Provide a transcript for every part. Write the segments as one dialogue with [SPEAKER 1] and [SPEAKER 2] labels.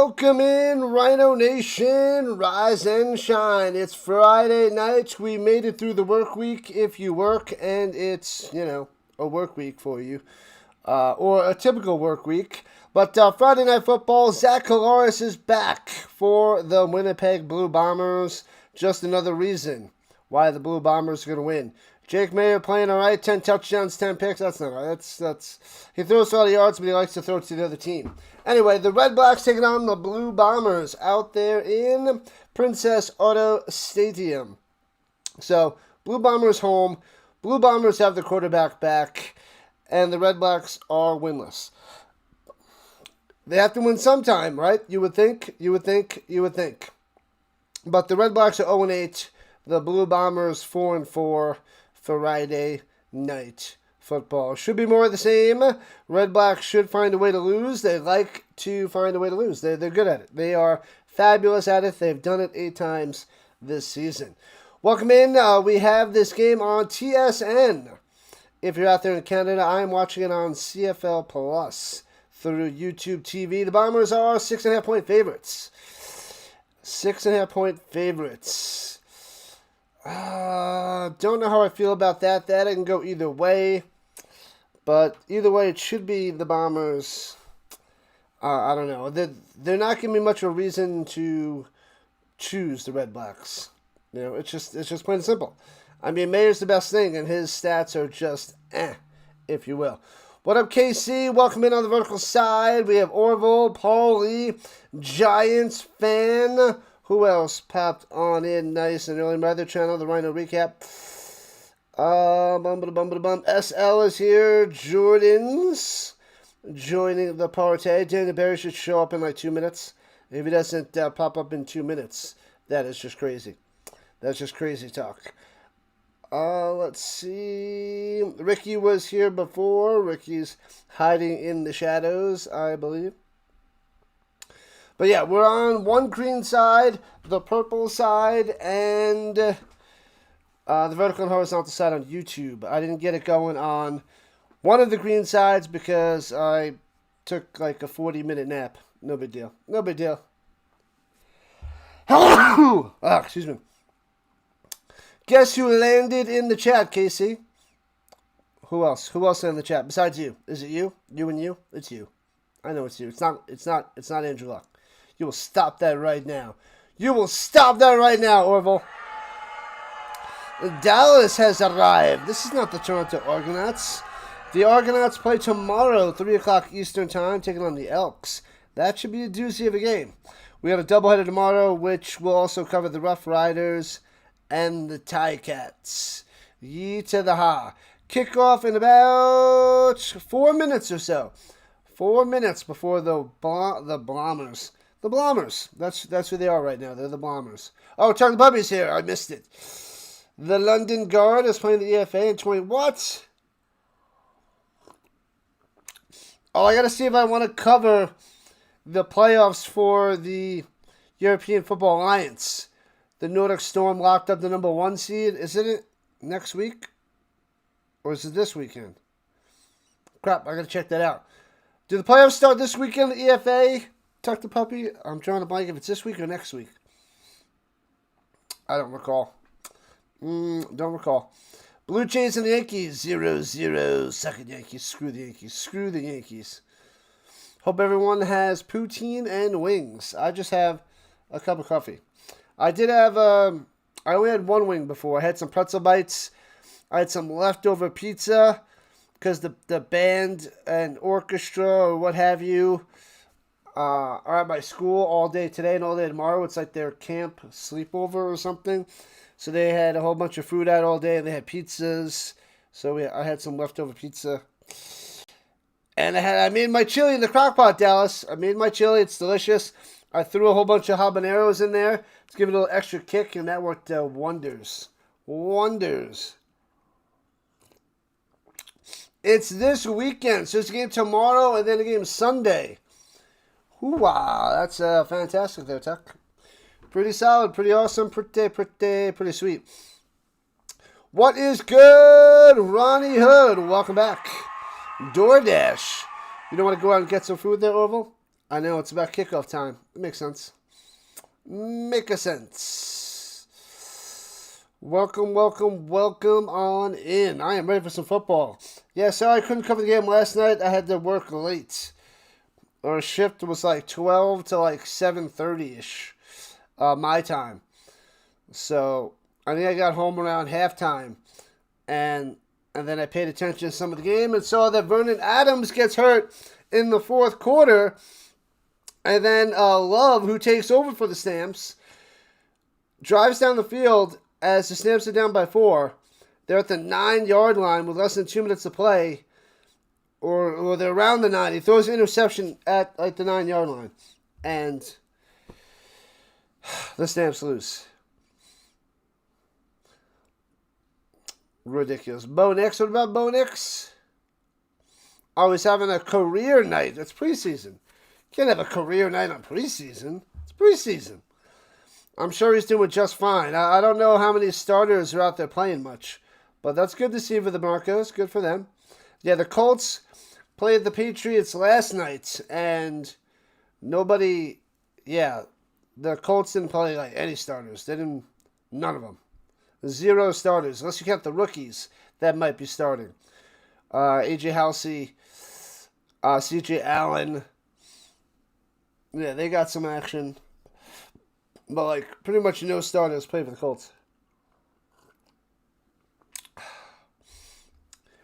[SPEAKER 1] Welcome in, Rhino Nation, rise and shine. It's Friday night. We made it through the work week if you work, and it's, a work week for you, or a typical work week. But Friday Night Football, Zach Collaros is back for the Winnipeg Blue Bombers. Just another reason why the Blue Bombers are going to win. Jake Mayer playing all right, 10 touchdowns, 10 picks. That's not right. That's he throws a lot of yards, but he likes to throw it to the other team. Anyway, the Redblacks taking on the Blue Bombers out there in Princess Auto Stadium. So, Blue Bombers home. Blue Bombers have the quarterback back, and the Redblacks are winless. They have to win sometime, right? You would think. But the Redblacks are 0-8. The Blue Bombers 4-4 Friday night football. Should be more of the same. Redblacks should find a way to lose. They like to find a way to lose. They're good at it. They are fabulous at it. They've done it 8 times this season. Welcome in. We have this game on TSN. If you're out there in Canada, I'm watching it on CFL Plus through YouTube TV. The Bombers are 6.5-point favorites. 6.5-point favorites. Don't know how I feel about that. That can go either way. But either way, it should be the Bombers. I don't know. They're not giving me much of a reason to choose the Redblacks. It's just plain and simple. I mean, Mayer's the best thing, and his stats are just if you will. What up, KC? Welcome in on the vertical side. We have Orville, Paulie, Giants fan. Who else popped on in nice and early? My other channel, the Rhino Recap. SL is here. Jordan's joining the party. Daniel Barry should show up in like 2 minutes. If he doesn't pop up in 2 minutes, that is just crazy. That's just crazy talk. Let's see. Ricky was here before. Ricky's hiding in the shadows, I believe. But yeah, we're on one green side, the purple side, and the vertical and horizontal side on YouTube. I didn't get it going on one of the green sides because I took like a 40-minute nap. No big deal. No big deal. Excuse me. Guess who landed in the chat, Casey? Who else? Who else in the chat besides you? Is it you? You and you? It's you. I know it's you. It's not Andrew Luck. You will stop that right now. You will stop that right now, Orville. Dallas has arrived. This is not the Toronto Argonauts. The Argonauts play tomorrow, 3 o'clock Eastern Time, taking on the Elks. That should be a doozy of a game. We have a doubleheader tomorrow, which will also cover the Rough Riders and the Ticats. Yee to the ha. Kickoff in about 4 minutes or so. 4 minutes before the Bombers. The Bombers. That's who they are right now. They're the Bombers. Oh, Charlie Bubby's here. I missed it. The London Guard is playing the EFA in 20. What? Oh, I got to see if I want to cover the playoffs for the European Football Alliance. The Nordic Storm locked up the number 1 seed. Isn't it next week? Or is it this weekend? Crap, I got to check that out. Do the playoffs start this weekend, the EFA? Tuck the puppy. I'm drawing a blank if it's this week or next week. I don't recall. Don't recall. Blue Jays and the Yankees. 0-0. Suck it, Yankees. Screw the Yankees. Screw the Yankees. Hope everyone has poutine and wings. I just have a cup of coffee. I did have, I only had 1 wing before. I had some pretzel bites. I had some leftover pizza because the band and orchestra or what have you are at my school all day today and all day tomorrow. It's like their camp sleepover or something. So they had a whole bunch of food out all day, and they had pizzas. So I had some leftover pizza. And I made my chili in the crock pot, Dallas. I made my chili. It's delicious. I threw a whole bunch of habaneros in there to give it a little extra kick, and that worked wonders. Wonders. It's this weekend. So it's a game tomorrow and then a game Sunday. Wow, that's fantastic there, Tuck. Pretty solid, pretty awesome, pretty sweet. What is good, Ronnie Hood? Welcome back. DoorDash. You don't want to go out and get some food there, Orville? I know it's about kickoff time. It makes sense. Make a sense. Welcome on in. I am ready for some football. Yeah, sorry I couldn't cover the game last night. I had to work late. Our shift was like 12 to like 7:30-ish my time. So I think I got home around halftime. And then I paid attention to some of the game and saw that Vernon Adams gets hurt in the fourth quarter. And then Love, who takes over for the Stamps, drives down the field as the Stamps are down by 4. They're at the 9-yard line with less than 2 minutes to play. Or they're around the 9. He throws an interception at like the 9-yard line. And the Stamps lose. Ridiculous. Bo Nix. What about Bo Nix? Oh, he's having a career night. It's preseason. Can't have a career night on preseason. It's preseason. I'm sure he's doing just fine. I don't know how many starters are out there playing much. But that's good to see for the Broncos. Good for them. Yeah, the Colts played the Patriots last night. And nobody... Yeah, the Colts didn't play like any starters. They didn't... None of them. 0 starters. Unless you count the rookies that might be starting. A.J. Halsey. C.J. Allen... Yeah, they got some action. But, like, pretty much no starters play for the Colts.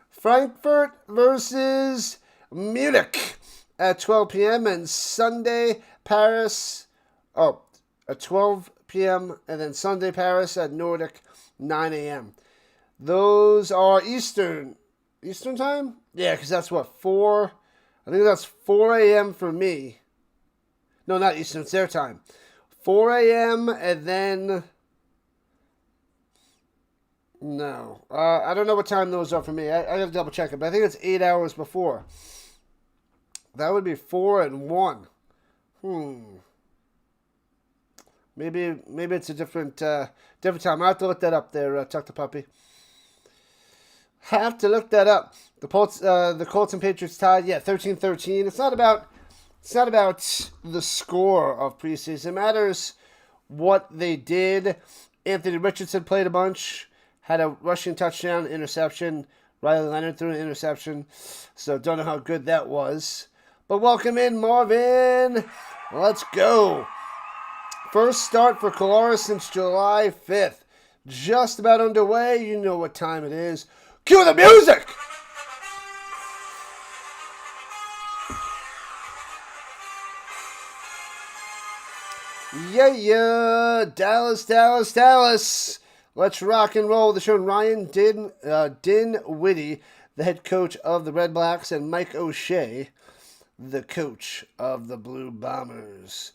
[SPEAKER 1] Frankfurt versus Munich at 12 p.m. And Sunday, Paris. Oh, at 12 p.m. And then Sunday, Paris at Nordic, 9 a.m. Those are Eastern time? Yeah, because that's what, 4? I think that's 4 a.m. for me. No, not Eastern. It's their time. 4 a.m. and then... No. I don't know what time those are for me. I got to double check it. But I think it's 8 hours before. That would be 4 and 1. Maybe it's a different time. I have to look that up there, Tuck the Puppy. Have to look that up. The Colts and Patriots tied. Yeah, 13-13. It's not about the score of preseason. It matters what they did. Anthony Richardson played a bunch. Had a rushing touchdown, interception. Riley Leonard threw an interception. So don't know how good that was. But welcome in, Marvin. Let's go. First start for Colaris since July 5th. Just about underway. You know what time it is. Cue the music! Yeah, Dallas. Let's rock and roll. The show. Ryan Dinwiddie, the head coach of the Redblacks, and Mike O'Shea, the coach of the Blue Bombers.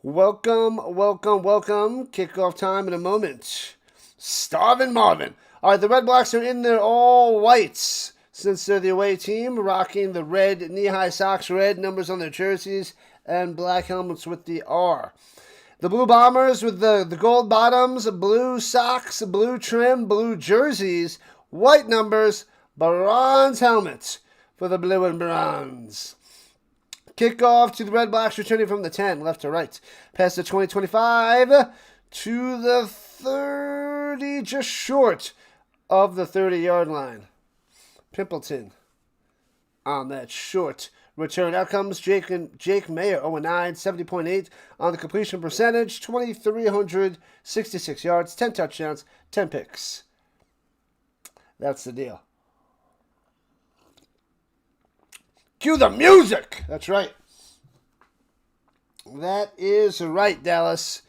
[SPEAKER 1] Welcome. Kickoff time in a moment. Starvin' Marvin. All right, the Redblacks are in their all whites since they're the away team, rocking the red knee-high socks, red numbers on their jerseys, and black helmets with the R. The Blue Bombers with the gold bottoms, blue socks, blue trim, blue jerseys, white numbers, bronze helmets for the blue and bronze. Kickoff to the Redblacks returning from the 10, left to right. Past the 20-25 to the 30, just short of the 30-yard line. Pimpleton on that short return. Out comes Jake Mayer, 0-9, 70.8 on the completion percentage, 2,366 yards, 10 touchdowns, 10 picks. That's the deal. Cue the music! That's right. That is right, Dallas.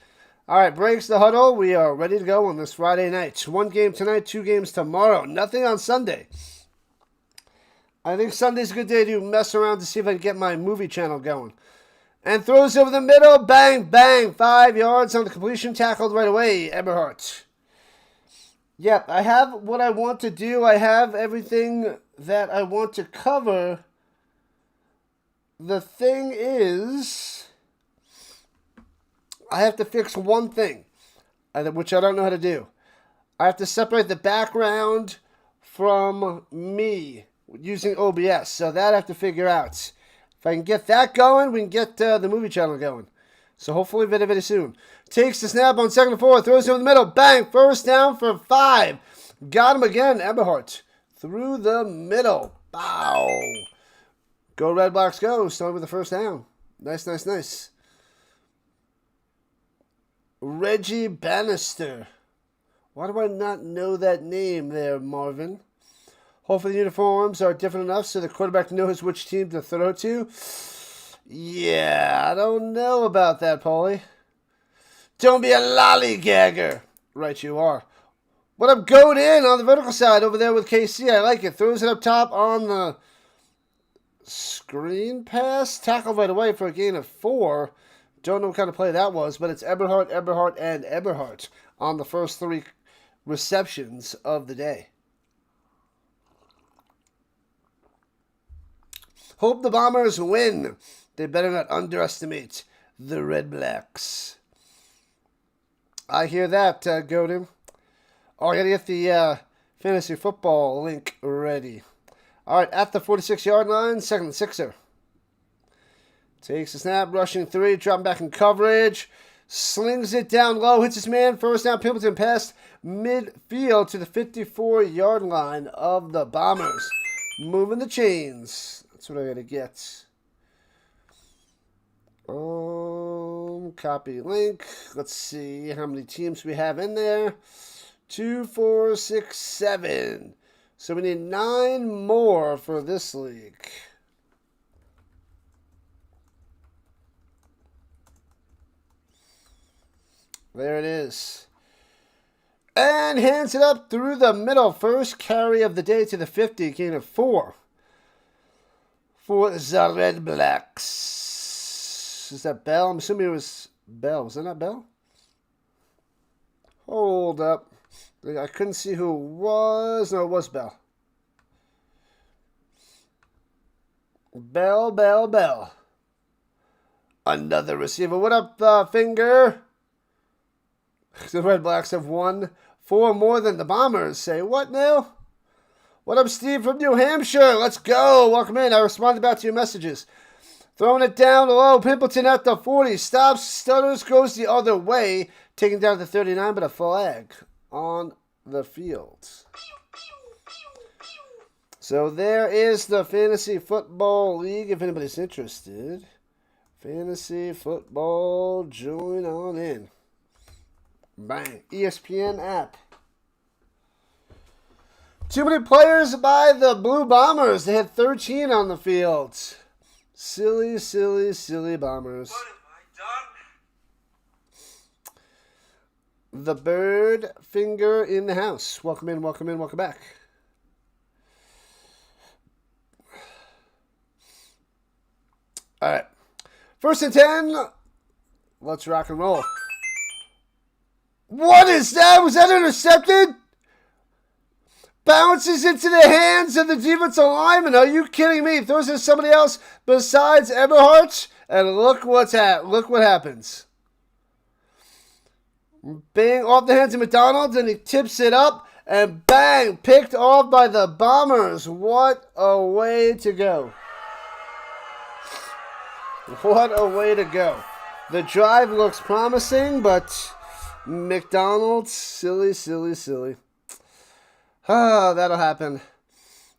[SPEAKER 1] All right, breaks the huddle. We are ready to go on this Friday night. 1 game tonight, 2 games tomorrow. Nothing on Sunday. I think Sunday's a good day to mess around to see if I can get my movie channel going. And throws over the middle. Bang, bang. 5 yards on the completion. Tackled right away. Eberhardt. Yep, I have what I want to do. I have everything that I want to cover. The thing is, I have to fix one thing, which I don't know how to do. I have to separate the background from me using OBS. So that I have to figure out. If I can get that going, we can get the movie channel going. So hopefully very, very soon. Takes the snap on 2nd and 4. Throws it in the middle. Bang. First down for 5. Got him again. Eberhardt. Through the middle. Bow. Go Redblacks go. Starting with the first down. Nice, nice, nice. Reggie Bannister. Why do I not know that name there, Marvin? Hopefully the uniforms are different enough so the quarterback knows which team to throw to. Yeah, I don't know about that, Paulie. Don't be a lollygagger. Right you are. What up, going in on the vertical side over there with KC. I like it. Throws it up top on the screen pass. Tackle right away for a gain of 4. Don't know what kind of play that was, but it's Eberhardt, and Eberhardt on the first 3 receptions of the day. Hope the Bombers win. They better not underestimate the Redblacks. I hear that, Godin. Oh, I gotta get the fantasy football link ready. All right, at the 46-yard line, 2nd and 6er. Takes the snap, rushing 3, dropping back in coverage. Slings it down low, hits his man. First down, Pimpleton past midfield to the 54-yard line of the Bombers. Moving the chains. That's what I gotta get. Copy link. Let's see how many teams we have in there. 2, 4, 6, 7. So we need 9 more for this league. There it is. And hands it up through the middle. First carry of the day to the 50. Gain of 4 for the Redblacks. Is that Bell? I'm assuming it was Bell. Was that not Bell? Hold up. I couldn't see who it was. No, it was Bell. Bell. Another receiver. What up, Finger? The Redblacks have won 4 more than the Bombers. Say what now? What up, Steve from New Hampshire? Let's go. Welcome in. I responded back to your messages. Throwing it down low. Pimpleton at the 40. Stops, stutters, goes the other way. Taking down to 39, but a flag on the field. So there is the Fantasy Football League, if anybody's interested. Fantasy Football, join on in. Bang. ESPN app. Too many players by the Blue Bombers. They had 13 on the field. Silly Bombers.
[SPEAKER 2] What have I done?
[SPEAKER 1] The Bird Finger in the house. Welcome in, welcome back. All right. 1st and 10. Let's rock and roll. What is that? Was that intercepted? Bounces into the hands of the defensive lineman. Are you kidding me? Throws it to somebody else besides Eberhardt. And look what happens. Bang, off the hands of McDonald, and he tips it up. And bang, picked off by the Bombers. What a way to go. What a way to go. The drive looks promising, but McDonald, silly. That'll happen.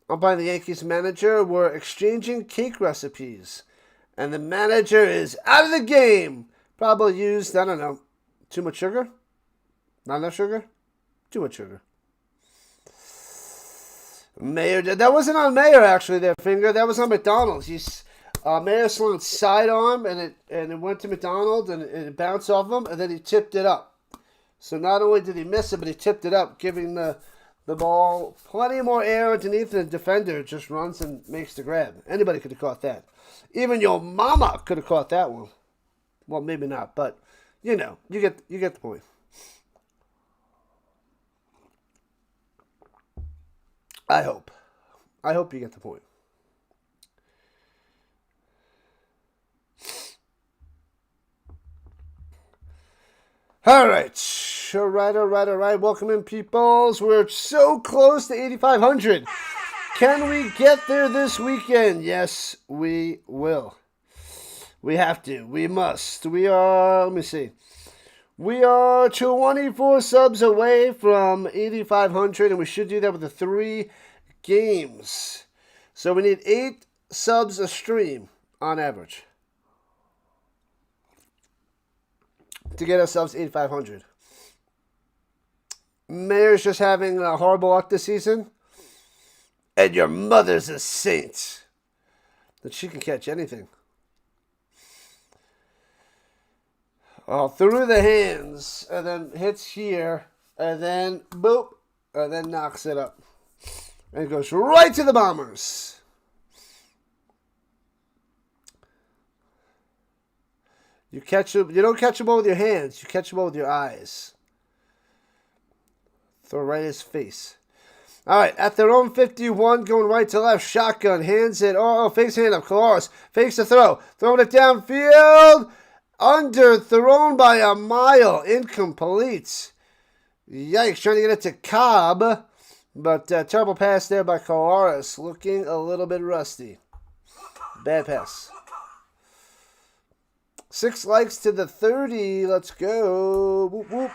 [SPEAKER 1] Umpire and the Yankees manager were exchanging cake recipes. And the manager is out of the game. Probably used, I don't know, too much sugar? Not enough sugar? Too much sugar. Mayor, that wasn't on Mayor actually, there, Finger. That was on McDonald's. Mayor slung sidearm, and it went to McDonald, and it bounced off him, and then he tipped it up. So not only did he miss it, but he tipped it up, giving the ball plenty more air underneath, and the defender just runs and makes the grab. Anybody could have caught that. Even your mama could have caught that one. Well, maybe not, but you know, you get the point. I hope you get the point. All right. Welcome in, peoples. We're so close to 8,500. Can we get there this weekend? Yes, we will. We have to. We must. We are, let me see. We are 24 subs away from 8,500, and we should do that with the 3 games. So we need 8 subs a stream on average to get ourselves 8,500. Mayor's just having a horrible luck this season. And your mother's a saint. That she can catch anything. Through the hands, and then hits here, and then boop, and then knocks it up. And it goes right to the Bombers. You catch them, you don't catch the ball with your hands, you catch the ball with your eyes. Throw right in his face. All right, at their own 51, going right to left, shotgun, hands it. Oh, fakes hand up, Colares, fakes the throw, throwing it downfield. Underthrown by a mile. Incomplete. Yikes. Trying to get it to Cobb. But terrible pass there by Colares. Looking a little bit rusty. Bad pass. 6 likes to the 30. Let's go. Whoop, whoop.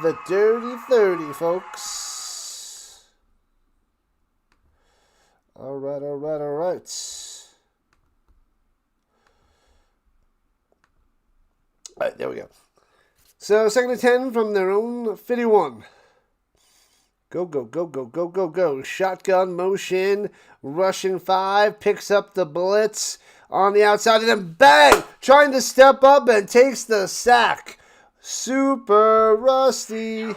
[SPEAKER 1] The dirty 30, folks. All right, all right, all right. All right, there we go. So, 2nd and 10 from their own 51. Go, go, go, go, go, go, go. Shotgun motion. Rushing 5. Picks up the blitz on the outside. And then bang! Trying to step up and takes the sack. Super rusty.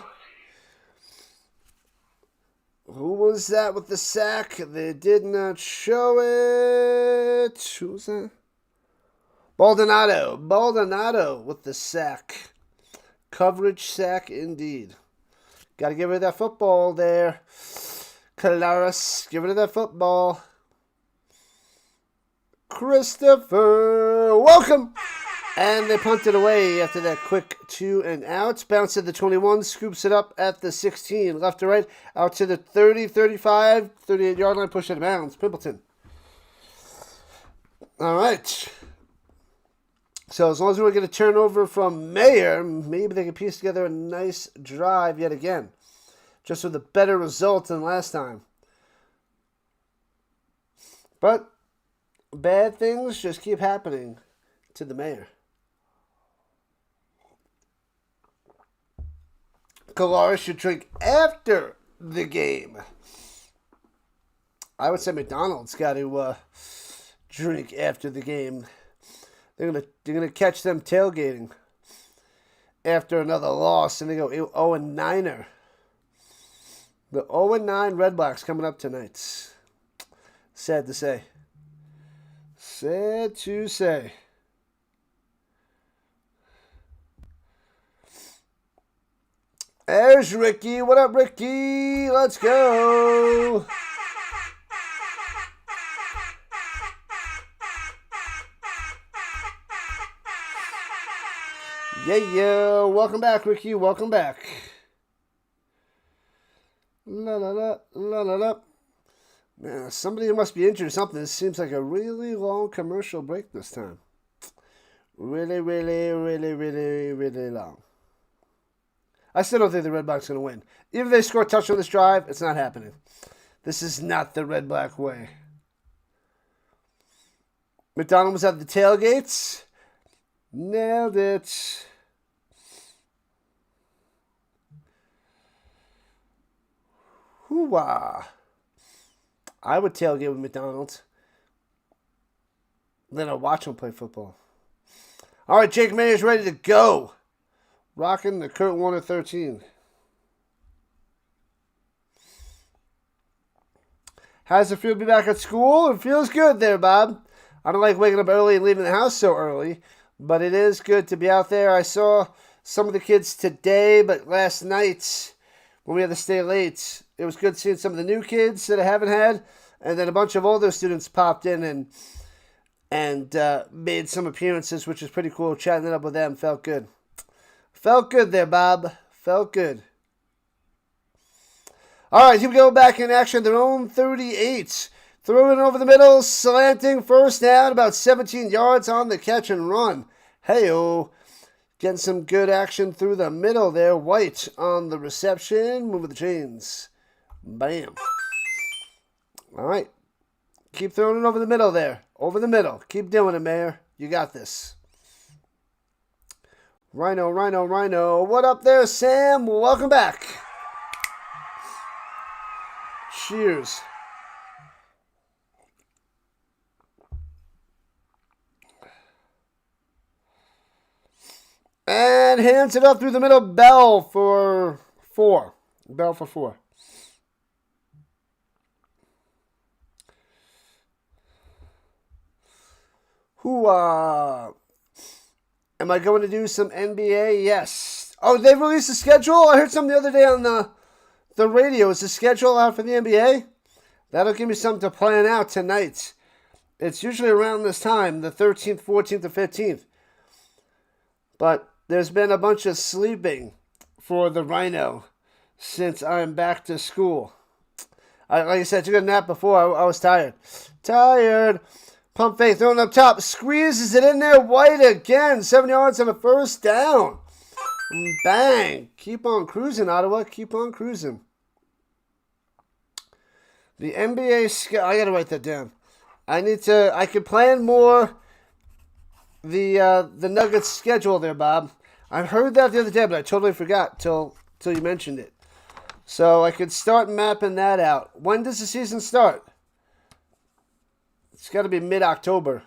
[SPEAKER 1] Who was that with the sack? They did not show it. Who was that? Baldonado with the sack. Coverage sack indeed. Got to give her that football there. Colares, give her that football. Christopher, welcome. And they punted away after that quick 2 and out. Bounce to the 21, scoops it up at the 16. Left to right, out to the 30, 35, 38-yard line, push it out of bounds. Pimpleton. All right. So as long as we get a turnover from Mayer, maybe they can piece together a nice drive yet again. Just with a better result than last time. But bad things just keep happening to the Mayor. Colares should drink after the game. I would say McDonald's got to drink after the game. They're gonna catch them tailgating after another loss, and they go 0-9er. The 0-9 Redblacks coming up tonight. Sad to say. Sad to say. There's Ricky. What up, Ricky? Let's go. Yeah. Welcome back, Ricky. Welcome back. La la la la la la. Man, somebody must be injured or something. This seems like a really long commercial break this time. Really long. I still don't think the Redblacks are going to win. Even if they score a touchdown on this drive, it's not happening. This is not the Red Black way. McDonald was at the tailgates. Nailed it. Hoo-wah. I would tailgate with McDonald's. Then I'd watch them play football. All right, Jake Mayer's ready to go. Rocking the Kurt Warner 13. How's it feel to be back at school? It feels good there, Bob. I don't like waking up early and leaving the house so early, but it is good to be out there. I saw some of the kids today, but last night when we had to stay late, it was good seeing some of the new kids that I haven't had, and then a bunch of older students popped in and made some appearances, which was pretty cool. Chatting it up with them felt good. Felt good there, Bob. Felt good. All right, here we go, back in action. Their own 38. Throwing over the middle, slanting, first down, about 17 yards on the catch and run. Hey-oh. Getting some good action through the middle there. White on the reception. Moving the chains. Bam. All right. Keep throwing it over the middle there. Over the middle. Keep doing it, Mayor. You got this. Rhino, Rhino, Rhino. What up there, Sam? Welcome back. Cheers. And hands it up through the middle. Bell for 4. Bell for 4. Am I going to do some NBA? Yes. Oh, they released a schedule? I heard something the other day on the radio. Is the schedule out for the NBA? That'll give me something to plan out tonight. It's usually around this time, the 13th, 14th, or 15th. But there's been a bunch of sleeping for the Rhino since I'm back to school. Like I said, I took a nap before. I was tired. Pump fake, throwing up top. Squeezes it in there. White again. 7 yards on a first down. Bang. Keep on cruising, Ottawa. Keep on cruising. The NBA, I got to write that down. I could plan more the Nuggets schedule there, Bob. I heard that the other day, but I totally forgot till you mentioned it. So I could start mapping that out. When does the season start? It's got to be mid-October.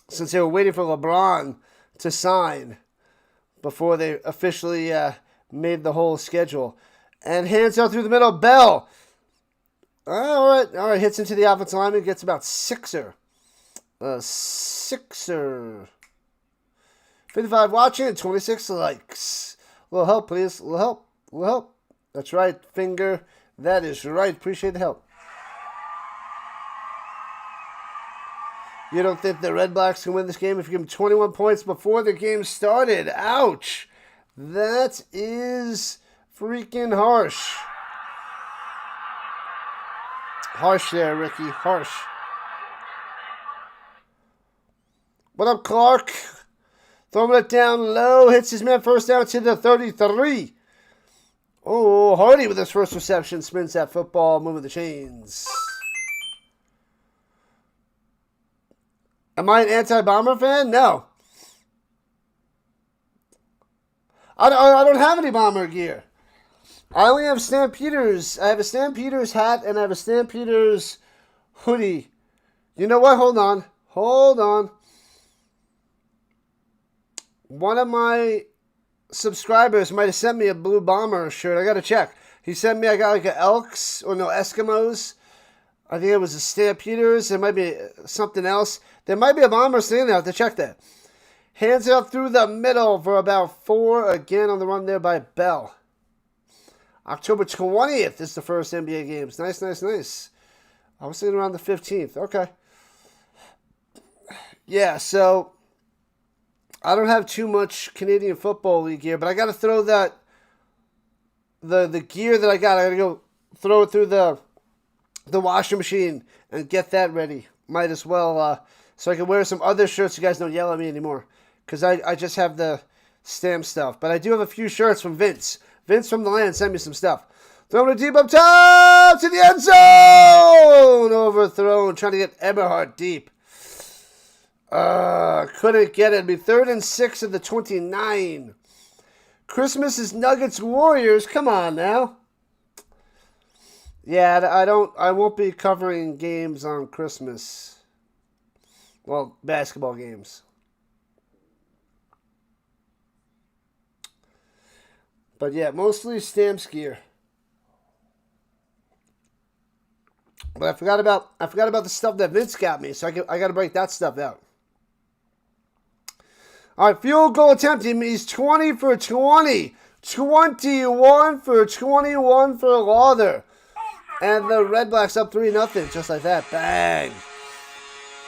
[SPEAKER 1] Since they were waiting for LeBron to sign before they officially made the whole schedule. And hands out through the middle. Bell. All right. Hits into the offensive lineman. Gets about sixer. 55 watching. 26 likes. A little help, please. A little help. That's right, Finger. That is right. Appreciate the help. You don't think the Redblacks can win this game if you give them 21 points before the game started? Ouch. That is freaking harsh. Harsh there, Ricky. Harsh. What up, Clark? Throwing it down low. Hits his man first down to the 33. Oh, Hardy with his first reception. Spins that football. Moving the chains. Am I an anti-Bomber fan? No. I don't have any Bomber gear. I only have Stampeders. I have a Stampeders hat and I have a Stampeders hoodie. You know what? Hold on. One of my subscribers might have sent me a Blue Bomber shirt. I got to check. He sent me, I got like an Elks or no Eskimos. I think it was a Stampeders. There might be something else. There might be a Bomber sitting there. I have to check that. Hands it up through the middle for about 4. Again on the run there by Bell. October 20th is the first NBA games. Nice. I was thinking around the 15th. Okay. Yeah, so I don't have too much Canadian Football League gear, but I got to throw that, the gear that I got to go throw it through the washing machine and get that ready. Might as well, so I can wear some other shirts. You guys don't yell at me anymore because I just have the stamp stuff. But I do have a few shirts from Vince. Vince from the land sent me some stuff. Throwing it deep up top to the end zone. Overthrown. Trying to get Eberhardt deep. Couldn't get it. It'd be 3rd and 6 of the 29. Christmas is Nuggets Warriors. Come on now. Yeah, I won't be covering games on Christmas. Well, basketball games. But yeah, mostly Stamps gear. But I forgot about the stuff that Vince got me, so I got to break that stuff out. All right, field goal attempt. He's 20 for 20. 21 for 21 for Lauder. And the Redblacks up 3-0, just like that. Bang.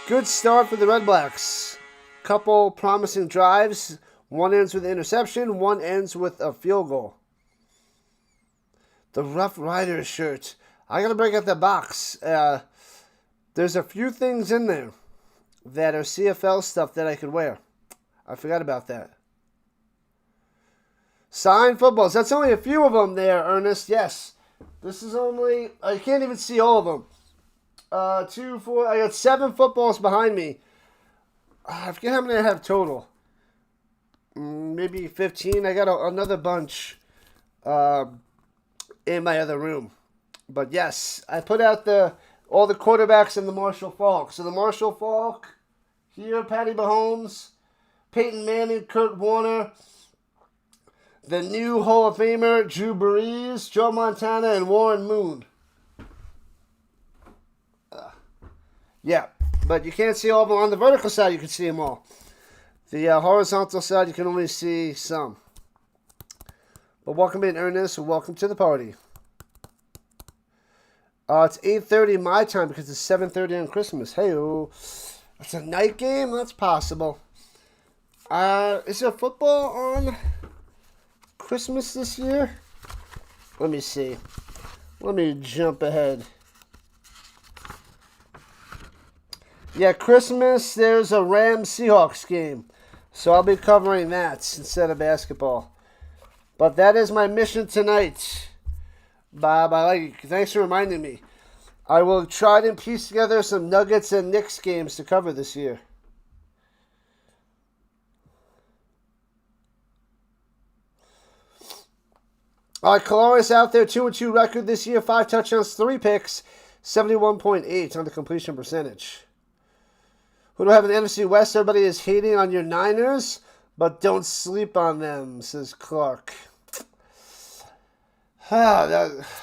[SPEAKER 1] Good start for the Redblacks. Couple promising drives. One ends with an interception. One ends with a field goal. The Rough Rider shirt. I gotta break out the box. There's a few things in there that are CFL stuff that I could wear. I forgot about that. Signed footballs. That's only a few of them there, Ernest. Yes. This is only... I can't even see all of them. 2, 4... I got 7 footballs behind me. I forget how many I have total. Maybe 15. I got another bunch in my other room. But yes, I put out all the quarterbacks in the Marshall Falk. So the Marshall Falk, here, Patty Mahomes, Peyton Manning, Kurt Warner, the new Hall of Famer, Drew Brees, Joe Montana, and Warren Moon. Yeah, but you can't see all of them. On the vertical side, you can see them all. The horizontal side, you can only see some. But welcome in, Ernest, and welcome to the party. It's 8:30 my time because it's 7:30 on Christmas. Hey-oh. It's a night game? That's possible. Is there football on Christmas this year? Let me see. Let me jump ahead. Yeah, Christmas, there's a Rams-Seahawks game. So I'll be covering that instead of basketball. But that is my mission tonight. Bob, thanks for reminding me. I will try to piece together some Nuggets and Knicks games to cover this year. All right, Colares out there, 2-2 record this year, 5 touchdowns, 3 picks, 71.8 on the completion percentage. Who do I have in the NFC West? Everybody is hating on your Niners, but don't sleep on them, says Clark. All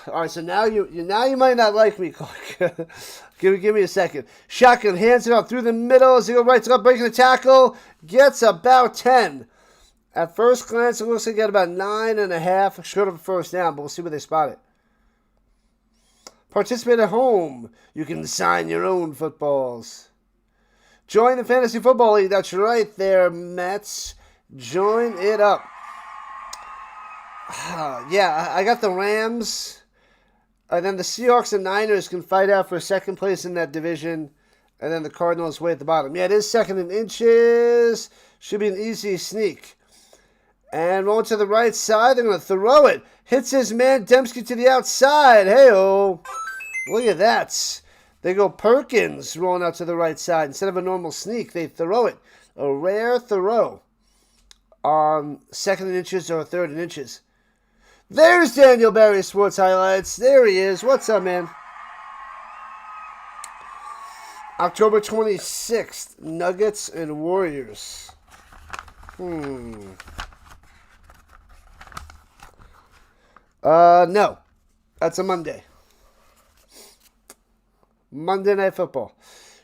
[SPEAKER 1] right, so now you might not like me, Clark. give me a second. Shotgun hands it up through the middle as he goes right to left, breaking the tackle. Gets about 10. At first glance, it looks like he got about 9.5 short of a first down, but we'll see where they spot it. Participate at home. You can sign your own footballs. Join the Fantasy Football League. That's right there, Mets. Join it up. Yeah, I got the Rams. And then the Seahawks and Niners can fight out for second place in that division. And then the Cardinals way at the bottom. Yeah, it is second in inches. Should be an easy sneak. And rolling to the right side. They're going to throw it. Hits his man Dembski to the outside. Hey-oh. Look at that. They go Perkins rolling out to the right side. Instead of a normal sneak, they throw it. A rare throw on second in inches or third in inches. There's Daniel Barry Sports Highlights. There he is. What's up, man? October 26th, Nuggets and Warriors. No. That's a Monday. Monday Night Football.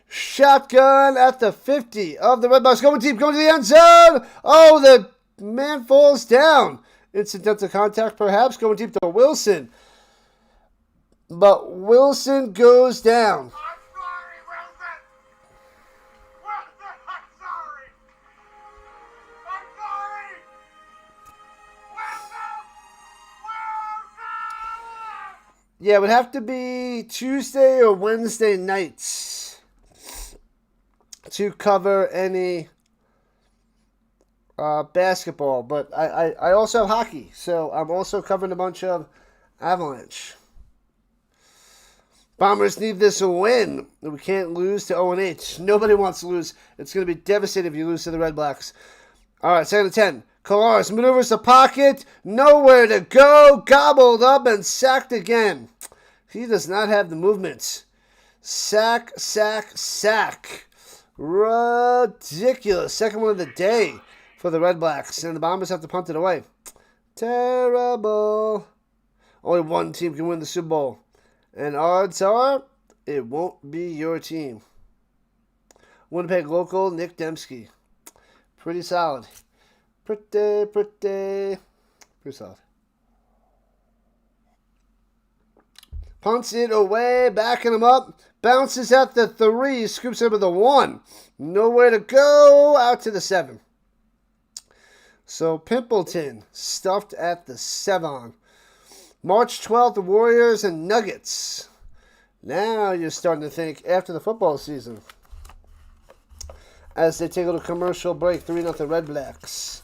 [SPEAKER 1] Shotgun at the 50 of the Redblacks. Going deep, going to the end zone. Oh, the man falls down. Incidental contact, perhaps. Going deep to Wilson. But Wilson goes down.
[SPEAKER 2] I'm sorry, Wilson. Wilson, I'm sorry. I'm sorry. Wilson.
[SPEAKER 1] Yeah, it would have to be Tuesday or Wednesday nights to cover any basketball. But I also have hockey, so I'm also covering a bunch of Avalanche. Bombers need this a win. We can't lose to 0-8. Nobody wants to lose. It's going to be devastating if you lose to the Redblacks. All right, 2nd and 10. Colares maneuvers the pocket. Nowhere to go. Gobbled up and sacked again. He does not have the movement. Sack, sack, sack. Ridiculous. Second one of the day for the Redblacks. And the Bombers have to punt it away. Terrible. Only one team can win the Super Bowl. And odds are, it won't be your team. Winnipeg local, Nick Dembski. Pretty solid. Pretty solid. Punts it away, backing him up. Bounces at the 3, scoops over the 1. Nowhere to go, out to the 7. So Pimpleton stuffed at the 7. March 12th, the Warriors and Nuggets. Now you're starting to think after the football season. As they take a little commercial break, 3-0 Redblacks.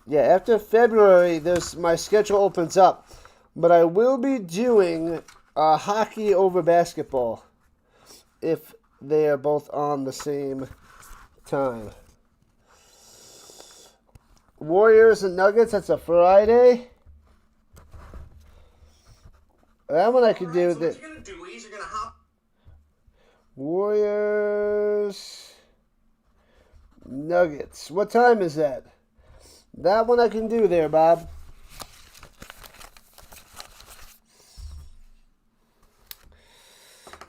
[SPEAKER 1] Yeah, after February, my schedule opens up. But I will be doing hockey over basketball if they are both on the same time. Warriors and Nuggets, that's a Friday. That one I could do. What you're gonna do is you're gonna hop. Warriors, Nuggets. What time is that? That one I can do there, Bob.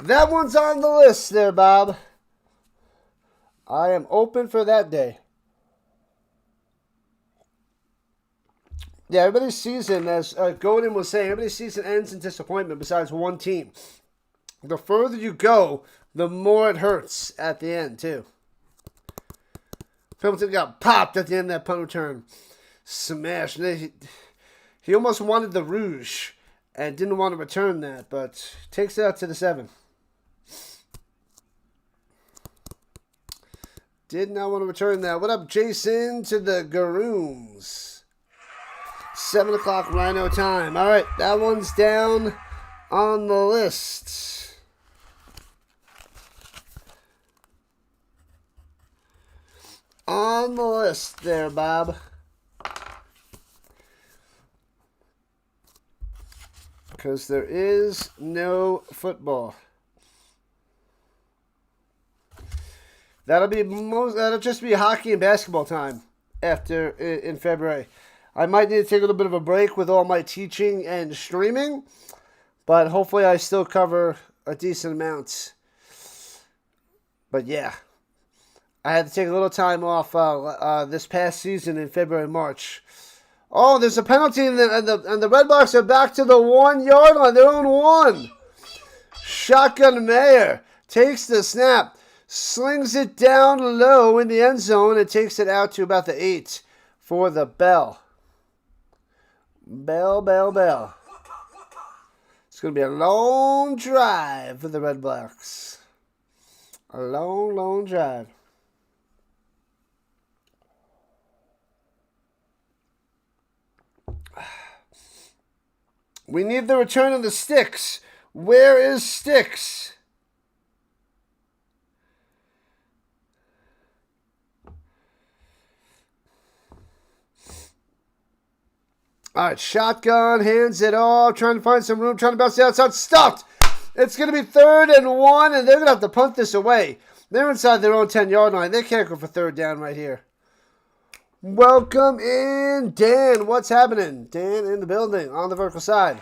[SPEAKER 1] That one's on the list there, Bob. I am open for that day. Yeah, everybody's season, as Godin was saying, everybody's season ends in disappointment besides one team. The further you go, the more it hurts at the end, too. Hamilton got popped at the end of that punt return. Smash. He almost wanted the rouge and didn't want to return that, but takes it out to the 7. Did not want to return that. What up, Jason, to the Garoons? 7 o'clock Rhino time. All right, that one's down on the list. On the list there, Bob. Because there is no football. That'll just be hockey and basketball time after in February. I might need to take a little bit of a break with all my teaching and streaming, but hopefully I still cover a decent amount. But yeah, I had to take a little time off this past season in February, March. Oh, there's a penalty, and the Redblacks are back to the 1 yard line. They're on 1. Shotgun Mayer takes the snap, slings it down low in the end zone, and takes it out to about the 8 for the bell. Bell. It's going to be a long drive for the Redblacks. A long drive. We need the return of the Sticks. Where is Sticks? All right, shotgun, hands it off, trying to find some room, trying to bounce the outside, stuffed. It's going to be 3rd and 1, and they're going to have to punt this away. They're inside their own 10-yard line. They can't go for 3rd down right here. Welcome in, Dan. What's happening? Dan in the building on the vertical side.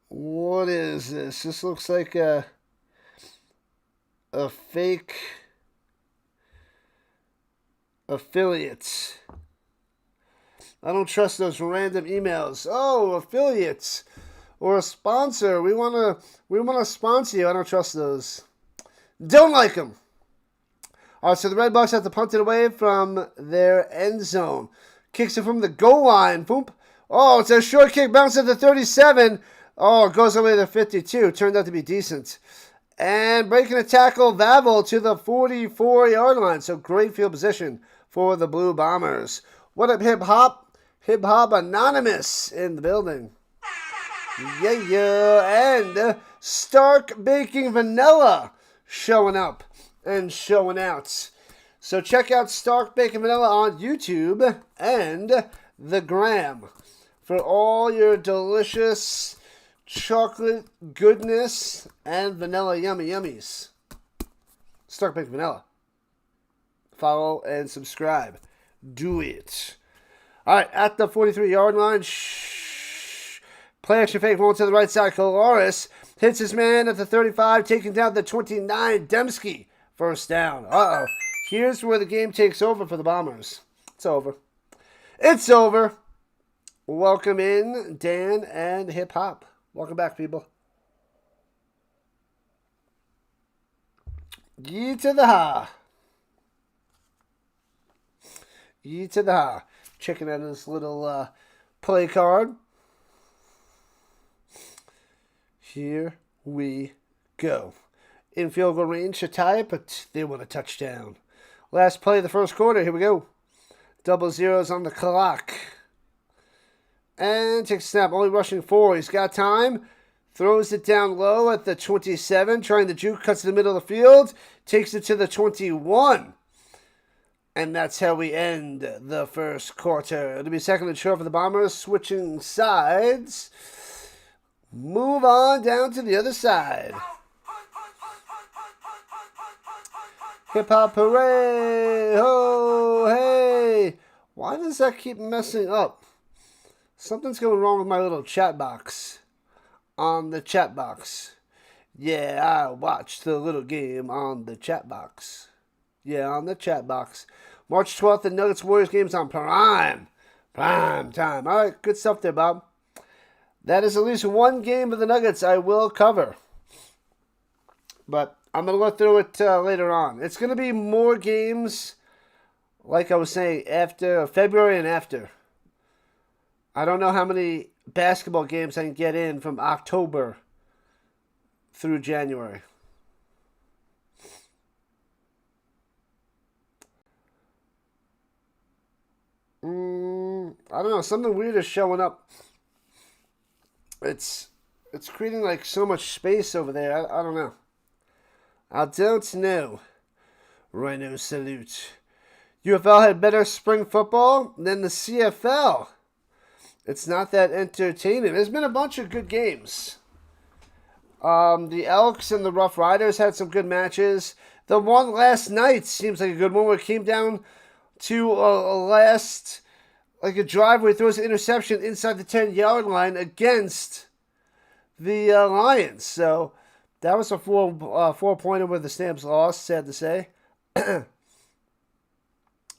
[SPEAKER 1] What is this? This looks like a fake affiliates. I don't trust those random emails. Oh, affiliates or a sponsor. We want to sponsor you. I don't trust those. Don't like them. All right, so the Redblacks have to punt it away from their end zone. Kicks it from the goal line. Boom. Oh, it's a short kick. Bounce at the 37. Oh, it goes away to the 52. Turned out to be decent. And breaking a tackle, Vavel to the 44-yard line. So great field position for the Blue Bombers. What up, Hip Hop? Hip Hop Anonymous in the building. Yeah. And Stark Baking Vanilla showing up and showing out. So check out Stark Baking Vanilla on YouTube and the Gram for all your delicious chocolate goodness and vanilla yummies. Stark Baking Vanilla. Follow and subscribe. Do it. All right, at the 43-yard line. Play action fake, rolling to the right side. Colares hits his man at the 35, taking down the 29. Dembski, first down. Uh-oh. Here's where the game takes over for the Bombers. It's over. It's over. Welcome in, Dan and Hip Hop. Welcome back, people. Ye to the ha. E to the ha. Checking out his little play card. Here we go. In field goal range to tie it, but they want a touchdown. Last play of the first quarter. Here we go. Double zeros on the clock. And takes a snap. Only rushing 4. He's got time. Throws it down low at the 27. Trying to juke. Cuts to the middle of the field. Takes it to the 21. And that's how we end the first quarter. It'll be second and short for the Bombers. Switching sides. Move on down to the other side. Hip-hop hooray! Ho, hey! Why does that keep messing up? Something's going wrong with my little chat box. On the chat box. Yeah, I watched the little game on the chat box. Yeah, on the chat box. March 12th, the Nuggets-Warriors game's on Prime. Prime time. All right, good stuff there, Bob. That is at least one game of the Nuggets I will cover. But I'm going to go through it later on. It's going to be more games, like I was saying, after February and after. I don't know how many basketball games I can get in from October through January. I don't know. Something weird is showing up. It's creating like so much space over there. I don't know. I don't know. Rhino salute. UFL had better spring football than the CFL. It's not that entertaining. There's been a bunch of good games. The Elks and the Rough Riders had some good matches. The one last night seems like a good one where it came down to a drive where he throws an interception inside the 10-yard line against the Lions. So that was a four-pointer where the Stamps lost, sad to say.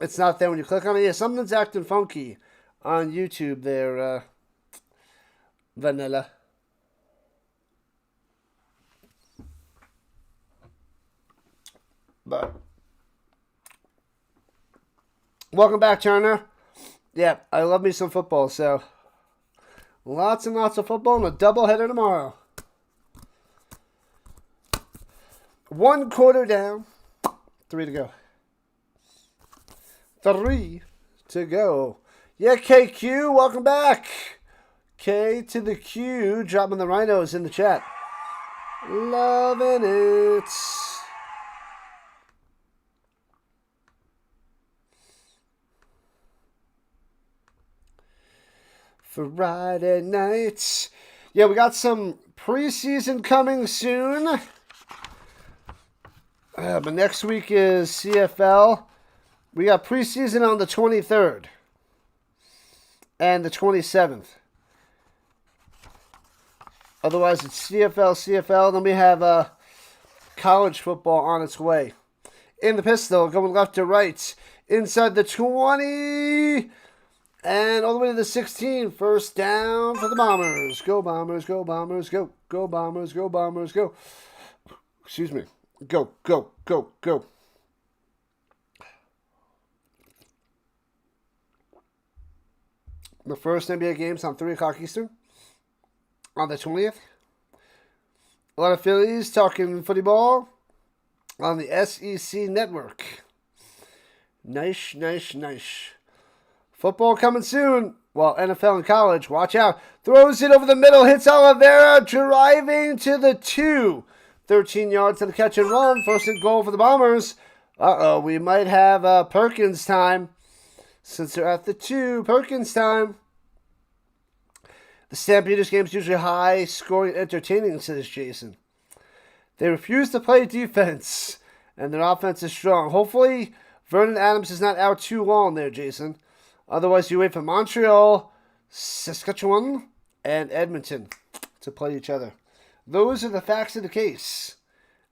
[SPEAKER 1] It's not there when you click on it. Yeah, something's acting funky on YouTube there, Vanilla. But welcome back, Turner. Yeah, I love me some football, so lots and lots of football and a doubleheader tomorrow. 1 quarter down. 3 to go. 3 to go. Yeah, KQ, welcome back. K to the Q, dropping the Rhinos in the chat. Loving it. Friday nights. Yeah, we got some preseason coming soon. But next week is CFL. We got preseason on the 23rd and the 27th. Otherwise, it's CFL. Then we have college football on its way. In the pistol, going left to right. Inside the 20. And all the way to the 16. First down for the Bombers. Go Bombers, go Bombers, go. Go Bombers, go Bombers, go. Excuse me. Go, go, go, go. The first NBA game's on 3 o'clock Eastern on the 20th. A lot of Phillies talking footy ball on the SEC network. Nice, nice, nice. Football coming soon. Well, NFL and college, watch out. Throws it over the middle, hits Oliveira, driving to the 2. 13 yards to the catch and run. First and goal for the Bombers. Uh-oh, we might have Perkins time. Since they're at the 2, Perkins time. The Stampeders game's usually high, scoring, and entertaining, says Jason. They refuse to play defense, and their offense is strong. Hopefully, Vernon Adams is not out too long there, Jason. Otherwise, you wait for Montreal, Saskatchewan, and Edmonton to play each other. Those are the facts of the case,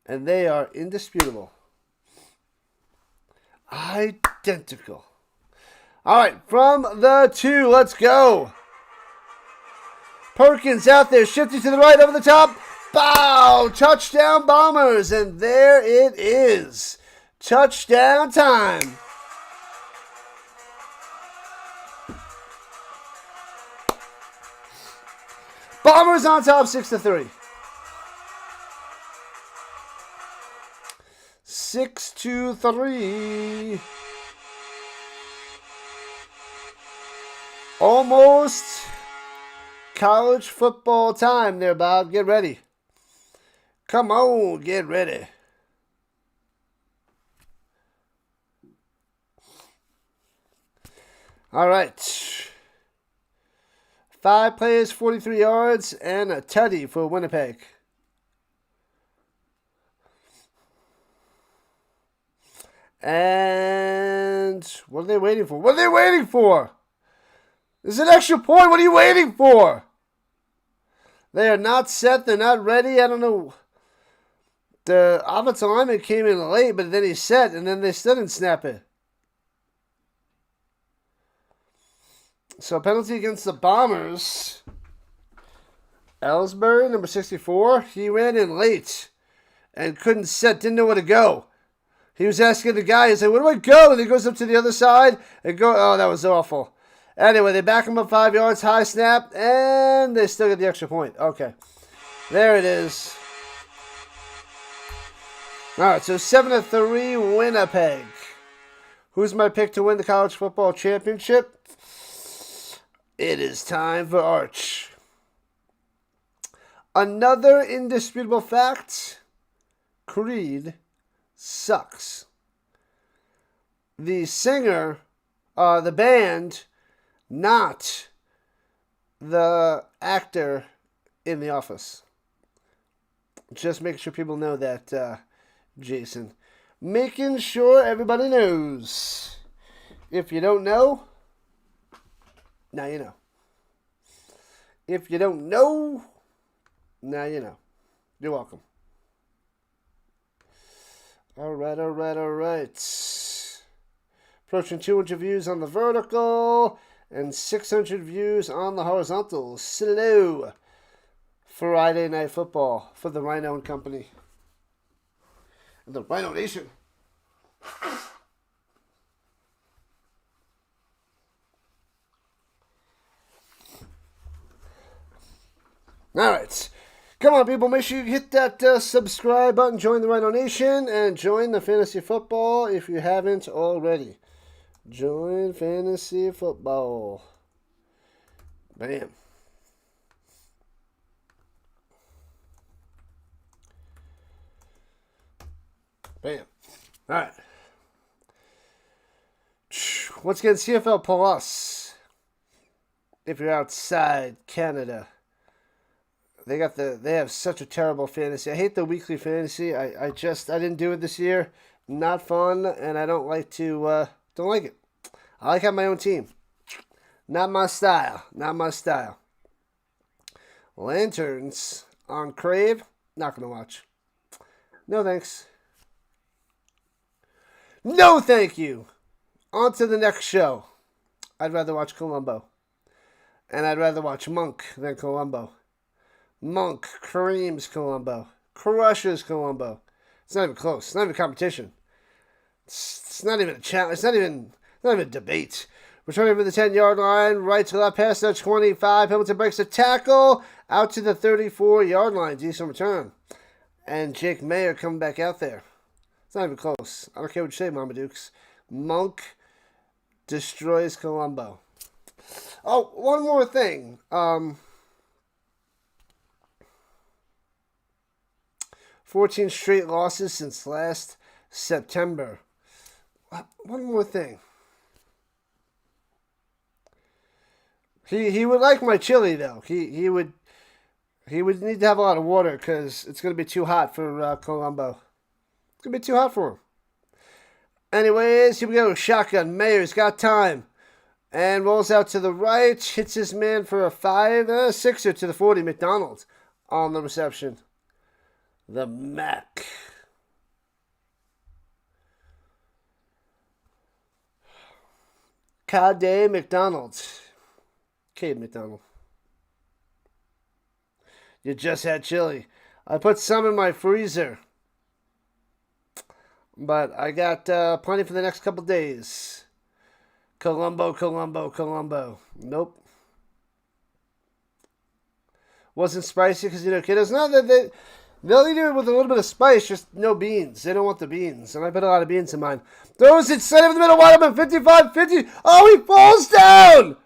[SPEAKER 1] and they are indisputable. Identical. All right, from the 2, let's go. Perkins out there, shifting to the right, over the top. Bow! Touchdown Bombers, and there it is. Touchdown time. Bombers on top 6-3. 6-3. Almost college football time there, Bob. Get ready. Come on, get ready. All right. 5 plays, 43 yards, and a tutty for Winnipeg. And what are they waiting for? What are they waiting for? There's an extra point. What are you waiting for? They are not set. They're not ready. I don't know. The offensive lineman came in late, but then he set, and then they still didn't snap it. So penalty against the Bombers. Ellsbury, number 64. He ran in late and couldn't set. Didn't know where to go. He was asking the guy. He said, "Where do I go?" And he goes up to the other side and go. Oh, that was awful. Anyway, they back him up 5 yards, high snap, and they still get the extra point. Okay. There it is. All right, so 7-3 Winnipeg. Who's my pick to win the college football championship? It is time for Arch. Another indisputable fact. Creed sucks. The singer, the band, not the actor in The Office. Just make sure people know that, Jason. Making sure everybody knows. If you don't know, now you know. If you don't know, now you know. You're welcome. All right. Approaching 200 views on the vertical and 600 views on the horizontal. Slow Friday Night Football for the Rhino and Company. And the Rhino Nation. All right. Come on, people. Make sure you hit that subscribe button, join the Rhino Nation, and join the fantasy football if you haven't already. Join fantasy football. Bam. Bam. All right. Once again, CFL Plus. If you're outside Canada. They have such a terrible fantasy. I hate the weekly fantasy. I didn't do it this year. Not fun, and I don't like it. I like having my own team. Not my style. Lanterns on Crave. Not gonna watch. No thanks. No thank you. On to the next show. I'd rather watch Columbo. And I'd rather watch Monk than Columbo. Monk creams Columbo. Crushes Columbo. It's not even close. It's not even competition. It's not even a challenge. It's not even a debate. Returning from the 10-yard line. Right to left past the 25. Hamilton breaks the tackle. Out to the 34-yard line. Decent return. And Jake Mayer coming back out there. It's not even close. I don't care what you say, Mama Dukes. Monk destroys Columbo. Oh, one more thing. 14 straight losses since last September. One more thing. He would like my chili though. He would need to have a lot of water because it's going to be too hot for Columbo. It's going to be too hot for him. Anyways, here we go. Shotgun. Mayer's got time. And rolls out to the right. Hits his man for a 5-6er to the 40. McDonald on the reception. The Mac. Cade McDonald. Cade McDonald. You just had chili. I put some in my freezer. But I got plenty for the next couple days. Columbo. Nope. wasn't spicy because, kiddos. No, they'll eat it with a little bit of spice, just no beans. They don't want the beans. And I put a lot of beans in mine. Throws it center of the middle, wide open, 55-50. Oh, he falls down!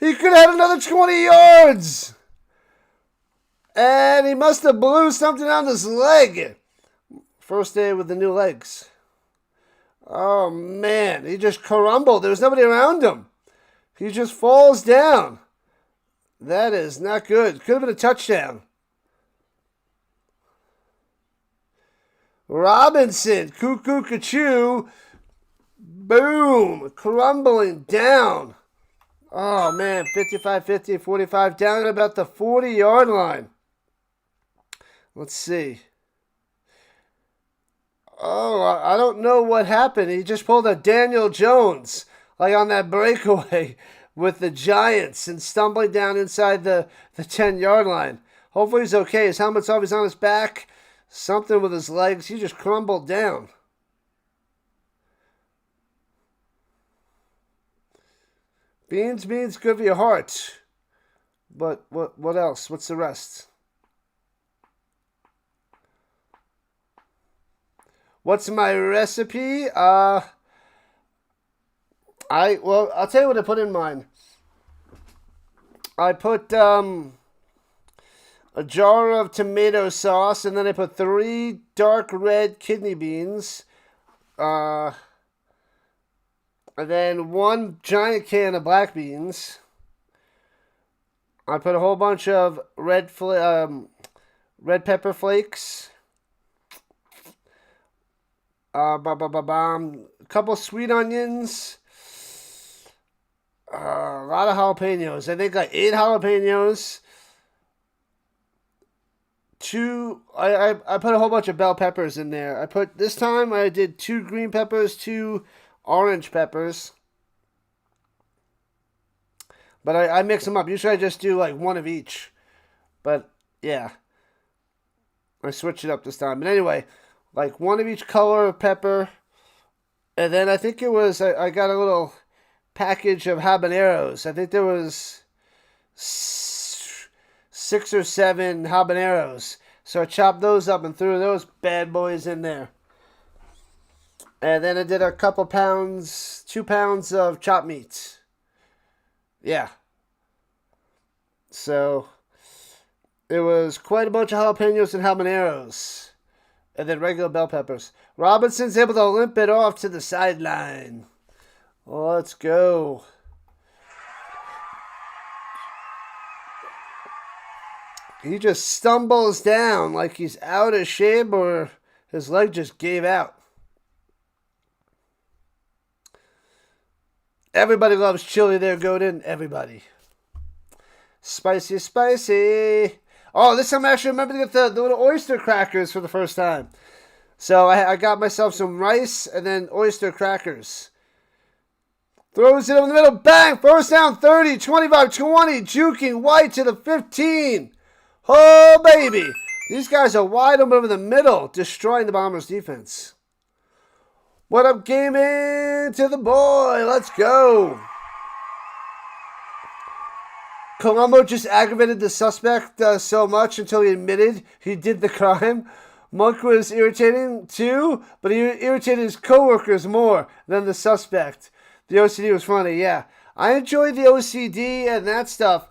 [SPEAKER 1] He could have had another 20 yards. And he must have blew something on his leg. First day with the new legs. Oh, man. He just crumbled. There was nobody around him. He just falls down. That is not good. Could have been a touchdown. Robinson. Cuckoo, cachoo. Boom. Crumbling down. Oh, man. 55-50, 45. Down at about the 40-yard line. Let's see. Oh, I don't know what happened. He just pulled a Daniel Jones, like on that breakaway with the Giants and stumbling down inside the 10-yard line. Hopefully he's okay. His helmet's always on his back. Something with his legs. He just crumbled down. Beans, good for your heart. But what else? What's the rest? What's my recipe? I'll tell you what I put in mine. I put a jar of tomato sauce, and then I put 3 dark red kidney beans, and then 1 giant can of black beans. I put a whole bunch of red pepper flakes. A couple sweet onions. A lot of jalapenos. I think like 8 jalapenos. I put a whole bunch of bell peppers in there. This time I did 2 green peppers, 2 orange peppers. But I mix them up. Usually I just do like 1 of each. But yeah. I switched it up this time. But anyway, like 1 of each color of pepper. And then I think it was, I got a little package of habaneros. I think there was 6 or 7 habaneros. So I chopped those up and threw those bad boys in there. And then I did a couple pounds, 2 pounds of chopped meat. Yeah. So it was quite a bunch of jalapenos and habaneros. And then regular bell peppers. Robinson's able to limp it off to the sideline. Let's go. He just stumbles down like he's out of shape or his leg just gave out. Everybody loves chili there, Godin. Everybody. Spicy, spicy. Oh, this time I actually remember to get the little oyster crackers for the first time. So I got myself some rice and then oyster crackers. Throws it over the middle. Bang! First down, 30, 25, 20. Juking White to the 15. Oh, baby. These guys are wide open over the middle, destroying the Bombers' defense. What up, gaming? To the boy. Let's go. Colombo just aggravated the suspect so much until he admitted he did the crime. Monk was irritating too, but he irritated his coworkers more than the suspect. The OCD was funny, yeah. I enjoyed the OCD and that stuff,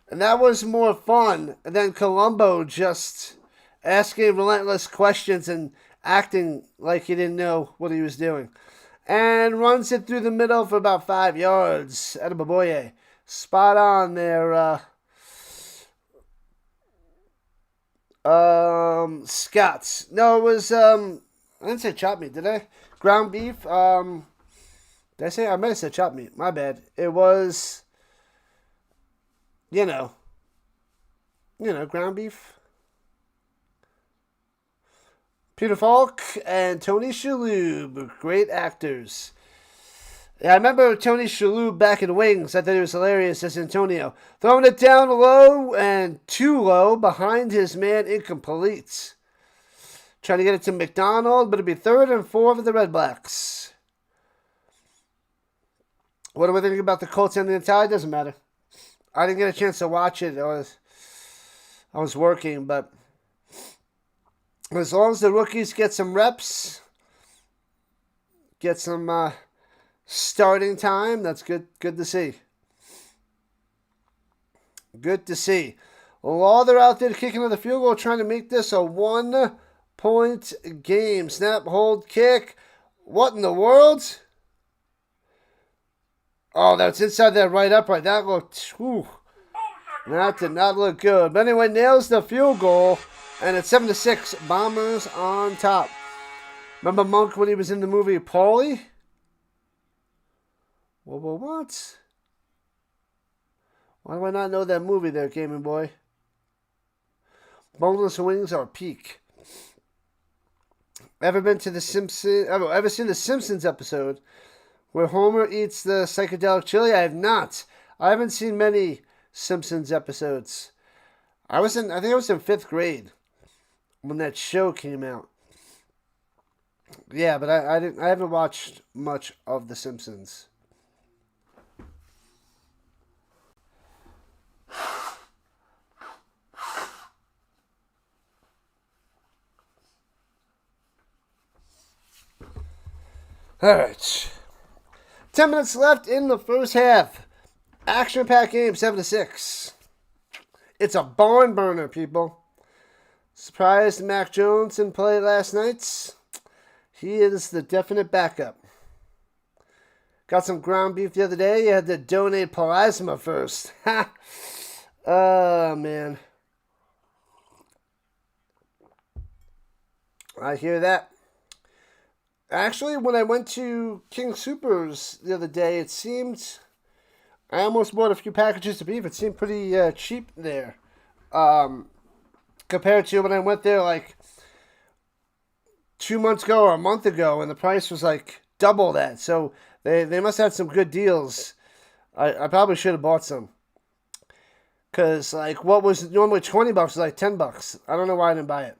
[SPEAKER 1] and that was more fun than Colombo just asking relentless questions and acting like he didn't know what he was doing. And runs it through the middle for about 5 yards. Attaboye. Spot on there, Scott's. No, it was, I didn't say chopped meat, did I? Ground beef, did I say? I might have said chopped meat. My bad. It was, ground beef. Peter Falk and Tony Shalhoub, great actors. Yeah, I remember Tony Shalhoub back in Wings. I thought he was hilarious as Antonio. Throwing it down low and too low behind his man, incomplete. Trying to get it to McDonald, but it'd be 3rd and 4 for the Redblacks. What do I think about the Colts ending the tie? Doesn't matter. I didn't get a chance to watch it. I was working, but as long as the rookies get some reps, get some starting time, that's good. Good to see. Good to see. Lawler out there kicking to the field goal, trying to make this a 1-point game. Snap, hold, kick. What in the world? Oh, that's inside that right upright. That looked, whew. That did not look good. But anyway, nails the field goal. And it's 7-6. Bombers on top. Remember Monk when he was in the movie Paulie? Well, what? Why do I not know that movie there, Gaming Boy? Boneless wings are peak. Ever been to the Simpsons? Ever seen the Simpsons episode where Homer eats the psychedelic chili? I have not. I haven't seen many Simpsons episodes. I think I was in 5th grade when that show came out. Yeah, but I haven't watched much of the Simpsons. All right. 10 minutes left in the first half. Action-packed game, 7-6. It's a barn burner, people. Surprised Mac Jones didn't play last night. He is the definite backup. Got some ground beef the other day. You had to donate plasma first. Ha! Oh, man. I hear that. Actually, when I went to King Soopers the other day, it seemed... I almost bought a few packages of beef. It seemed pretty cheap there. Compared to when I went there like 2 months ago or a month ago, and the price was like double that. So they must have some good deals. I probably should have bought some. Because like what was normally $20 was like $10. I don't know why I didn't buy it.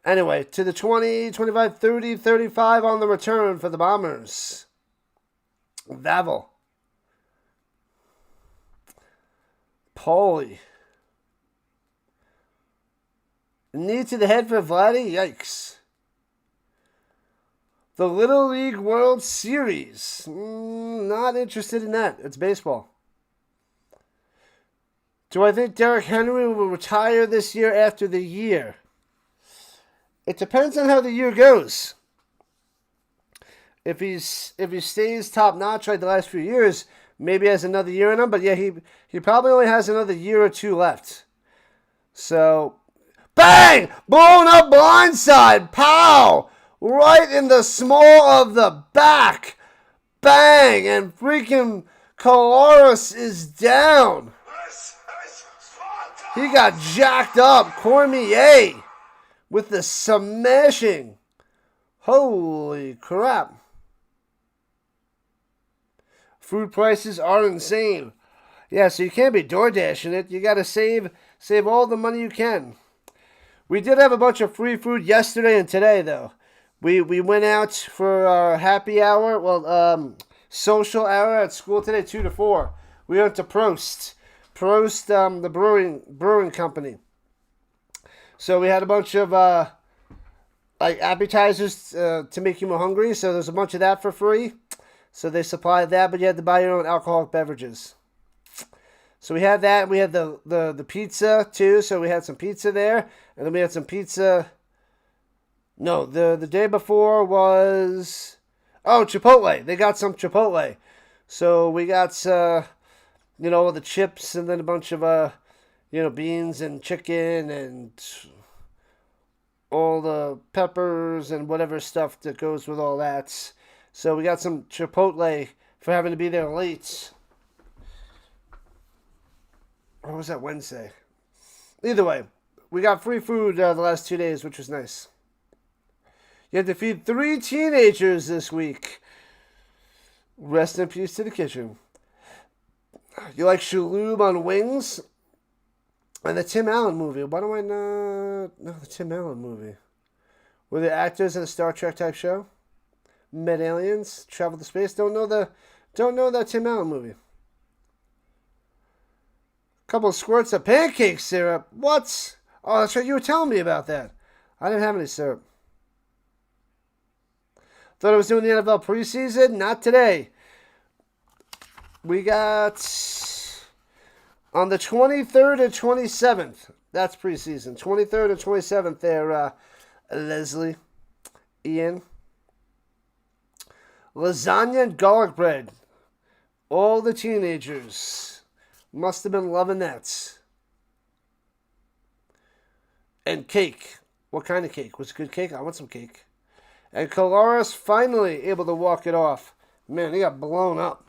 [SPEAKER 1] Anyway, to the 20, 25, 30, 35 on the return for the Bombers. Vavel. Paulie. Knee to the head for Vladdy. Yikes. The Little League World Series. Not interested in that. It's baseball. Do I think Derrick Henry will retire this year after the year? It depends on how the year goes. If he stays top notch like the last few years, maybe he has another year in him. But yeah, he probably only has another year or two left. So, bang! Blown up blindside. Pow! Right in the small of the back. Bang! And freaking Colares is down. He got jacked up. Cormier with the smashing. Holy crap. Food prices are insane. Yeah, so you can't be door dashing it. You got to save all the money you can. We did have a bunch of free food yesterday and today, though. We went out for our happy hour, social hour at school today, 2 to 4. We went to Prost, the brewing company. So we had a bunch of appetizers to make you more hungry. So there's a bunch of that for free. So they supplied that, but you had to buy your own alcoholic beverages. So we had that. We had the pizza too. So we had some pizza there, and then we had some pizza. No, the day before was Chipotle. They got some Chipotle. So we got all the chips and then a bunch of beans and chicken and all the peppers and whatever stuff that goes with all that. So we got some Chipotle for having to be there late. Or was that Wednesday? Either way, we got free food the last 2 days, which was nice. You had to feed 3 teenagers this week. Rest in peace to the kitchen. You like Shaloub on wings? And the Tim Allen movie. Why do I not know the Tim Allen movie? Were the actors in a Star Trek type show? Met aliens, travel to space. Don't know that Tim Allen movie. Couple of squirts of pancake syrup. What? Oh, that's right. You were telling me about that. I didn't have any syrup. Thought I was doing the NFL preseason. Not today. We got on the 23rd and 27th. That's preseason. 23rd and 27th there, Leslie, Ian. Lasagna and garlic bread. All the teenagers must have been loving that. And cake. What kind of cake? Was it good cake? I want some cake. And Colares finally able to walk it off. Man, he got blown up.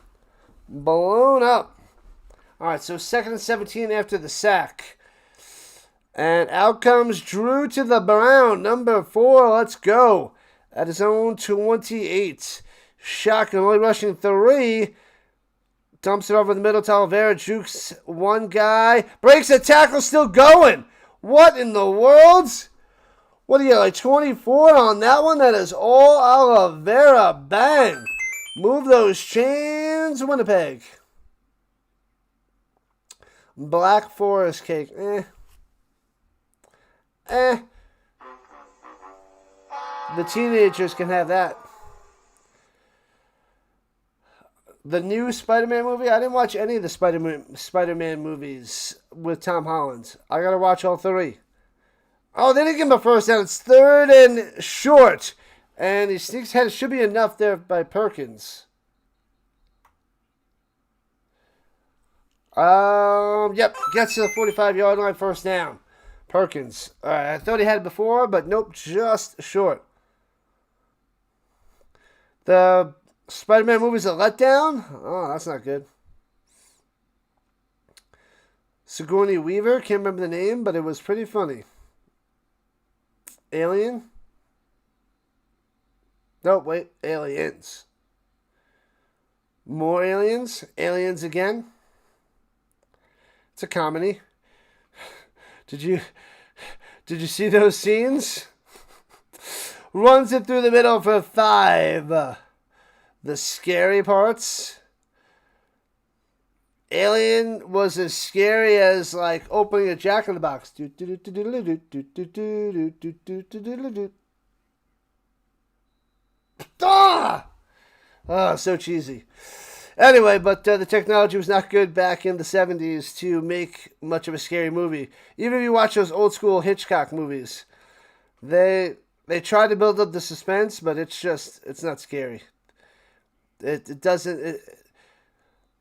[SPEAKER 1] Blown up. All right, so 2nd and 17 after the sack. And out comes Drew to the Brown. Number 4, let's go. At his own 28. Shotgun, only rushing 3. Dumps it over the middle to Oliveira. Jukes one guy. Breaks a tackle, still going. What in the world? What do you like, 24 on that one? That is all Oliveira. Bang. Move those chains, Winnipeg. Black Forest cake. The teenagers can have that. The new Spider-Man movie? I didn't watch any of the Spider-Man movies with Tom Holland. I gotta watch all 3. Oh, they didn't give him a first down. It's 3rd and short. And he sneaks ahead. It should be enough there by Perkins. Yep. Gets to the 45-yard line, first down. Perkins. All right, I thought he had it before, but nope, just short. The Spider-Man movie's a letdown? Oh, that's not good. Sigourney Weaver, can't remember the name, but it was pretty funny. Alien? Nope, wait, Aliens. More aliens? Aliens again? It's a comedy. Did you see those scenes? Runs it through the middle for 5. The scary parts. Alien was as scary as like opening a Jack in the Box. Ah, so cheesy. Anyway, but the technology was not good back in the 70s to make much of a scary movie. Even if you watch those old school Hitchcock movies, they try to build up the suspense, but it's not scary. It doesn't.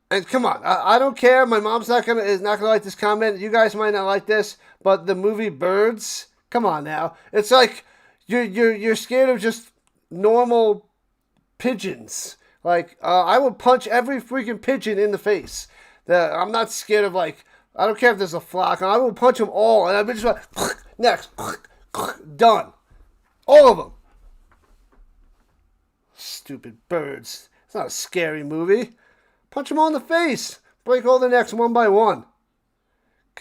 [SPEAKER 1] And come on, I don't care. My mom's is not gonna like this comment. You guys might not like this, but the movie Birds. Come on now, it's like you're scared of just normal pigeons. Like I would punch every freaking pigeon in the face. I'm not scared of I don't care if there's a flock. I will punch them all, and I'll be just like next, done, all of them. Stupid birds. It's not a scary movie. Punch them all in the face. Break all the necks one by one.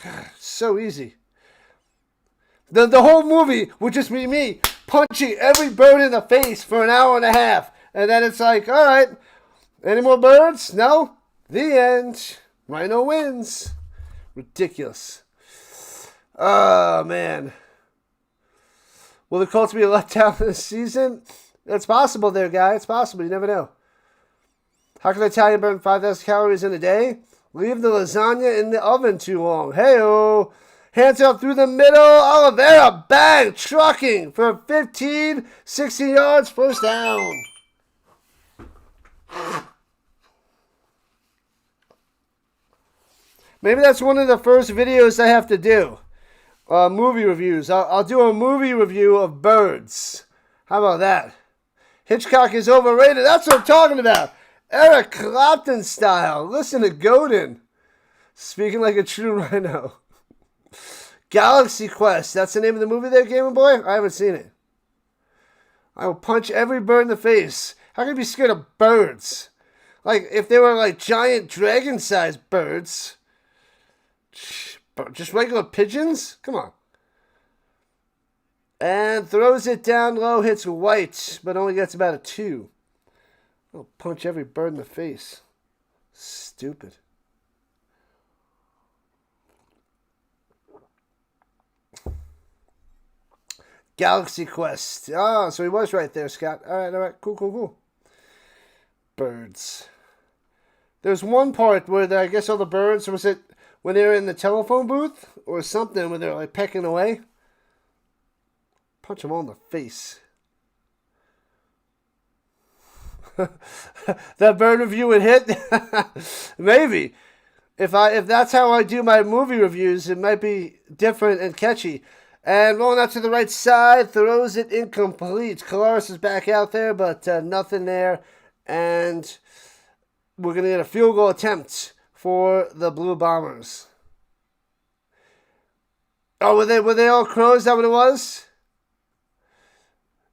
[SPEAKER 1] God, so easy. The whole movie would just be me punching every bird in the face for an hour and a half. And then it's like, all right, any more birds? No? The end. Rhino wins. Ridiculous. Oh, man. Will the Colts be a letdown this season? It's possible there, guy. It's possible. You never know. How can Italian burn 5,000 calories in a day? Leave the lasagna in the oven too long. Hey-oh. Hands up through the middle. Oliveira, bang, trucking for 15, 60 yards, first down. Maybe that's one of the first videos I have to do. Movie reviews. I'll do a movie review of Birds. How about that? Hitchcock is overrated. That's what I'm talking about. Eric Clapton style. Listen to Godin. Speaking like a true rhino. Galaxy Quest. That's the name of the movie there, Gamer Boy? I haven't seen it. I will punch every bird in the face. How can you be scared of birds? Like, if they were like giant dragon-sized birds. Just regular pigeons? Come on. And throws it down low, hits White, but only gets about a 2. I'll punch every bird in the face. Stupid. Galaxy Quest. Oh, so he was right there, Scott. All right. Cool. Birds. There's one part where I guess all the birds, was it when they were in the telephone booth or something, where they're like pecking away? Punch them all in the face. That bird review would hit? Maybe. If that's how I do my movie reviews, it might be different and catchy. And rolling out to the right side, throws it incomplete. Kolaris is back out there, but nothing there. And we're going to get a field goal attempt for the Blue Bombers. Oh, were they all crows? Is that what it was?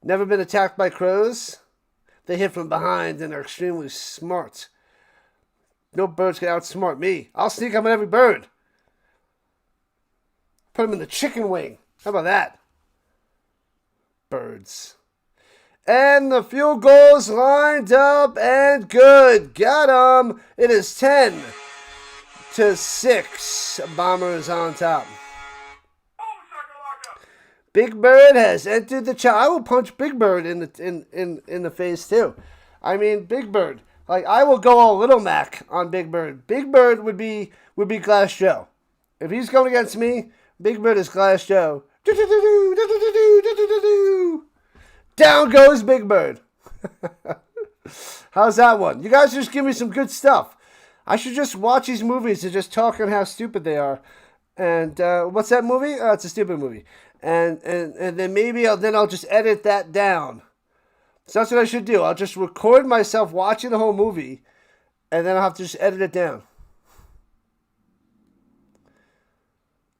[SPEAKER 1] Never been attacked by crows? They hit from behind and are extremely smart. No birds can outsmart me. I'll sneak up on every bird. Put them in the chicken wing. How about that? Birds. And the field goal's lined up and good. Got 'em. It is 10-6. Bombers on top. Big Bird has entered the chat. I will punch Big Bird in the face too. I mean, Big Bird. Like, I will go all Little Mac on Big Bird. Big Bird would be Glass Joe. If he's going against me, Big Bird is Glass Joe. Down goes Big Bird. How's that one? You guys just give me some good stuff. I should just watch these movies and just talk on how stupid they are. And what's that movie? Oh, it's a stupid movie. And then maybe I'll just edit that down. So that's what I should do. I'll just record myself watching the whole movie, and then I'll have to just edit it down.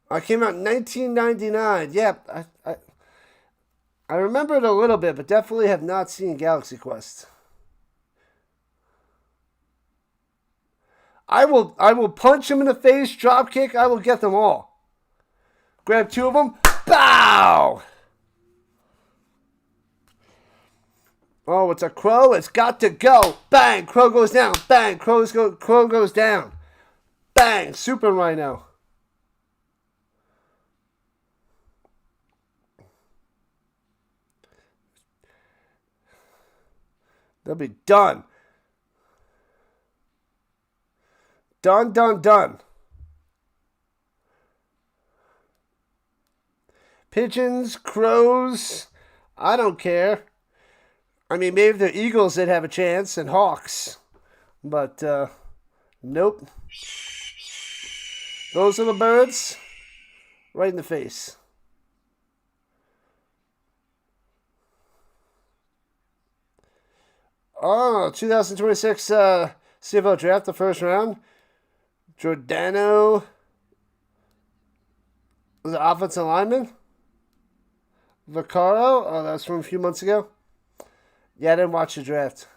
[SPEAKER 1] I came out in 1999. Yeah, I remember it a little bit, but definitely have not seen Galaxy Quest. I will punch him in the face, drop kick. I will get them all. Grab two of them. Bow! Oh, it's a crow. It's got to go. Bang! Crow goes down. Bang! Crow goes down. Bang! Super Rhino. They'll be done. Done. Pigeons, crows, I don't care. I mean, maybe if they're eagles, they'd have a chance, and hawks. But, nope. Those are the birds. Right in the face. Oh, 2026 CFL draft, the first round. Giordano. Was it offensive lineman? Vaccaro? Oh, that was from a few months ago. Yeah, I didn't watch the draft.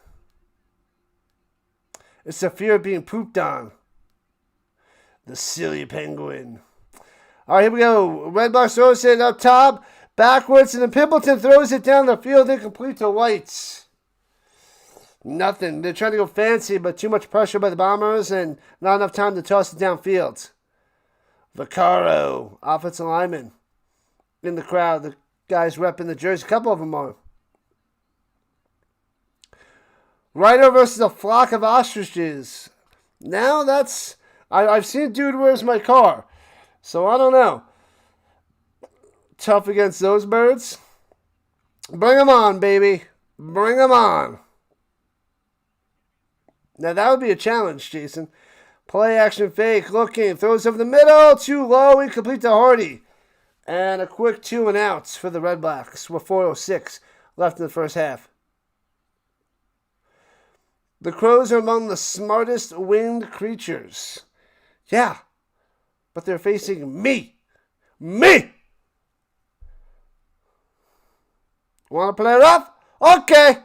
[SPEAKER 1] It's the fear of being pooped on. The silly penguin. All right, here we go. Redblacks throws it up top, backwards, and then Pimpleton throws it down the field, incomplete to Whites. Nothing. They're trying to go fancy, but too much pressure by the Bombers and not enough time to toss it downfield. Vaccaro, offensive lineman, in the crowd. The guys repping the jersey. A couple of them are. Rhino versus a flock of ostriches. Now that's... I've seen Dude Where's My Car. So I don't know. Tough against those birds. Bring them on, baby. Bring them on. Now that would be a challenge, Jason. Play action fake. Looking. Throws over the middle. Too low. Incomplete to Hardy. And a quick 2 and outs for the Redblacks with 4:06 left in the first half. The crows are among the smartest winged creatures. Yeah. But they're facing me. Me! Want to play rough? Okay.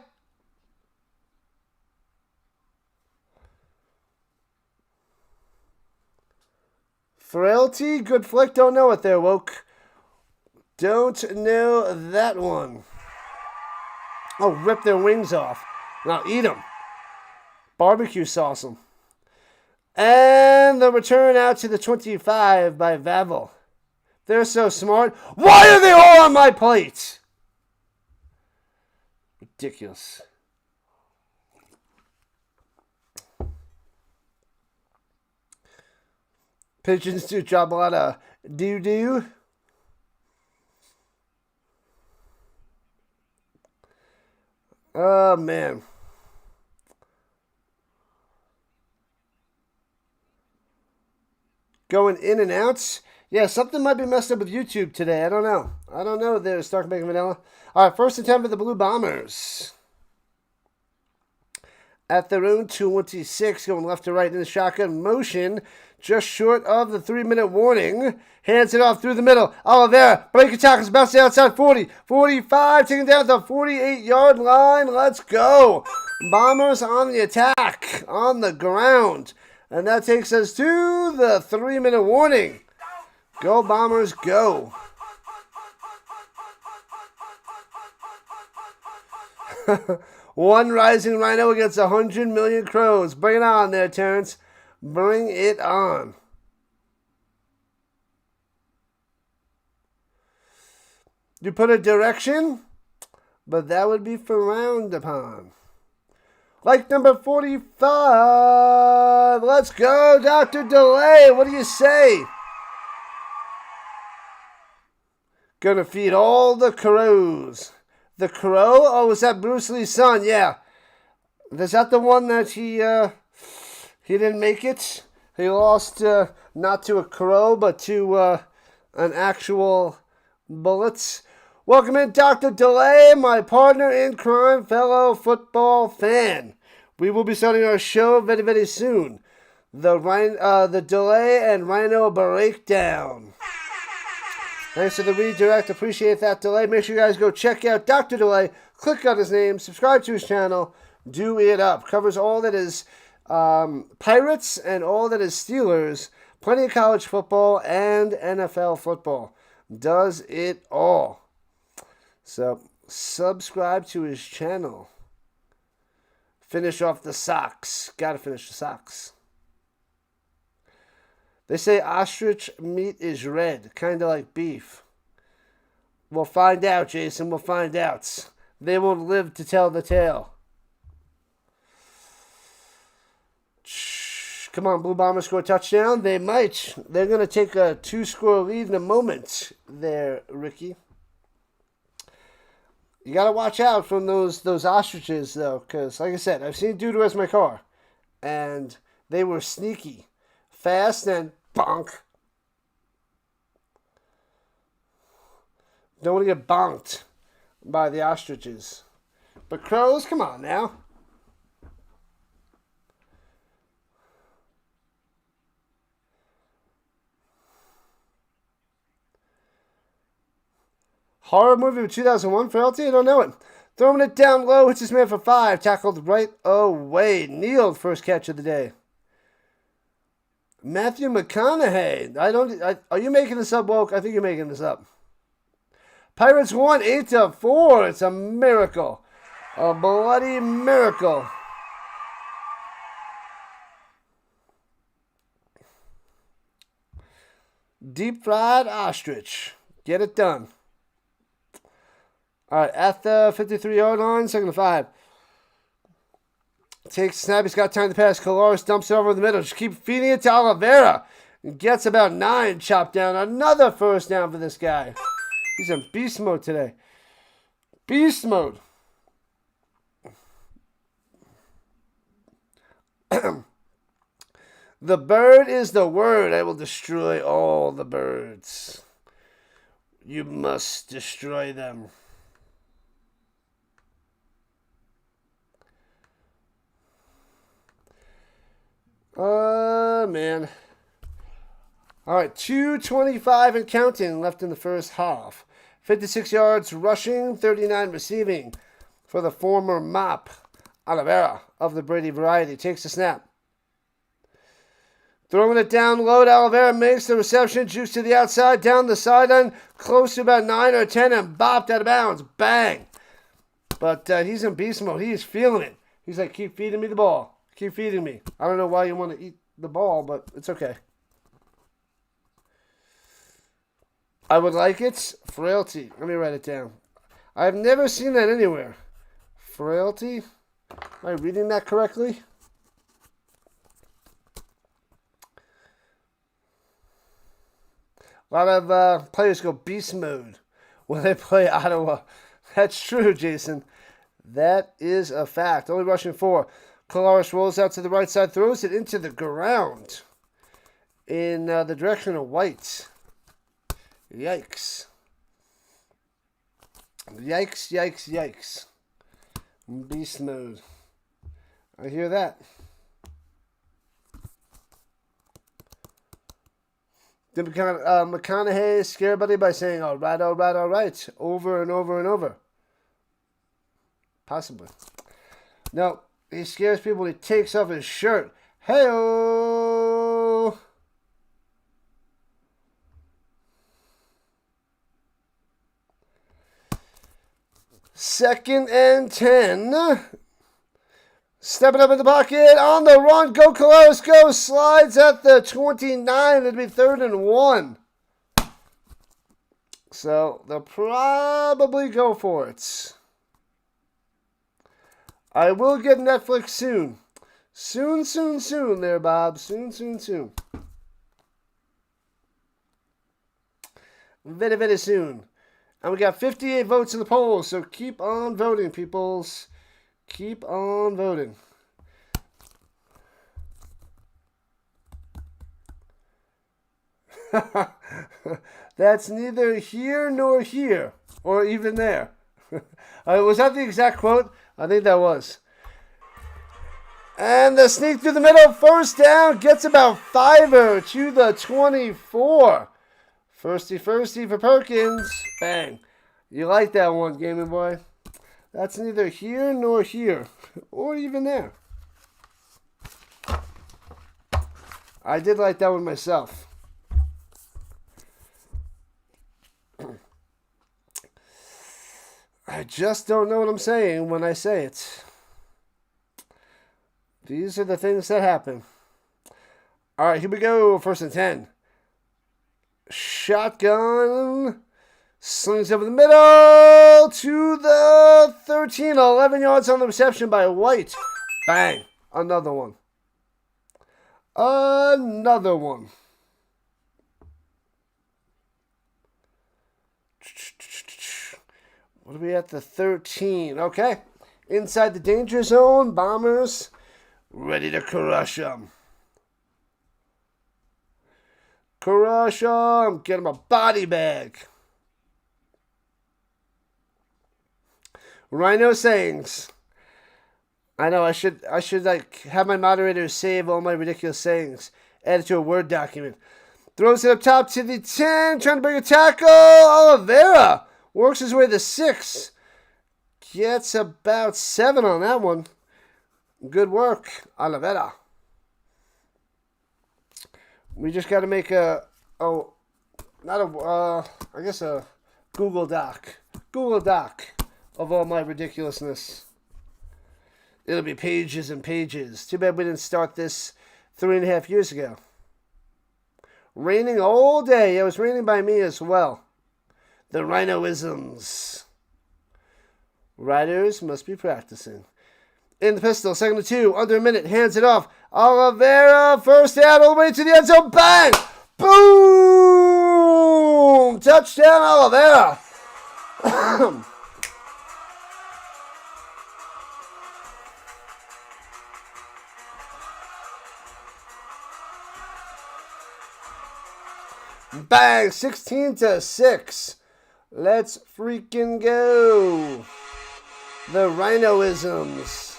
[SPEAKER 1] Frailty? Good flick. Don't know it there, Woke. Don't know that one. Oh, rip their wings off. Now eat them. Barbecue sauce them. And the return out to the 25 by Vavel. They're so smart. Why are they all on my plate? ridiculous. Pigeons do drop a lot of doo-doo. Oh, man. Going in and out. Yeah, something might be messed up with YouTube today. I don't know there, Stark Bacon Vanilla. All right, first attempt for the Blue Bombers. At their own 26, going left to right in the shotgun motion. Just short of the 3-minute warning. Hands it off through the middle. Oliveira, breaking tackles, bouncing outside 40, 45, taking down the 48-yard line. Let's go. Bombers on the attack, on the ground. And that takes us to the 3-minute warning. Go, Bombers, go. One Rising Rhino against 100 million Crows. Bring it on there, Terrence. Bring it on. You put a direction, but that would be frowned upon. Like number 45. Let's go, Dr. Delay. What do you say? Gonna feed all the crows. The crow? Oh, was that Bruce Lee's son? Yeah. Is that the one that he didn't make it? He lost not to a crow, but to an actual bullet. Welcome in, Dr. Delay, my partner in crime, fellow football fan. We will be starting our show very, very soon. The Delay and Rhino Breakdown. Thanks for the redirect. Appreciate that, Delay. Make sure you guys go check out Dr. Delay. Click on his name. Subscribe to his channel. Do it up. Covers all that is Pirates and all that is Steelers. Plenty of college football and NFL football. Does it all. So, subscribe to his channel. Finish off the socks. Gotta finish the socks. They say ostrich meat is red, kind of like beef. We'll find out, Jason. We'll find out. They won't live to tell the tale. Come on, Blue Bombers score a touchdown. They might. They're going to take a 2-score lead in a moment there, Ricky. You got to watch out from those ostriches, though, because, like I said, I've seen Dude Where's My Car, and they were sneaky, fast, and bonk. Don't want to get bonked by the ostriches. But crows, come on now. Horror movie of 2001 for LT? I don't know it. Throwing it down low, hits his man for 5. Tackled right away. Kneeled, first catch of the day. Matthew McConaughey. Are you making this up, Woke? I think you're making this up. Pirates won 8-4. It's a miracle. A bloody miracle. Deep fried ostrich. Get it done. All right, at the 53-yard line, 2nd and 5. Takes a snap. He's got time to pass. Colares dumps it over the middle. Just keep feeding it to Oliveira. And gets about 9 chopped down. Another first down for this guy. He's in beast mode today. Beast mode. The bird is the word. I will destroy all the birds. You must destroy them. Man. All right, 2:25 and counting left in the first half. 56 yards rushing, 39 receiving for the former mop, Oliveira of the Brady variety. Takes the snap. Throwing it down low to Oliveira, makes the reception, juice to the outside, down the sideline, close to about 9 or 10, and bopped out of bounds. Bang. But he's in beast mode. He is feeling it. He's like, keep feeding me the ball. Keep feeding me. I don't know why you want to eat the ball, but it's okay. I would like it. Frailty. Let me write it down. I've never seen that anywhere. Frailty? Am I reading that correctly? A lot of players go beast mode when they play Ottawa. That's true, Jason. That is a fact. Only rushing 4. Kolaris rolls out to the right side, throws it into the ground in the direction of White. Yikes. Yikes, yikes, yikes. Beast mode. I hear that. Did McConaughey scare everybody by saying, all right, all right, all right, over and over and over? Possibly. No, he scares people when he takes off his shirt. Hey-oh! Second and 10. Stepping up in the pocket, on the run, go Kolaris, go, slides at the 29, it'll be 3rd and 1. So, they'll probably go for it. I will get Netflix soon. Soon, soon, soon there, Bob. Soon, soon, soon. Very, very soon. And we got 58 votes in the poll, so keep on voting, peoples. Keep on voting. That's neither here nor here, or even there. Was that the exact quote? I think that was. And the sneak through the middle, first down, gets about 5 to the 24. Firsty for Perkins. Bang. You like that one, Gaming Boy. That's neither here nor here, or even there. I did like that one myself. I just don't know what I'm saying when I say it. These are the things that happen. All right, here we go. 1st and 10. Shotgun. Slings over the middle to the 13. 11 yards on the reception by White. Bang. Another one. Another one. What are we at? The 13. Okay. Inside the danger zone. Bombers ready to crush them. Crush them. Get them a body bag. Rhino sayings. I know I should like have my moderators save all my ridiculous sayings. Add it to a Word document. Throws it up top to the 10. Trying to bring a tackle. Oliveira works his way to 6. Gets about 7 on that one. Good work, Oliveira. We just got to make a Google Doc of all my ridiculousness. It'll be pages and pages. Too bad we didn't start this 3.5 years ago. Raining all day. It was raining by me as well. The Rhinoisms. Riders must be practicing. In the pistol, 2nd and 2, under a minute, hands it off. Oliveira, first down, all the way to the end zone, bang! Boom! Touchdown, Oliveira! Bang! 16-6. Let's freaking go. The Rhinoisms.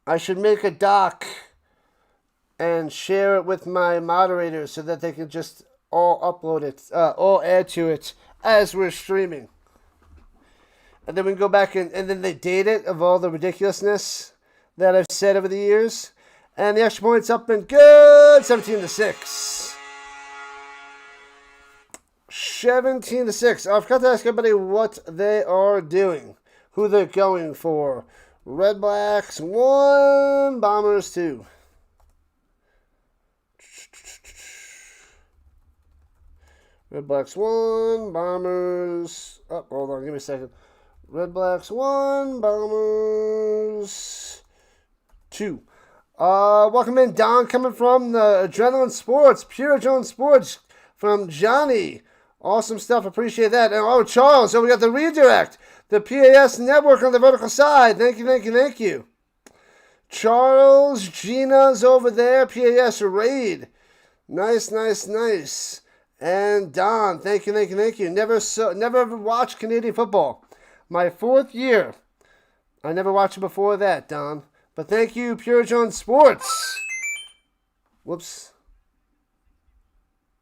[SPEAKER 1] I should make a doc and share it with my moderators so that they can just all upload it, all add to it as we're streaming. And then we can go back and then they date it of all the ridiculousness that I've said over the years. And the extra point's up and good. 17-6. 17-6. I forgot to ask everybody what they are doing. Who they're going for. Redblacks 1, Bombers 2. Redblacks 1, Bombers. Oh, hold on, give me a second. Redblacks 1, Bombers 2. Welcome in, Don, coming from the Adrenaline Sports, Pure Adrenaline Sports from Johnny. Awesome stuff, appreciate that. And oh, Charles, so we got the redirect, the PAS network on the vertical side. Thank you, thank you, thank you. Charles, Gina's over there, PAS raid. Nice, nice, nice. And Don, thank you, thank you, thank you. Never ever watched Canadian football. My 4th year. I never watched it before that, Don. But thank you, Pure John Sports. Whoops.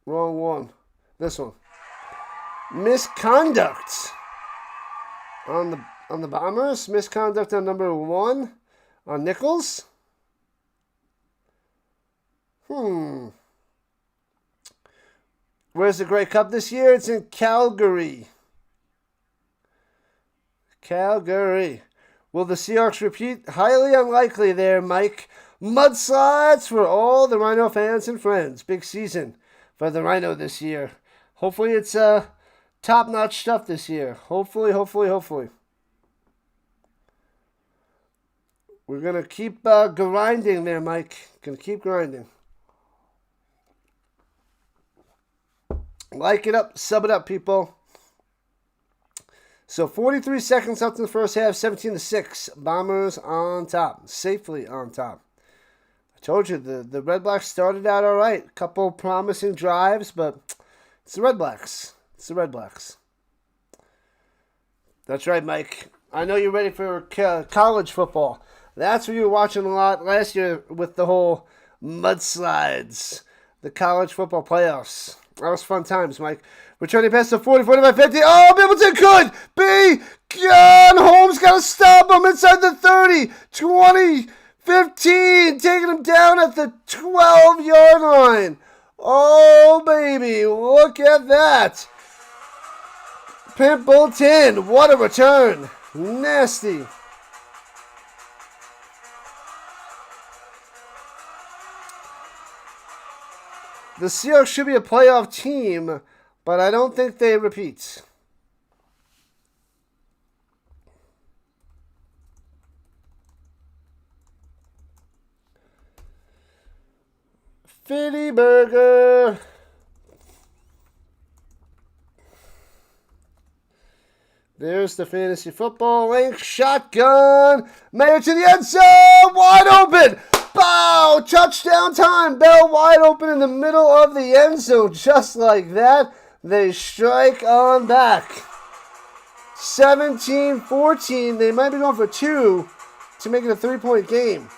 [SPEAKER 1] Wrong one. This one. Misconduct on the Bombers. Misconduct on number 1 on Nichols. Where's the Grey Cup this year? It's in Calgary. Calgary. Will the Seahawks repeat? Highly unlikely there, Mike. Mudslides for all the Rhino fans and friends. Big season for the Rhino this year. Hopefully it's top-notch stuff this year. Hopefully. We're going to keep grinding there, Mike. Going to keep grinding. Like it up, sub it up, people. So 43 seconds left in the first half, 17-6. Bombers on top, safely on top. I told you, the Redblacks started out all right. A couple promising drives, but it's the Redblacks. It's the Redblacks. That's right, Mike. I know you're ready for college football. That's what you were watching a lot last year with the whole mudslides. The college football playoffs. That was fun times, Mike. Returning past the 40, 45, 50. Oh, Middleton could be gone. Holmes got to stop him inside the 30, 20, 15. Taking him down at the 12-yard line. Oh, baby. Look at that. Pimpleton. What a return. Nasty. The Seahawks should be a playoff team, but I don't think they repeat. Fitty Burger. There's the fantasy football link. Shotgun. Mayor to the end zone. Wide open. Bow! Touchdown time. Bell wide open in the middle of the end zone. Just like that, they strike on back. 17-14. They might be going for 2 to make it a 3-point game.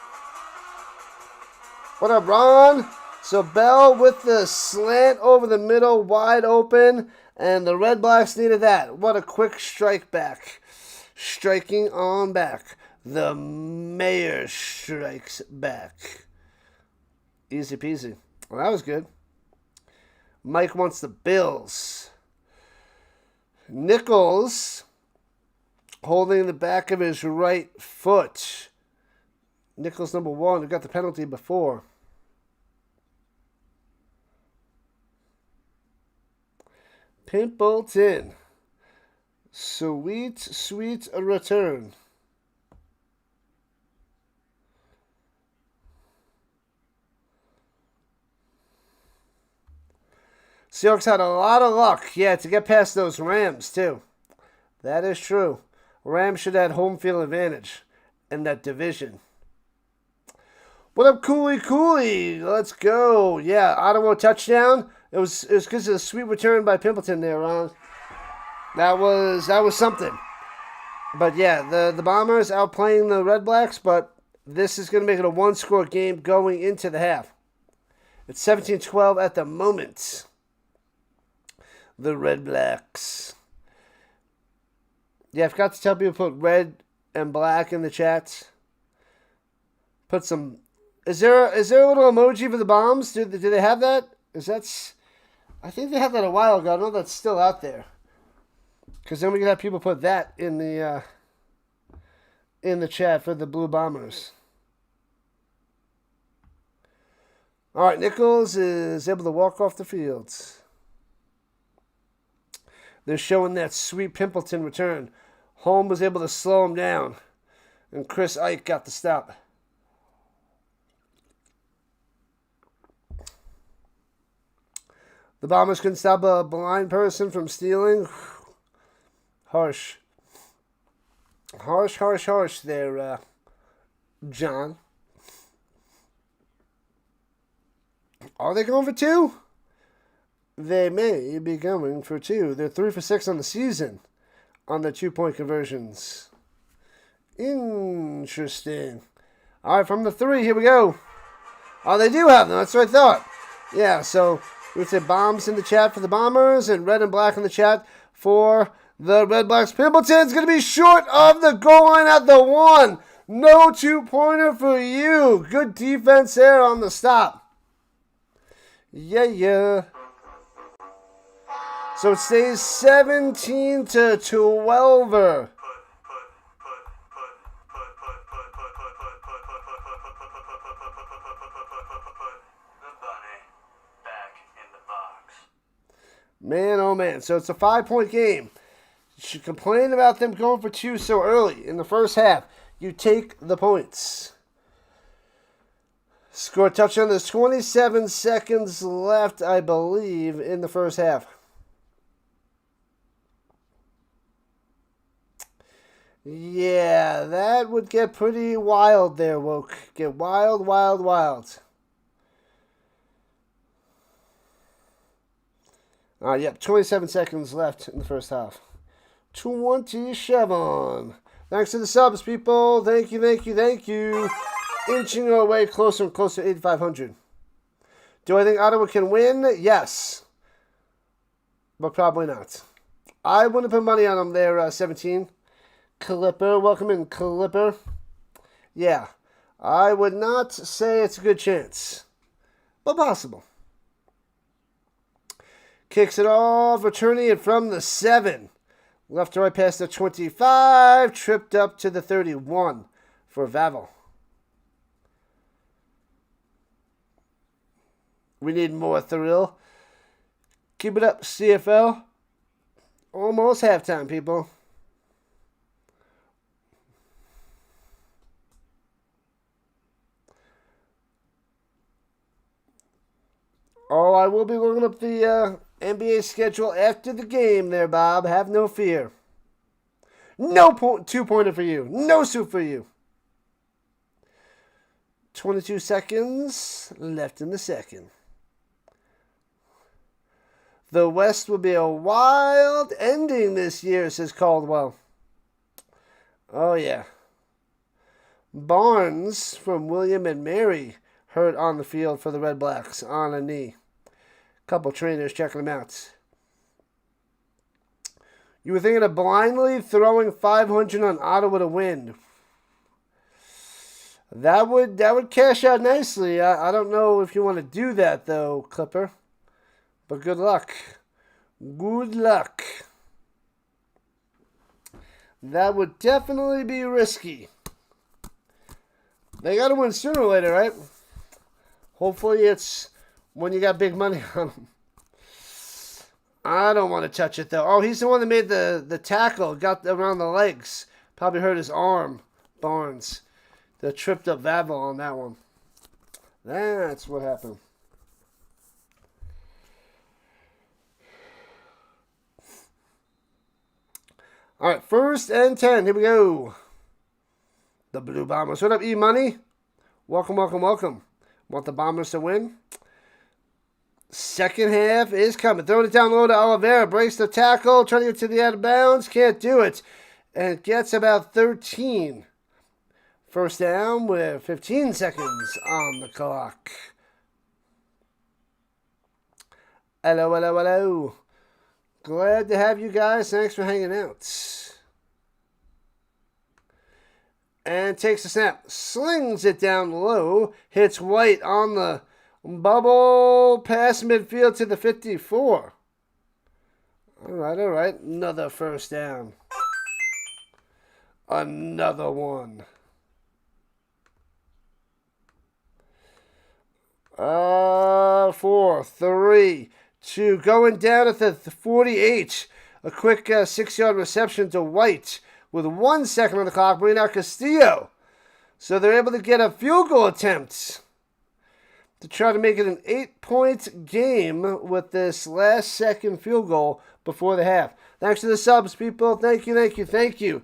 [SPEAKER 1] What up, Ron? So Bell with the slant over the middle, wide open, and the Redblacks needed that. What a quick strike back. Striking on back. The mayor strikes back. Easy peasy. Well, that was good. Mike wants the Bills. Nichols holding the back of his right foot. Nichols number 1. We got the penalty before. Pimpleton. Sweet, sweet return. Seahawks had a lot of luck, to get past those Rams, too. That is true. Rams should have home field advantage in that division. What up, Cooley? Let's go. Yeah, Ottawa touchdown. It was because of the sweet return by Pimpleton there, Ron. That was something. But yeah, the Bombers outplaying the Redblacks, but this is going to make it a one-score game going into the half. It's 17-12 at the moment. The Redblacks. Yeah, I forgot to tell people to put red and black in the chat. Put some. Is there a little emoji for the bombs? Do they have that? I think they had that a while ago. I don't know if that's still out there. Because then we can have people put that in the chat for the Blue Bombers. All right, Nichols is able to walk off the field. They're showing that sweet Pimpleton return. Holm was able to slow him down, and Chris Ike got the stop. The Bombers couldn't stop a blind person from stealing. Harsh. Harsh there, John. Are they going for 2? They may be going for 2. They're 3 for 6 on the season on the 2-point conversions. Interesting. All right, from the 3, here we go. Oh, they do have them. That's what I thought. Yeah, so we would say bombs in the chat for the Bombers and red and black in the chat for the Redblacks. Pimpleton's going to be short of the goal line at the 1. No 2-pointer for you. Good defense there on the stop. Yeah. So it stays 17 to 12. Man, oh man. So it's a 5-point game. You should complain about them going for 2 so early in the first half. You take the points. Score a touchdown. There's 27 seconds left, I believe, in the first half. Yeah, that would get pretty wild there, Woke. Get wild. Yep, 27 seconds left in the first half. 27. Thanks to the subs, people. Thank you. Inching our way closer and closer to 8,500. Do I think Ottawa can win? Yes. But probably not. I wouldn't put money on them there, 17. Clipper, welcome in, Clipper. Yeah, I would not say it's a good chance, but possible. Kicks it off, returning it from the 7. Left to right past the 25, tripped up to the 31 for Vavel. We need more thrill. Keep it up, CFL. Almost halftime, people. Oh, I will be looking up the NBA schedule after the game there, Bob. Have no fear. No 2-pointer for you. No suit for you. 22 seconds left in the second. The West will be a wild ending this year, says Caldwell. Oh, yeah. Barnes from William and Mary hurt on the field for the Redblacks on a knee. Couple trainers checking him out. You were thinking of blindly throwing 500 on Ottawa to win. That would cash out nicely. I don't know if you want to do that, though, Clipper. But good luck. Good luck. That would definitely be risky. They got to win sooner or later, right? Hopefully it's when you got big money on them. I don't want to touch it, though. Oh, he's the one that made the tackle. Got around the legs. Probably hurt his arm, Barnes. The tripped up Vavel on that one. That's what happened. All right, 1st and 10. Here we go. The Blue Bombers. What up, E-Money? Welcome. Want the Bombers to win? Second half is coming. Throwing it down low to Oliveira. Breaks the tackle. Trying to get to the out of bounds. Can't do it. And gets about 13. First down with 15 seconds on the clock. Hello. Glad to have you guys. Thanks for hanging out. And takes a snap. Slings it down low. Hits White on the bubble. Pass midfield to the 54. All right. Another first down. Another one. 4, 3, 2. Going down at the 48. A quick 6-yard reception to White with 1 second on the clock, bringing out Castillo. So they're able to get a field goal attempt to try to make it an 8-point game with this last second field goal before the half. Thanks to the subs, people. Thank you, thank you, thank you.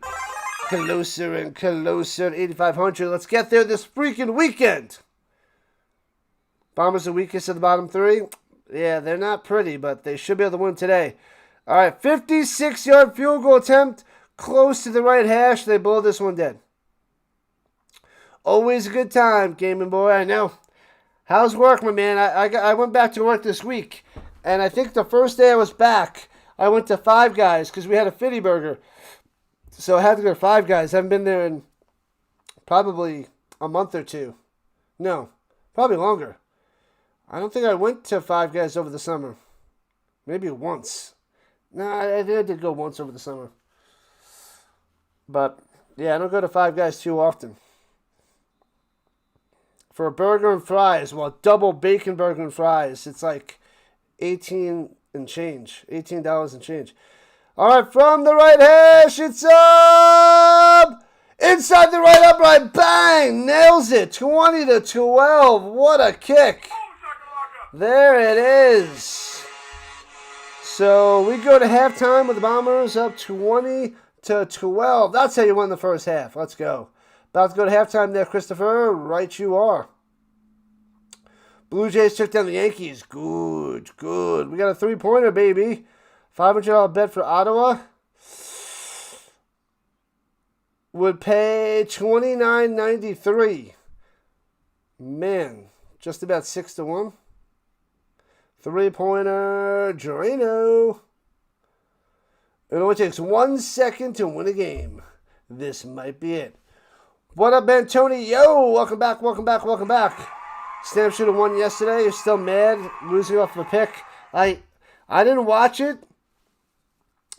[SPEAKER 1] Closer and closer at 8,500. Let's get there this freaking weekend. Bombers the weakest of the bottom 3. Yeah, they're not pretty, but they should be able to win today. All right, 56-yard field goal attempt. Close to the right hash. They blow this one dead. Always a good time, gaming boy. I know. How's work, my man? I went back to work this week, and I think the first day I was back, I went to Five Guys because we had a Fitty Burger. So I had to go to Five Guys. I haven't been there in probably a month or 2. No, probably longer. I don't think I went to Five Guys over the summer. Maybe once. No, I think I did go once over the summer. But, yeah, I don't go to Five Guys too often. For a burger and fries, well, double bacon burger and fries, it's like $18 and change. All right, from the right hash, it's up! Inside the right upright, bang! Nails it, 20-12. What a kick. There it is. So we go to halftime with the Bombers up 20-12. That's how you won the first half. Let's go. About to go to halftime there, Christopher. Right you are. Blue Jays took down the Yankees. Good. We got a 3-pointer, baby. $500 bet for Ottawa. Would pay $29.93. Man, just about 6-1. 3-pointer, Rhino. It only takes 1 second to win a game. This might be it. What up, Antonio? Welcome back. Stamp should have won yesterday. You're still mad, losing off a pick. I didn't watch it.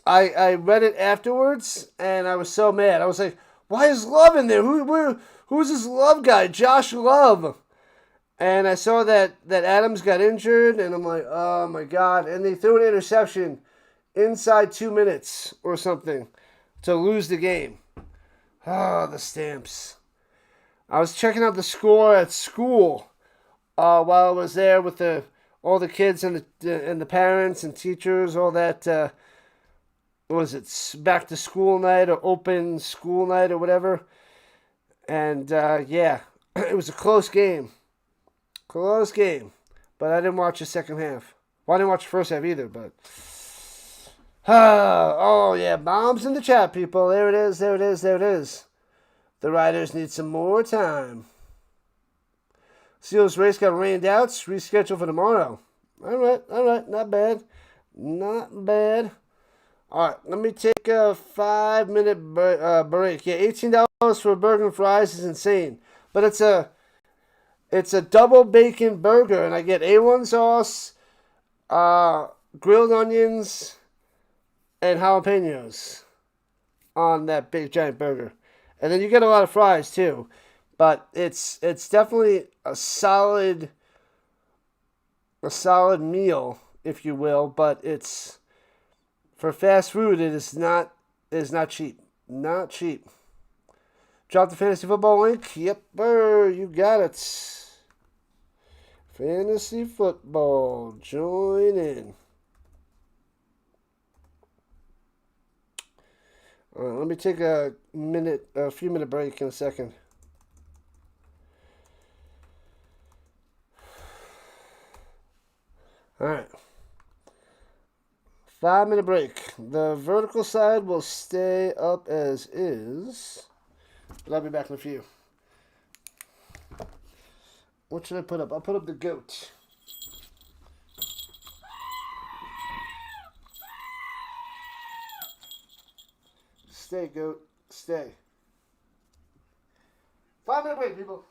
[SPEAKER 1] I read it afterwards, and I was so mad. I was like, why is Love in there? Who's this Love guy? Josh Love. And I saw that Adams got injured, and I'm like, oh, my God. And they threw an interception inside 2 minutes or something to lose the game. Oh, the Stamps. I was checking out the score at school while I was there with all the kids and the parents and teachers, all that. What was it? Back to school night or open school night or whatever. And, yeah, it was a close game. But I didn't watch the second half. Well, I didn't watch the first half either, but... oh, yeah, bombs in the chat, people. There it is. The Riders need some more time. Seals race got rained out. Rescheduled for tomorrow. All right. Not bad. All right, let me take a 5-minute break. Yeah, $18 for a burger and fries is insane. But it's a double bacon burger, and I get A1 sauce, grilled onions, and jalapenos on that big giant burger. And then you get a lot of fries too. But it's definitely a solid meal, if you will, but it's for fast food it is not cheap. Not cheap. Drop the fantasy football link. Yep, you got it. Fantasy football. Join in. All right, let me take a few minute break in a second. All right. 5-minute break. The vertical side will stay up as is. But I'll be back in a few. What should I put up? I'll put up the goat. Stay, goat. Stay. 5-minute break, people.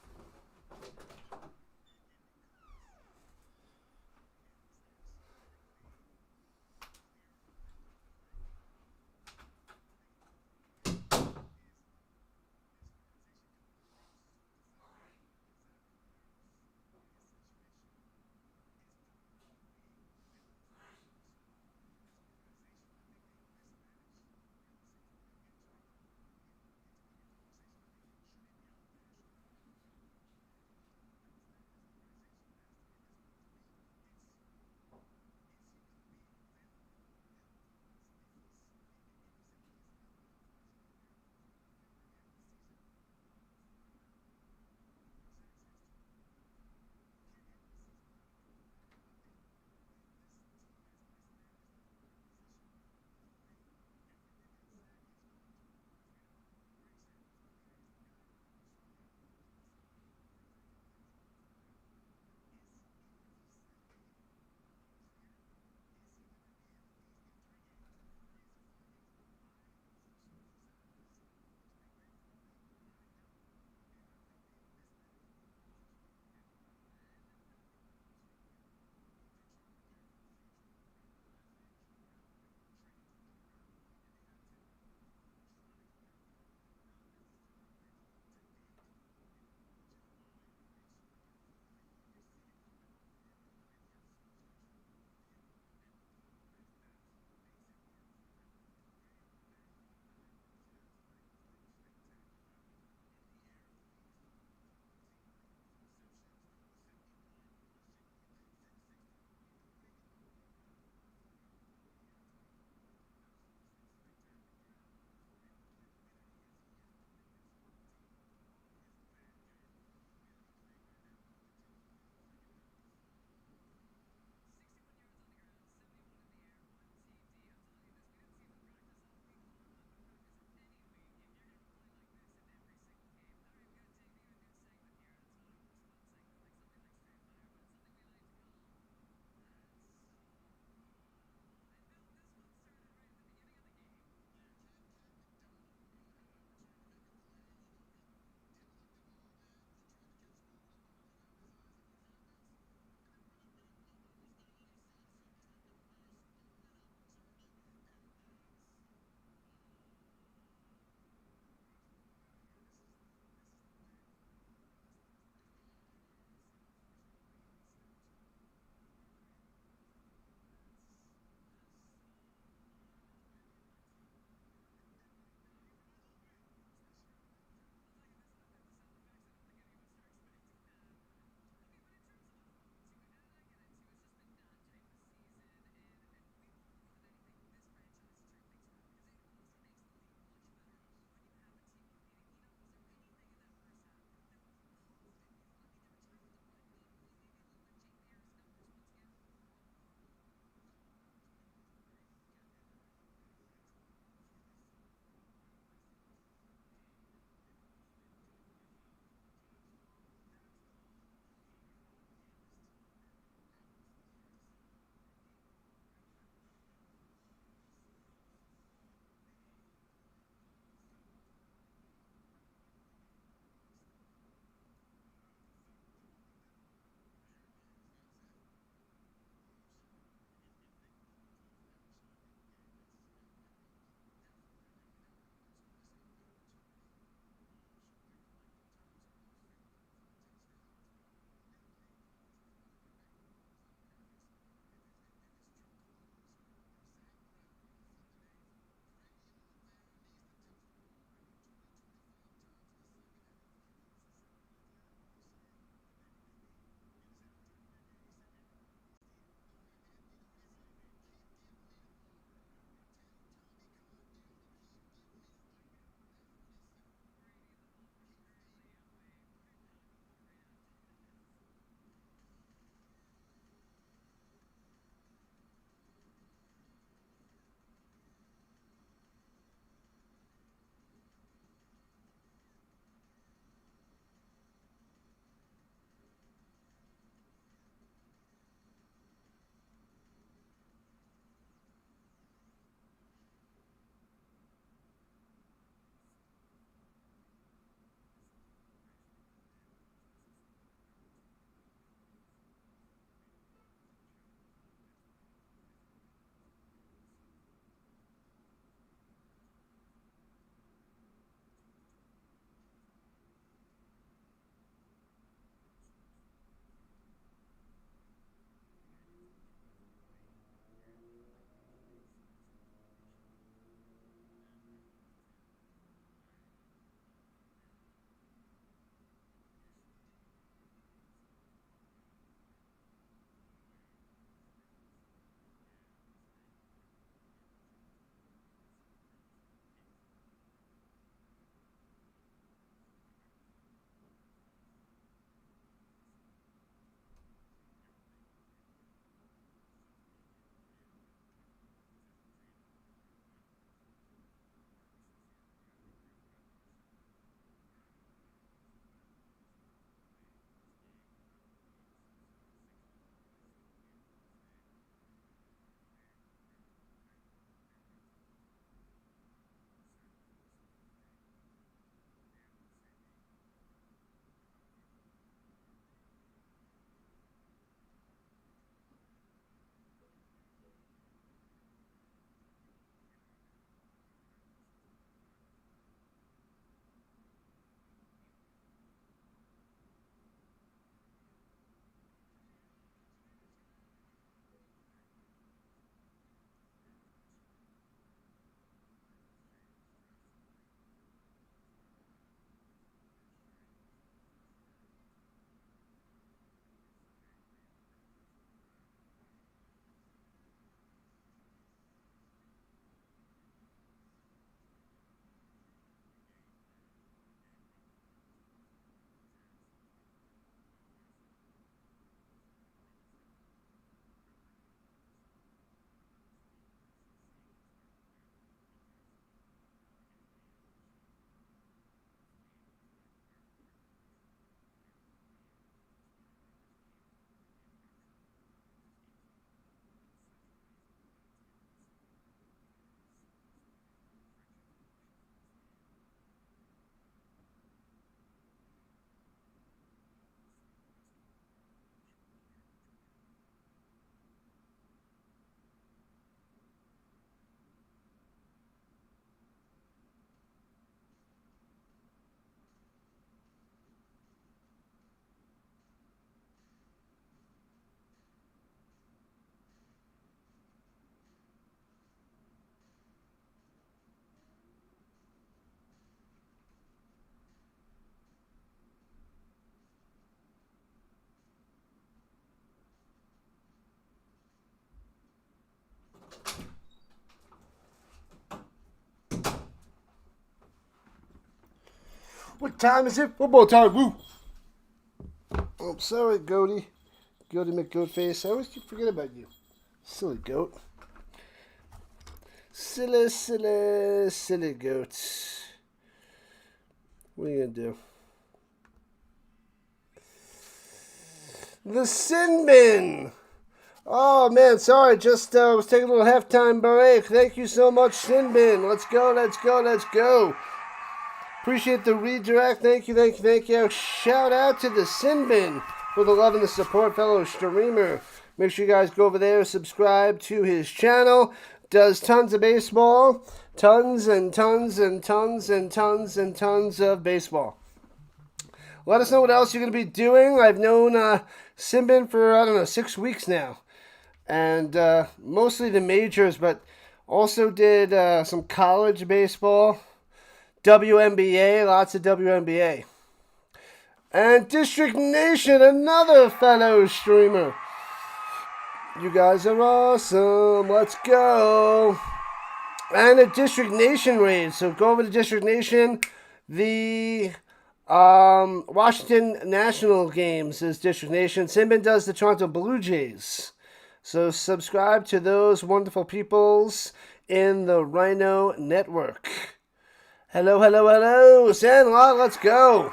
[SPEAKER 1] What time is it? Football time. Woo! Oh, sorry, Goaty. Goaty McGoatface. I always keep forgetting about you. Silly goat. Silly, silly, silly goats. What are you going to do? The Sin Bin. Oh, man, sorry. Just was taking a little halftime break. Thank you so much, Sin Bin. Let's go, let's go, let's go. Appreciate the redirect. Thank you, thank you, thank you. Shout out to the Sin Bin for the love and the support, fellow streamer. Make sure you guys go over there, subscribe to his channel. Does tons of baseball. Tons and tons and tons and tons and tons of baseball. Let us know what else you're going to be doing. I've known Simbin for, I don't know, 6 weeks now. And mostly the majors, but also did some college baseball. WNBA, lots of WNBA. And District Nation, another fellow streamer. You guys are awesome. Let's go. And a District Nation raid. So go over to District Nation. The Washington National Games is District Nation. Simbin does the Toronto Blue Jays. So subscribe to those wonderful peoples in the Rhino Network. Hello, hello, hello. Sandlot, let's go.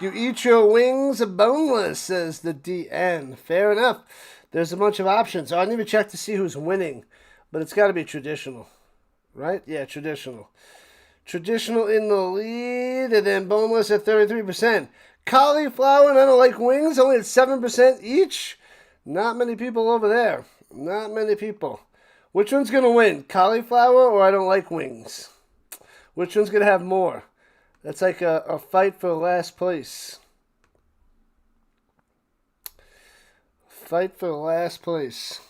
[SPEAKER 1] You eat your wings boneless, says the DN. Fair enough. There's a bunch of options. I didn't even check to see who's winning, but it's got to be traditional, right? Yeah, traditional. Traditional in the lead, and then boneless at 33%. Cauliflower and I don't like wings, only at 7% each. Not many people over there. Not many people. Which one's going to win? Cauliflower or I don't like wings? Which one's going to have more? That's like a fight for last place. Fight for last place.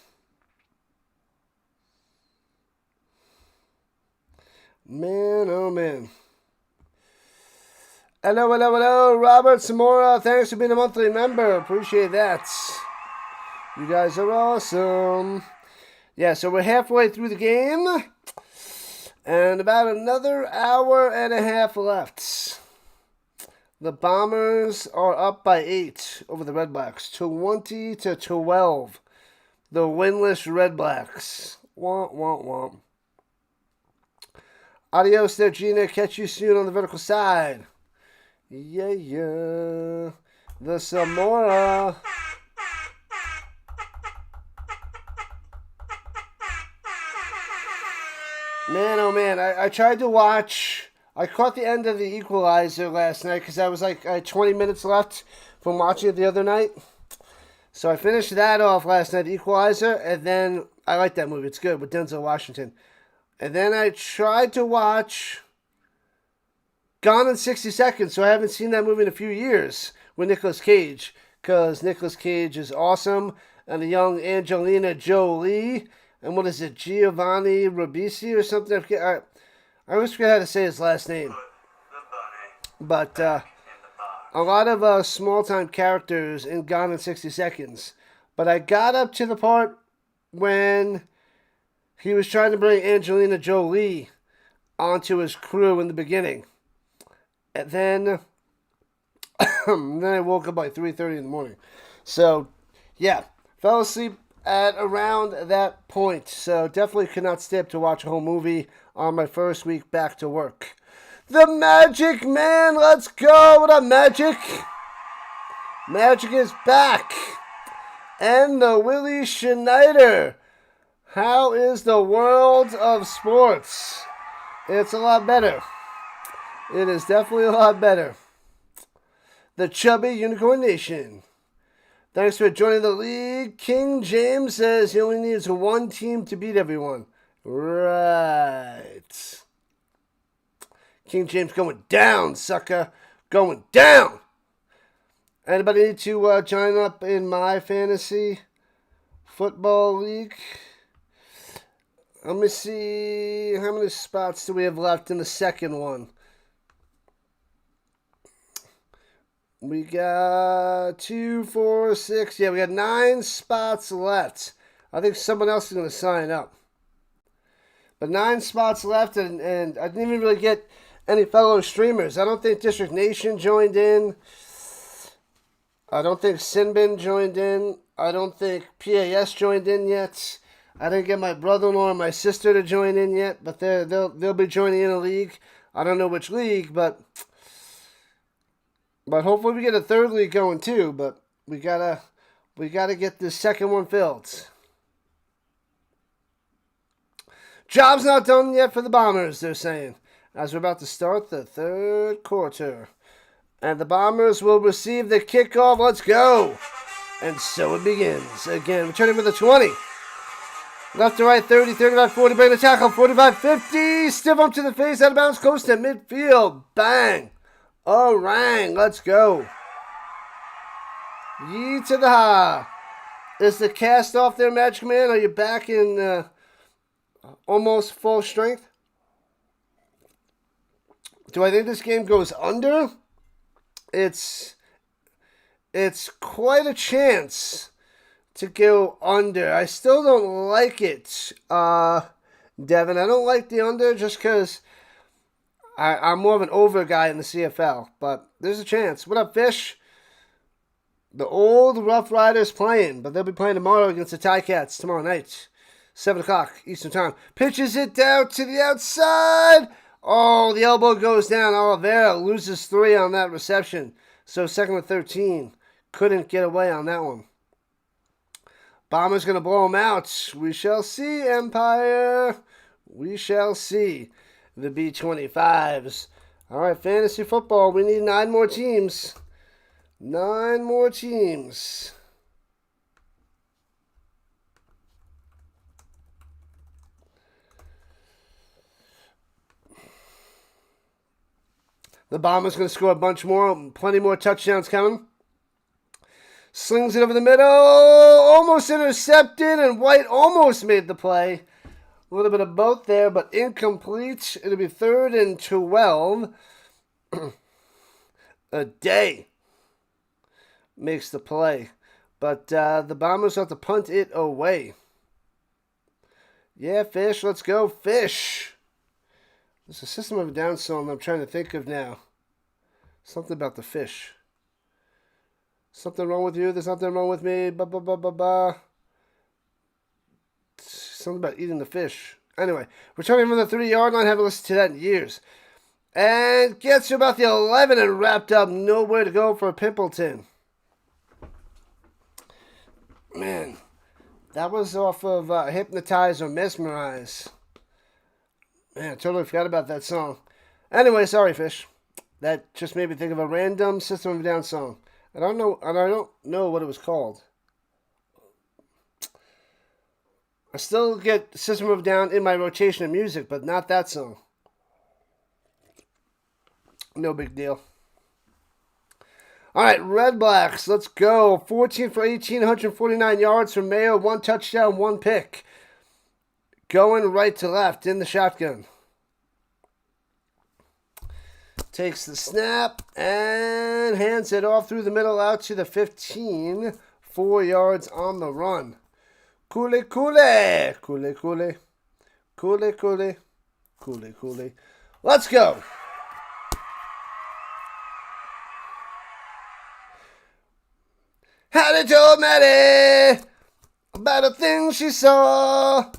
[SPEAKER 1] Man, oh man. Hello, hello, hello. Robert Samora, thanks for being a monthly member. Appreciate that. You guys are awesome. Yeah, so we're halfway through the game. And about another hour and a half left. The Bombers are up by 8 over the Redblacks. 20-12. The winless Redblacks. Womp, womp, womp. Adios there, Gina. Catch you soon on the vertical side. Yeah, yeah. The Samora. Man, oh man, I tried to watch. I caught the end of The Equalizer last night because I had 20 minutes left from watching it the other night. So I finished that off last night, The Equalizer, and then I like that movie. It's good with Denzel Washington. And then I tried to watch Gone in 60 Seconds, so I haven't seen that movie in a few years with Nicolas Cage because Nicolas Cage is awesome, and the young Angelina Jolie. And what is it, Giovanni Ribisi or something? I always forget how to say his last name. But a lot of small-time characters in Gone in 60 Seconds. But I got up to the part when he was trying to bring Angelina Jolie onto his crew in the beginning. And then I woke up by 3:30 in the morning. So, yeah, fell asleep at around that point. So definitely could not stay up to watch a whole movie on my first week back to work. The Magic Man, let's go. What up, Magic? Magic is back. And the Willie Schneider. How is the world of sports? It's a lot better. It is definitely a lot better. The Chubby Unicorn Nation. Thanks for joining the league. King James says he only needs one team to beat everyone. Right. King James going down, sucker. Going down. Anybody need to join up in my fantasy football league? Let me see. How many spots do we have left in the second one? We got 2, 4, 6. Yeah, we got 9 spots left. I think someone else is going to sign up. But 9 spots left, and I didn't even really get any fellow streamers. I don't think District Nation joined in. I don't think Sinbin joined in. I don't think PAS joined in yet. I didn't get my brother-in-law and my sister to join in yet, but they'll be joining in a league. I don't know which league, but hopefully we get a third league going too. But we gotta get this second one filled. Job's not done yet for the Bombers, they're saying, as we're about to start the third quarter. And the Bombers will receive the kickoff. Let's go. And so it begins. Again, returning with a 20. Left to right, 30, 35, 40. Bring the tackle, 45, 50. Stiff up to the face, out of bounds, close to midfield. Bang. Orang. Let's go. Yee to the ha. Is the cast off there, Magic Man? Are you back in almost full strength? Do I think this game goes under? It's quite a chance to go under. I still don't like it, Devin. I don't like the under just because I'm more of an over guy in the CFL. But there's a chance. What up, Fish? The old Rough Riders playing, but they'll be playing tomorrow against the Ticats tomorrow night. 7 o'clock Eastern Time. Pitches it down to the outside. Oh, the elbow goes down. Oliveira loses 3 on that reception. So second and 13. Couldn't get away on that one. Bombers going to blow him out. We shall see, Empire. We shall see. The B-25s. All right, fantasy football. We need 9 more teams. 9 more teams. The Bombers going to score a bunch more. Plenty more touchdowns coming. Slings it over the middle. Almost intercepted. And White almost made the play. A little bit of both there, but incomplete. It'll be 3rd and 12. A day makes the play. But the Bombers have to punt it away. Yeah, Fish. Let's go, Fish. There's a System of a Down song I'm trying to think of now. Something about the fish. Something wrong with you? There's something wrong with me. Ba ba ba ba ba. Something about eating the fish. Anyway, returning from the 3-yard line. Haven't listened to that in years. And gets to about the 11 and wrapped up. Nowhere to go for Pimpleton. Man, that was off of Hypnotize or Mesmerize. Man, I totally forgot about that song. Anyway, sorry, Fish. That just made me think of a random System of a Down song. I don't know what it was called. I still get System of a Down in my rotation of music, but not that song. No big deal. All right, Redblacks, let's go. 14 for 18, 149 yards from Mayo. 1 touchdown, 1 pick. Going right to left in the shotgun. Takes the snap and hands it off through the middle out to the 15. 4 yards on the run. Cooley, Cooley. Cooley, Cooley. Cooley, Cooley. Cooley, Cooley. Let's go. Hattie told Maddie about a thing she saw.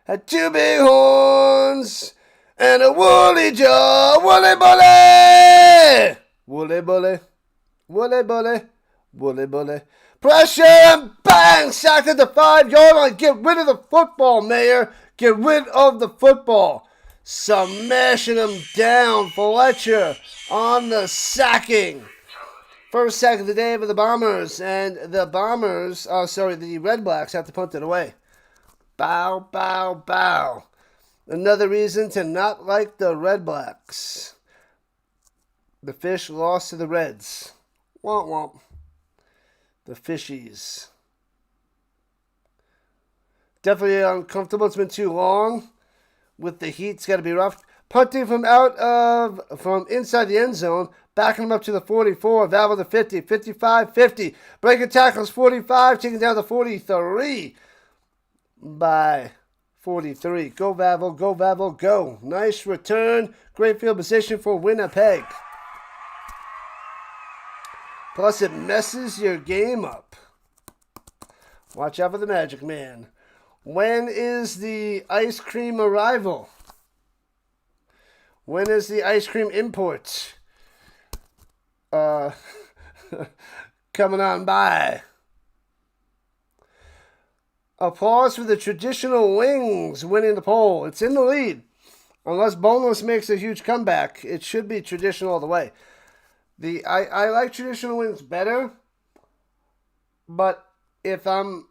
[SPEAKER 1] Had 2 big horns and a woolly jaw. Woolly bully! Woolly bully. Woolly bully. Woolly bully. Pressure and bang! Sacked at the 5-yard line. Get rid of the football, Mayor. Get rid of the football. Smashing him down. Fletcher on the sacking. First sack of the day for the Bombers. And the Bombers, the Redblacks have to punt it away. Bow, bow, bow. Another reason to not like the Redblacks. The Fish lost to the Reds. Womp womp. The Fishies. Definitely uncomfortable. It's been too long. With the heat, it's got to be rough. Punting from inside the end zone. Backing him up to the 44. Valve the 50. 55, 50. Breaking tackles 45. Taking down the 43. by 43. Go, Vavel, go, Vavel, go. Nice return. Great field position for Winnipeg. Plus, it messes your game up. Watch out for the Magic Man. When is the ice cream arrival? When is the ice cream import coming on by? Applause for the traditional wings winning the poll. It's in the lead. Unless Boneless makes a huge comeback, it should be traditional all the way. I like traditional wings better, but if I'm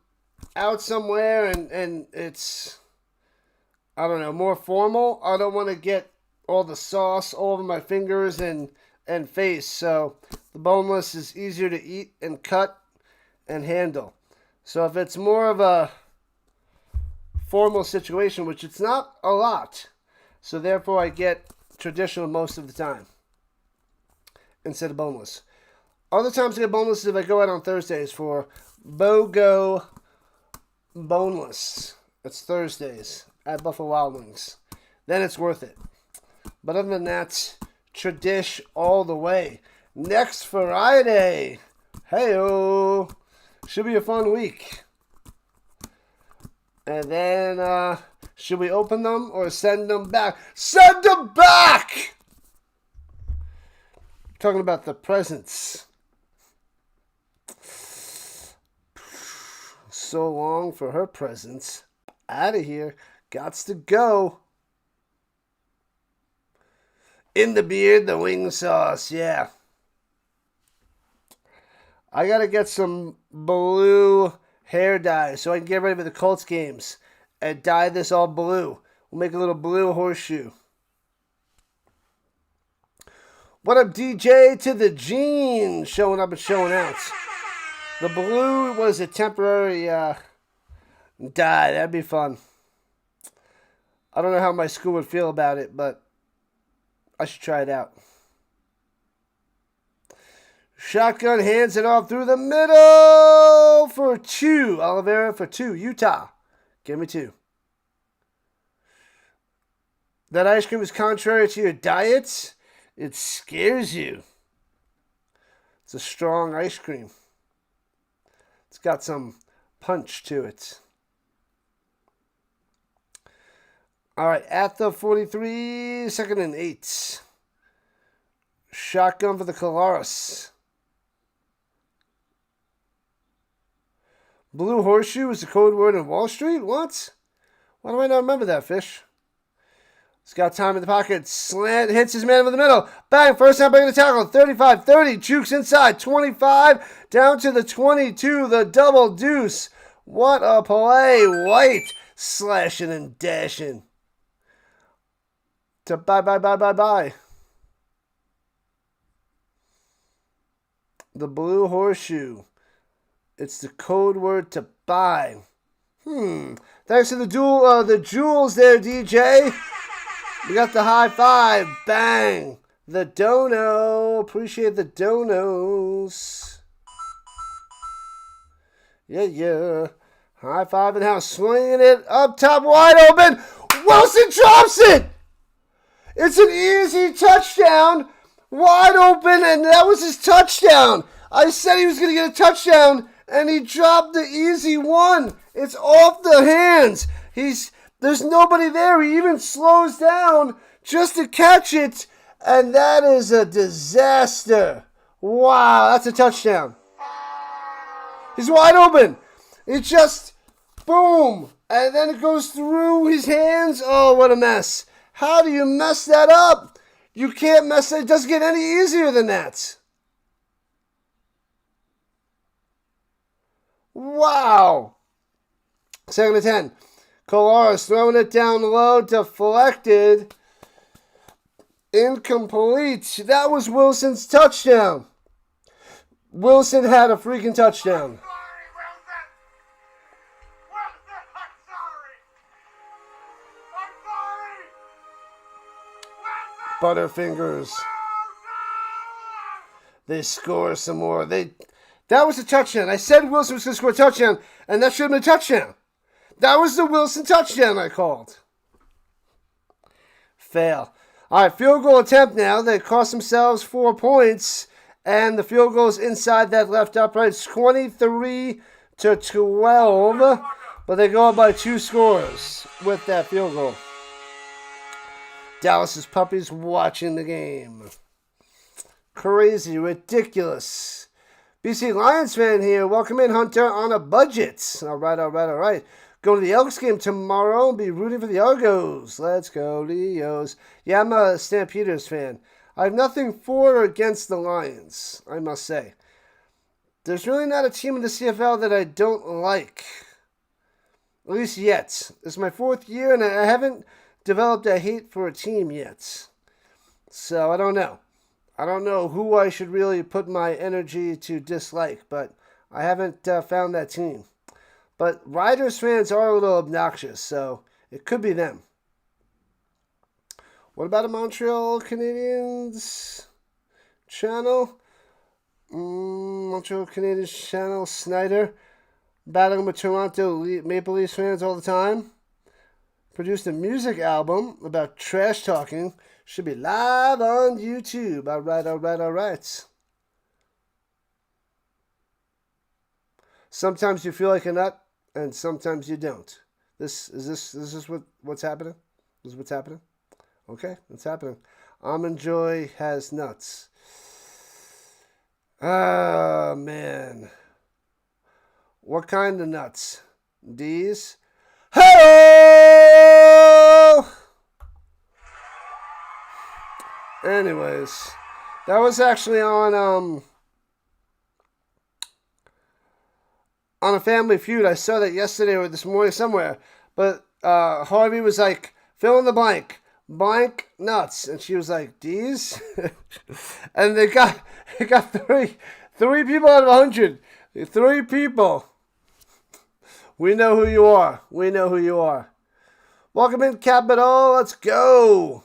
[SPEAKER 1] out somewhere and it's, I don't know, more formal, I don't want to get all the sauce all over my fingers and face. So the boneless is easier to eat and cut and handle. So if it's more of a formal situation, which it's not a lot, so therefore I get traditional most of the time instead of boneless. Other times I get boneless if I go out on Thursdays for BOGO Boneless. It's Thursdays at Buffalo Wild Wings. Then it's worth it. But other than that, tradish all the way. Next Friday. Hey-o. Should be a fun week. And then, should we open them or send them back? Send them back! Talking about the presents. So long for her presents. Out of here. Gots to go. In the beard, the wing sauce. Yeah. I got to get some blue hair dye so I can get ready for the Colts games and dye this all blue. We'll make a little blue horseshoe. What up, DJ to the Gene? Showing up and showing out. The blue was a temporary dye. That'd be fun. I don't know how my school would feel about it, but I should try it out. Shotgun hands it off through the middle for 2. Oliveira for 2. Utah. Give me 2. That ice cream is contrary to your diet. It scares you. It's a strong ice cream. It's got some punch to it. All right, at the 43, 2nd and 8. Shotgun for the Colaris. Blue horseshoe is the code word in Wall Street? What? Why do I not remember that, Fish? He's got time in the pocket. Slant hits his man over the middle. Bang, first time breaking the tackle. 35-30. Jukes inside. 25 down to the 22. The double deuce. What a play. White slashing and dashing. To bye. The blue horseshoe. It's the code word to buy. Thanks to the jewels there, DJ. We got the high five. Bang. The dono. Appreciate the donos. Yeah. High five and house. Swinging it up top wide open. Wilson drops it. It's an easy touchdown. Wide open, and that was his touchdown. I said he was going to get a touchdown, and he dropped the easy one. It's off the hands. There's nobody there. He even slows down just to catch it, and that is a disaster. Wow, that's a touchdown. He's wide open. It just, boom, and then it goes through his hands. Oh, what a mess. How do you mess that up? You can't mess it. It doesn't get any easier than that. Wow. 2nd and 10. Colaris throwing it down low. Deflected. Incomplete. That was Wilson's touchdown. Wilson had a freaking touchdown. Butterfingers. They score some more. That was a touchdown. I said Wilson was going to score a touchdown, and that should have been a touchdown. That was the Wilson touchdown I called. Fail. All right, field goal attempt now. They cost themselves 4 points, and the field goal's inside that left upright. It's 23-12, but they go up by 2 scores with that field goal. Dallas's puppies watching the game. Crazy, ridiculous. BC Lions fan here. Welcome in, Hunter, on a budget. All right. Go to the Elks game tomorrow and be rooting for the Argos. Let's go, Leos. Yeah, I'm a Stampeders fan. I have nothing for or against the Lions, I must say. There's really not a team in the CFL that I don't like. At least yet. It's my 4th year, and I haven't developed a hate for a team yet. So, I don't know. I don't know who I should really put my energy to dislike, but I haven't found that team. But Riders fans are a little obnoxious, so it could be them. What about a Montreal Canadiens channel? Montreal Canadiens channel, Snyder. Battling with Toronto Maple Leafs fans all the time. Produced a music album about trash talking. Should be live on YouTube. All right. Sometimes you feel like a nut, and sometimes you don't. Is this what's happening? This is what's happening? Okay, it's happening. Almond Joy has nuts. Oh, man. What kind of nuts? These? Hello! Anyways, that was actually on a Family Feud. I saw that yesterday or this morning somewhere. But Harvey was like, fill in the blank nuts, and she was like, these? And they got three people out of 100. 3 people. We know who you are. Welcome in, Capital. Let's go.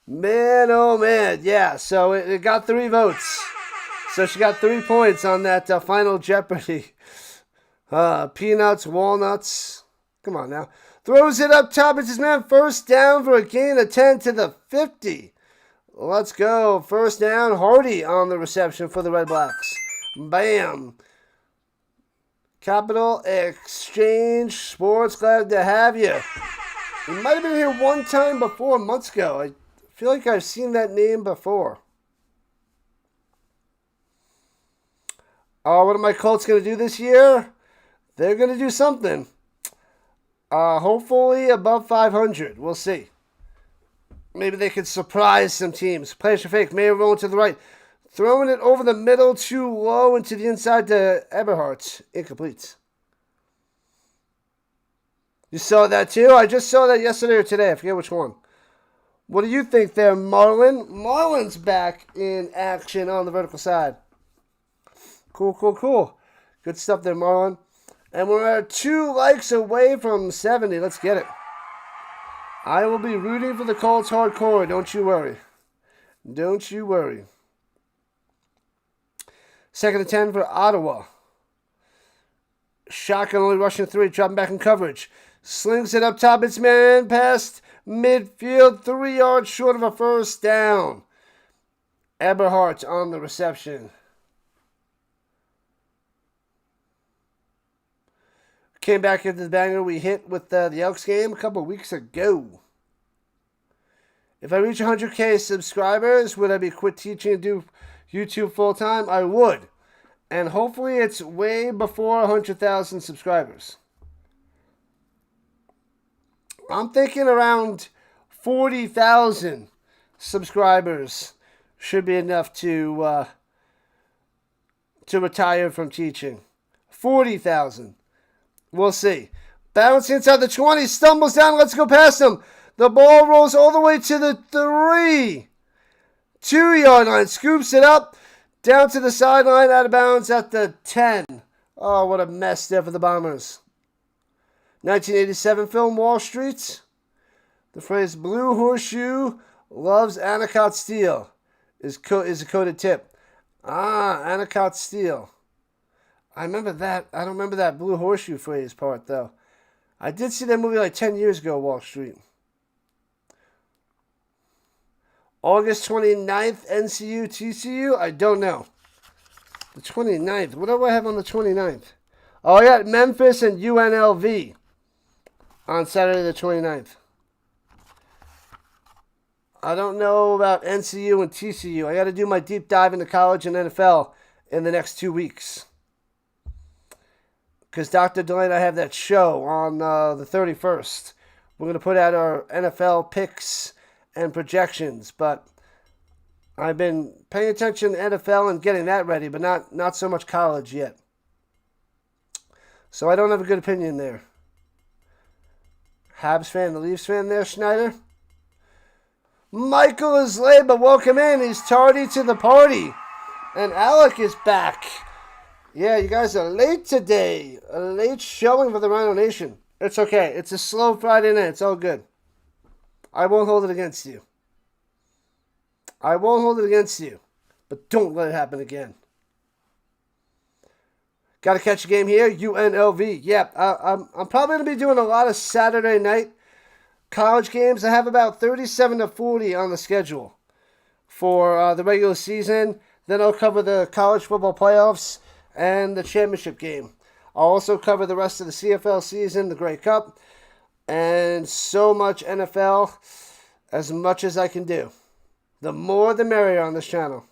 [SPEAKER 1] Man, oh man. Yeah, so it got 3 votes. So she got 3 points on that Final Jeopardy. Peanuts, walnuts. Come on now. Throws it up top. It's his man. First down for a gain of 10 to the 50. Let's go. First down. Hardy on the reception for the Redblacks. Bam. Capital Exchange Sports. Glad to have you. You might have been here one time before, months ago. I feel like I've seen that name before. What are my Colts going to do this year? They're going to do something. Hopefully above 500. We'll see. Maybe they could surprise some teams. Player fake. Mayer rolling to the right. Throwing it over the middle too low into the inside to Eberhardt. Incomplete. You saw that too? I just saw that yesterday or today. I forget which one. What do you think there, Marlin? Marlin's back in action on the vertical side. Cool. Good stuff there, Marlon. And we're 2 likes away from 70. Let's get it. I will be rooting for the Colts hardcore. Don't you worry. 2nd and 10 for Ottawa. Shotgun only rushing 3. Dropping back in coverage. Slings it up top. It's man past midfield. 3 yards short of a first down. Eberhardt on the reception. Came back into the banger we hit with the Elks game a couple weeks ago. If I reach 100K subscribers, would I be quit teaching and do YouTube full time? I would. And hopefully it's way before 100,000 subscribers. I'm thinking around 40,000 subscribers should be enough to retire from teaching. 40,000. We'll see. Bounce inside the 20. Stumbles down. Let's go past him. The ball rolls all the way to the 3. 2-yard line. Scoops it up. Down to the sideline. Out of bounds at the 10. Oh, what a mess there for the Bombers. 1987 film, Wall Street. The phrase blue horseshoe loves Anacott steel is a coded tip. Anacott steel. I remember that. I don't remember that blue horseshoe phrase part, though. I did see that movie like 10 years ago, Wall Street. August 29th, NCU, TCU? I don't know. The 29th. What do I have on the 29th? Oh, I got Memphis and UNLV on Saturday the 29th. I don't know about NCU and TCU. I got to do my deep dive into college and NFL in the next 2 weeks. Because Dr. Delane and I have that show on the 31st. We're going to put out our NFL picks and projections. But I've been paying attention to NFL and getting that ready, but not so much college yet. So I don't have a good opinion there. Habs fan, the Leafs fan there, Schneider? Michael is late, but welcome in. He's tardy to the party. And Alec is back. Yeah, you guys are late today. A late showing for the Rhino Nation. It's okay. It's a slow Friday night. It's all good. I won't hold it against you. I won't hold it against you. But don't let it happen again. Got to catch a game here. UNLV. Yep, I'm probably going to be doing a lot of Saturday night college games. I have about 37 to 40 on the schedule for the regular season. Then I'll cover the college football playoffs and the championship game. I'll also cover the rest of the CFL season, the Grey Cup, and so much NFL, as much as I can do. The more the merrier on this channel.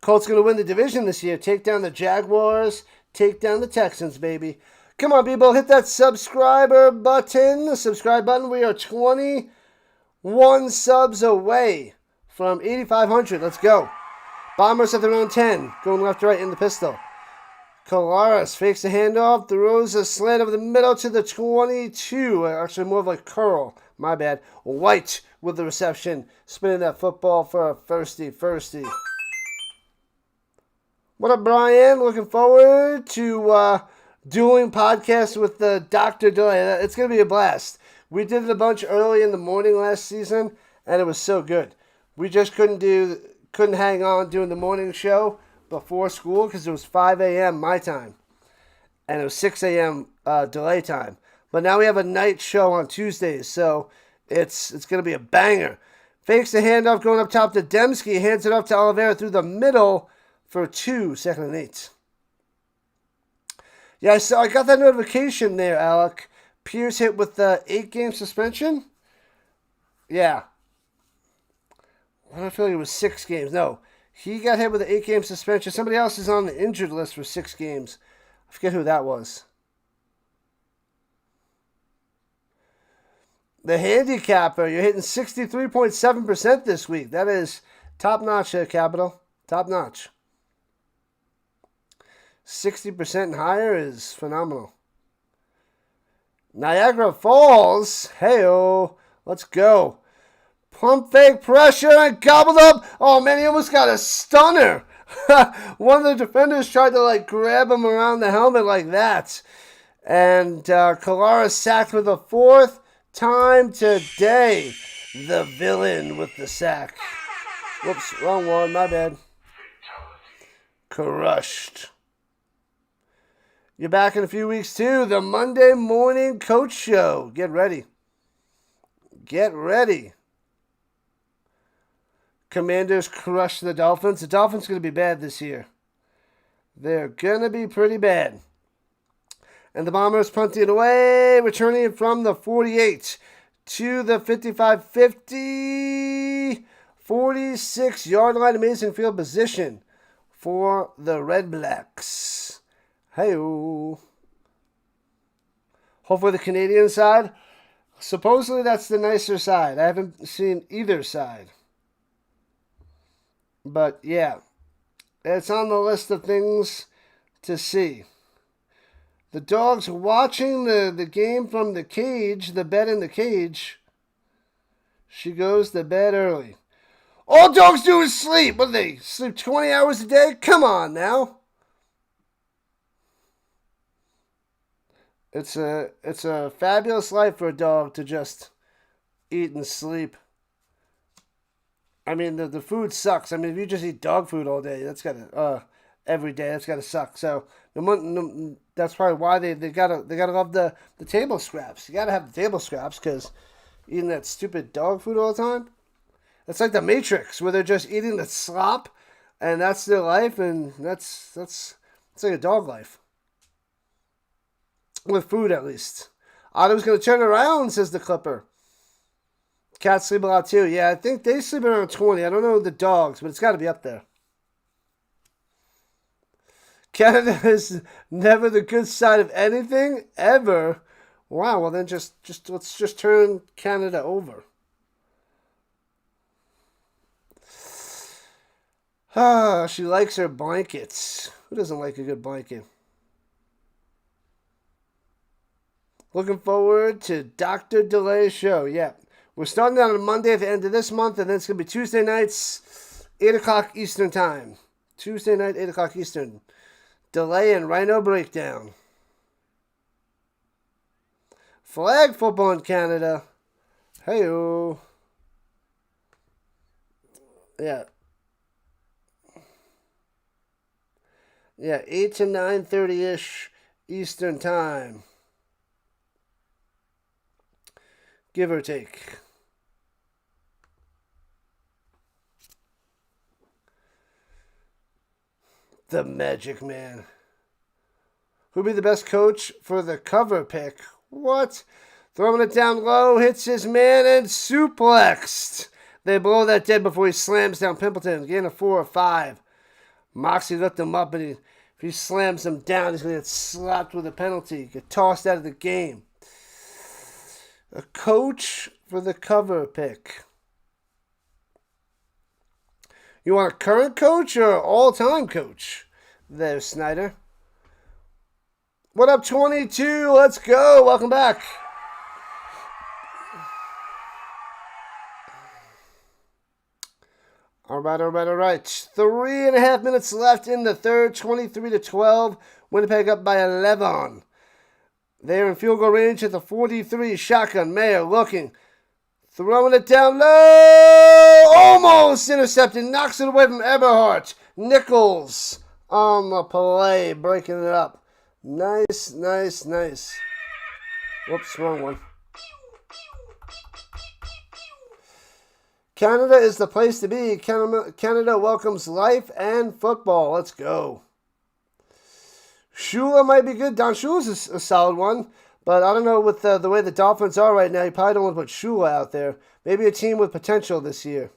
[SPEAKER 1] Colts going to win the division this year. Take down the Jaguars. Take down the Texans, baby. Come on, people. Hit that subscriber button. The subscribe button. We are 21 subs away from 8,500. Let's go. Bombers at their own 10. Going left to right in the pistol. Kolaris fakes the handoff. Throws a slant over the middle to the 22. Actually, more of a curl. My bad. White with the reception. Spinning that football for a firsty. What up, Brian? Looking forward to doing podcasts with Dr. Delay. It's going to be a blast. We did it a bunch early in the morning last season, and it was so good. We just couldn't hang on doing the morning show before school because it was 5 a.m. my time, and it was 6 a.m. delay time. But now we have a night show on Tuesdays, so it's going to be a banger. Fakes the handoff going up top to Dembski, hands it up to Oliveira through the middle for 2, 2nd and 8. Yeah, so I got that notification there, Alec. Pierce hit with the 8-game suspension? Yeah. I don't feel like it was 6 games. No, he got hit with an 8-game suspension. Somebody else is on the injured list for 6 games. I forget who that was. The handicapper, you're hitting 63.7% this week. That is top-notch here, Capital. Top-notch. 60% and higher is phenomenal. Niagara Falls. Hey-oh. Let's go. Pump fake pressure and gobbled up. Oh, man, he almost got a stunner. One of the defenders tried to, grab him around the helmet like that. And Kalara sacked for the 4th time today. The villain with the sack. Whoops, wrong one. My bad. Crushed. You're back in a few weeks, too. The Monday Morning Coach Show. Get ready. Get ready. Commanders crush the Dolphins. The Dolphins are going to be bad this year. They're going to be pretty bad. And the Bombers punting it away, returning it from the 48 to the 55-50. 46-yard line, amazing field position for the Redblacks. Hey-o. Hopefully the Canadian side. Supposedly that's the nicer side. I haven't seen either side. But yeah, it's on the list of things to see. The Dogs watching the game from the cage, the bed in the cage. She goes to bed early. All dogs do is sleep. What do they sleep 20 hours a day? Come on now. It's a fabulous life for a dog to just eat and sleep. I mean, the food sucks. I mean, if you just eat dog food all day, that's gotta every day. That's gotta suck. So that's probably why they gotta love the table scraps. You gotta have the table scraps because eating that stupid dog food all the time. It's like the Matrix where they're just eating the slop, and that's their life, and that's it's like a dog life with food at least. Ottawa's gonna turn around, says the Clipper. Cats sleep a lot too. Yeah, I think they sleep around 20. I don't know the dogs, but it's got to be up there. Canada is never the good side of anything ever. Wow. Well, then just let's just turn Canada over. Ah, she likes her blankets. Who doesn't like a good blanket? Looking forward to Dr. Delay's show. Yeah. We're starting on a Monday at the end of this month, and then it's going to be Tuesday nights, 8 o'clock Eastern Time. Tuesday night, 8 o'clock Eastern. Delay and Rhino Breakdown. Flag football in Canada. Hey-o. Yeah. Yeah, 8 to 9:30-ish Eastern Time. Give or take. The Magic Man. Who'd be the best coach for the cover pick? What? Throwing it down low, hits his man, and suplexed. They blow that dead before he slams down Pimpleton. Gain of 4 or 5. Moxie lift him up, and if he slams him down, he's going to get slapped with a penalty. Get tossed out of the game. A coach for the cover pick. You want a current coach or all-time coach? There, Snyder. What up, 22? Let's go. Welcome back. All right. 3.5 minutes left in the third. 23-12. Winnipeg up by 11. They're in field goal range at the 43. Shotgun. Mayer looking. Throwing it down low. Almost intercepted. Knocks it away from Eberhardt. Nichols on the play. Breaking it up. Nice. Whoops, wrong one. Canada is the place to be. Canada welcomes life and football. Let's go. Shula might be good. Don Shula's a solid one. But I don't know with the way the Dolphins are right now. You probably don't want to put Shula out there. Maybe a team with potential this year.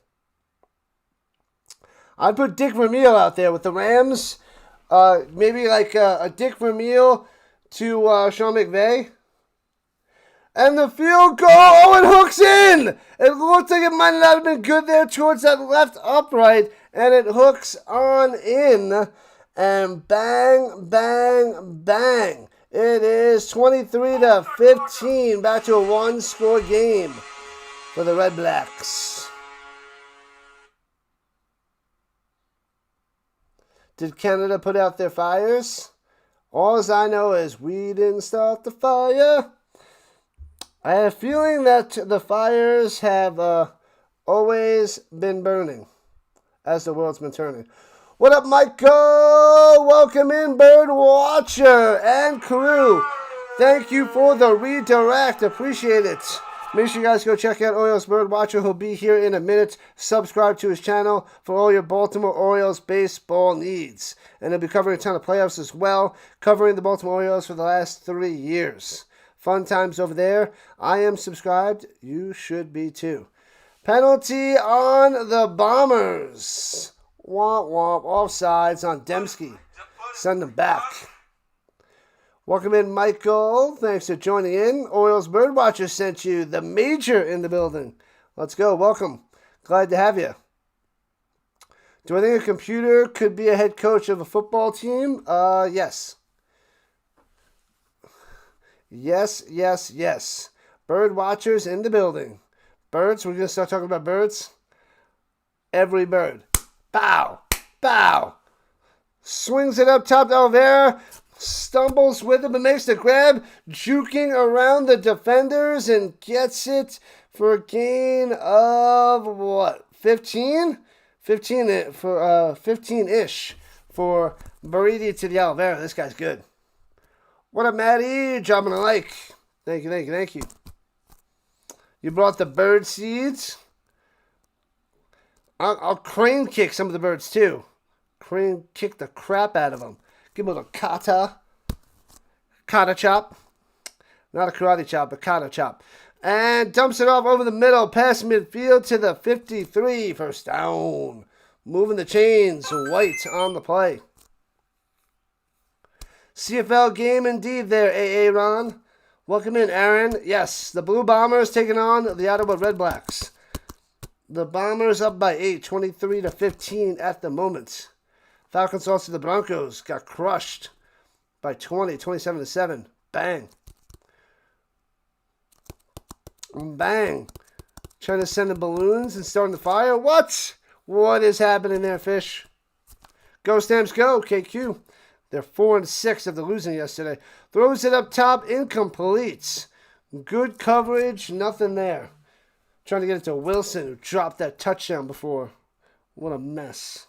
[SPEAKER 1] I'd put Dick Vermeil out there with the Rams. Maybe like a Dick Vermeil to Sean McVay. And the field goal. Oh, it hooks in. It looked like it might not have been good there towards that left upright. And it hooks on in. And bang, bang, bang. It is 23-15, back to a one-score game for the Redblacks. Did Canada put out their fires? All I know is we didn't start the fire. I have a feeling that the fires have always been burning as the world's been turning. What up, Michael? Welcome in, Bird Watcher and crew. Thank you for the redirect. Appreciate it. Make sure you guys go check out Orioles Bird Watcher. He'll be here in a minute. Subscribe to his channel for all your Baltimore Orioles baseball needs. And he'll be covering a ton of playoffs as well, covering the Baltimore Orioles for the last 3 years. Fun times over there. I am subscribed. You should be too. Penalty on the Bombers. Womp womp. Offsides on Dembski. Send them back. Welcome in, Michael. Thanks for joining in. Orioles Birdwatcher sent you the major in the building. Let's go. Welcome. Glad to have you. Do I think a computer could be a head coach of a football team? Yes. Yes. Bird watchers in the building. Birds. We're going to start talking about birds. Every bird. Bow. Bow. Swings it up top to Olvera. Stumbles with it, but makes the grab. Juking around the defenders and gets it for a gain of what? 15? 15 for 15-ish for Baridi to the Oliveira. This guy's good. What up, Maddie? Dropping a like. Thank you, thank you, thank you. You brought the bird seeds. I'll crane kick some of the birds too. Crane kick the crap out of them. Give them a little kata. Kata chop. Not a karate chop, but kata chop. And dumps it off over the middle. Past midfield to the 53. First down. Moving the chains. White on the play. CFL game indeed there, AA Ron. Welcome in, Aaron. Yes, the Blue Bombers taking on the Ottawa Redblacks. The Bombers up by 8, 23-15 at the moment. Falcons lost to the Broncos. Got crushed by 20, 27-7. Bang. Bang. Trying to send the balloons and starting the fire. What? What is happening there, Fish? Go, Stamps, go. KQ. They're 4-6 after losing yesterday. Throws it up top. Incomplete. Good coverage. Nothing there. Trying to get it to Wilson, who dropped that touchdown before. What a mess.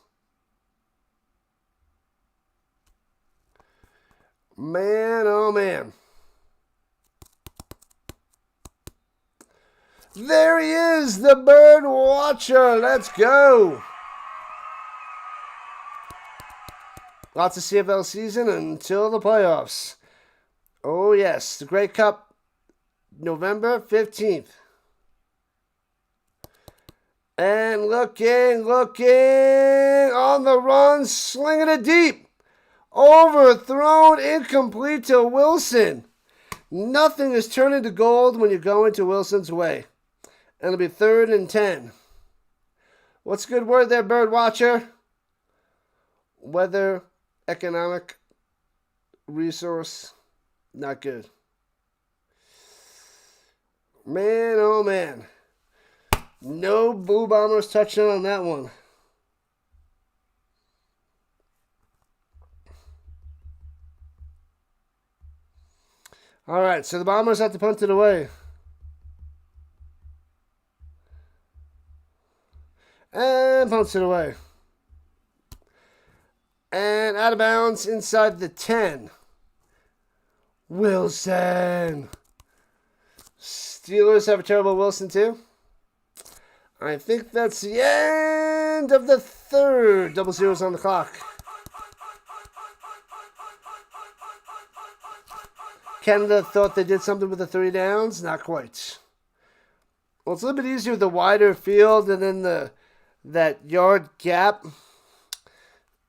[SPEAKER 1] Man, oh man. There he is, the bird watcher. Let's go. Lots of CFL season until the playoffs. Oh, yes. The Grey Cup, November 15th. And looking on the run, slinging it deep. Overthrown, incomplete to Wilson. Nothing is turning to gold when you go into Wilson's way. And it'll be 3rd and 10. What's a good word there, bird watcher? Weather, economic, resource, not good. Man, oh man. No Blue Bombers touchdown on that one. All right, so the Bombers have to punt it away. And punts it away. And out of bounds inside the 10. Wilson. Steelers have a terrible Wilson too. I think that's the end of the 3rd. Double zeros on the clock. Canada thought they did something with the 3 downs. Not quite. Well, it's a little bit easier with the wider field and then that yard gap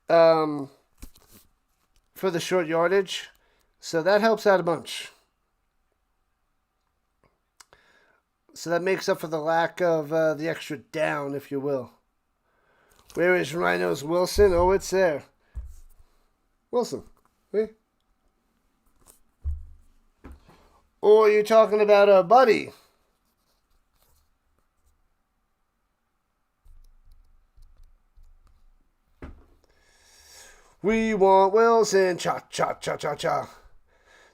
[SPEAKER 1] for the short yardage. So that helps out a bunch. So that makes up for the lack of the extra down, if you will. Where is Rhino's Wilson? Oh, it's there. Wilson. Hey. Or you're talking about a buddy. We want Wilson. Cha, cha, cha, cha, cha.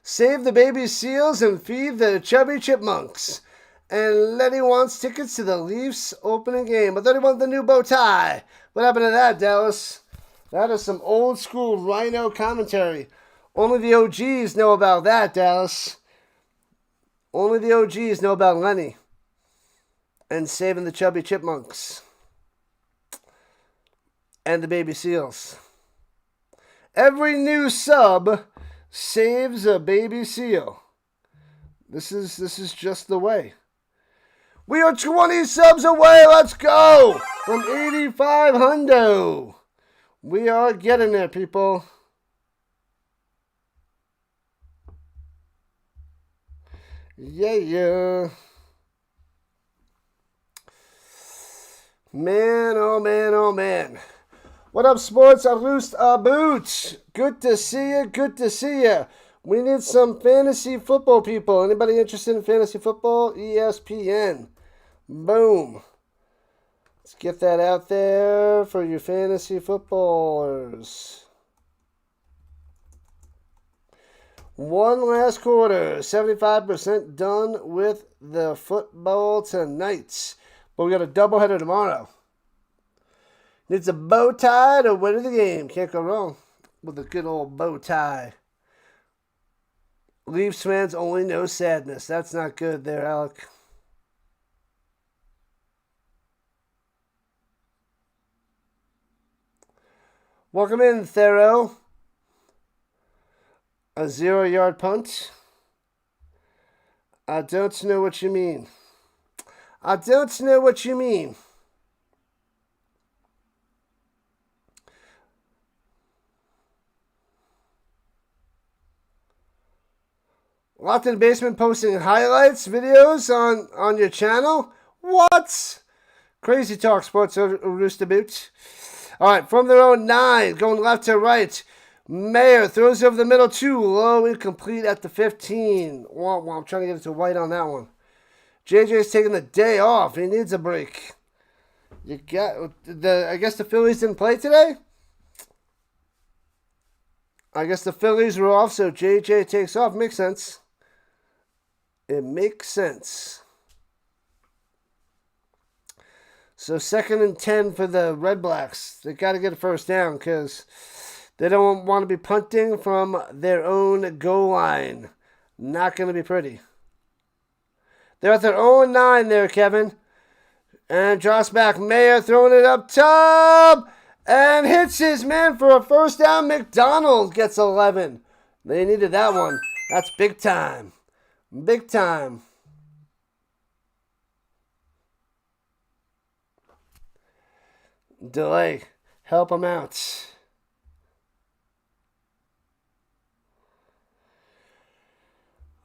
[SPEAKER 1] Save the baby seals and feed the chubby chipmunks. And Letty wants tickets to the Leafs opening game. I thought he wanted the new bow tie. What happened to that, Dallas? That is some old school Rhino commentary. Only the OGs know about that, Dallas. Only the OGs know about Lenny. And saving the chubby chipmunks. And the baby seals. Every new sub saves a baby seal. This is just the way. We are 20 subs away. Let's go. From 85 hundo. We are getting there, people. Yeah. Man, oh man, oh man. What up, sports? A roost a boot. Good to see you. Good to see you. We need some fantasy football people. Anybody interested in fantasy football? ESPN. Boom. Let's get that out there for your fantasy footballers. One last quarter. 75% done with the football tonight. But we got a doubleheader tomorrow. Needs a bow tie to win the game. Can't go wrong. with a good old bow tie. Leafs fans only know sadness. That's not good there, Alec. Welcome in, Thero. A 0-yard punt. I don't know what you mean. I don't know what you mean. Locked in the Basement posting highlights, videos on your channel? What? Crazy Talk Sports Rooster Boot. All right, from their own 9, going left to right. Mayer throws over the middle, 2, low, incomplete at the 15. Well, I'm trying to get it to White on that one. JJ's taking the day off. He needs a break. I guess the Phillies didn't play today? I guess the Phillies were off, so JJ takes off. Makes sense. It makes sense. So 2nd and 10 for the Redblacks. They got to get a first down because they don't want to be punting from their own goal line. Not going to be pretty. They're at their own 9 there, Kevin. And drops back. Mayer throwing it up top. And hits his man for a first down. McDonald gets 11. They needed that one. That's big time. Big time. Delay. Help him out.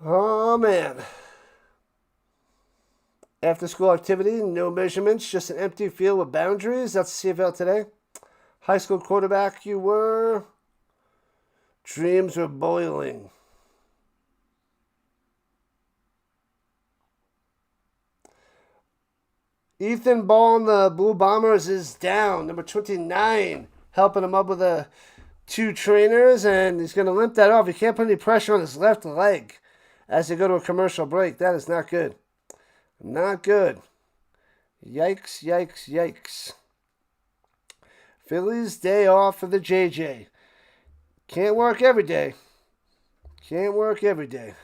[SPEAKER 1] Oh, man. After school activity, no measurements, just an empty field with boundaries. That's the CFL today. High school quarterback you were. Dreams were boiling. Ethan Ball on the Blue Bombers is down. Number 29, helping him up with 2 trainers, and he's going to limp that off. He can't put any pressure on his left leg as they go to a commercial break. That is not good. Not good. Yikes, yikes, yikes. Phillies day off for the JJ. Can't work every day. Can't work every day.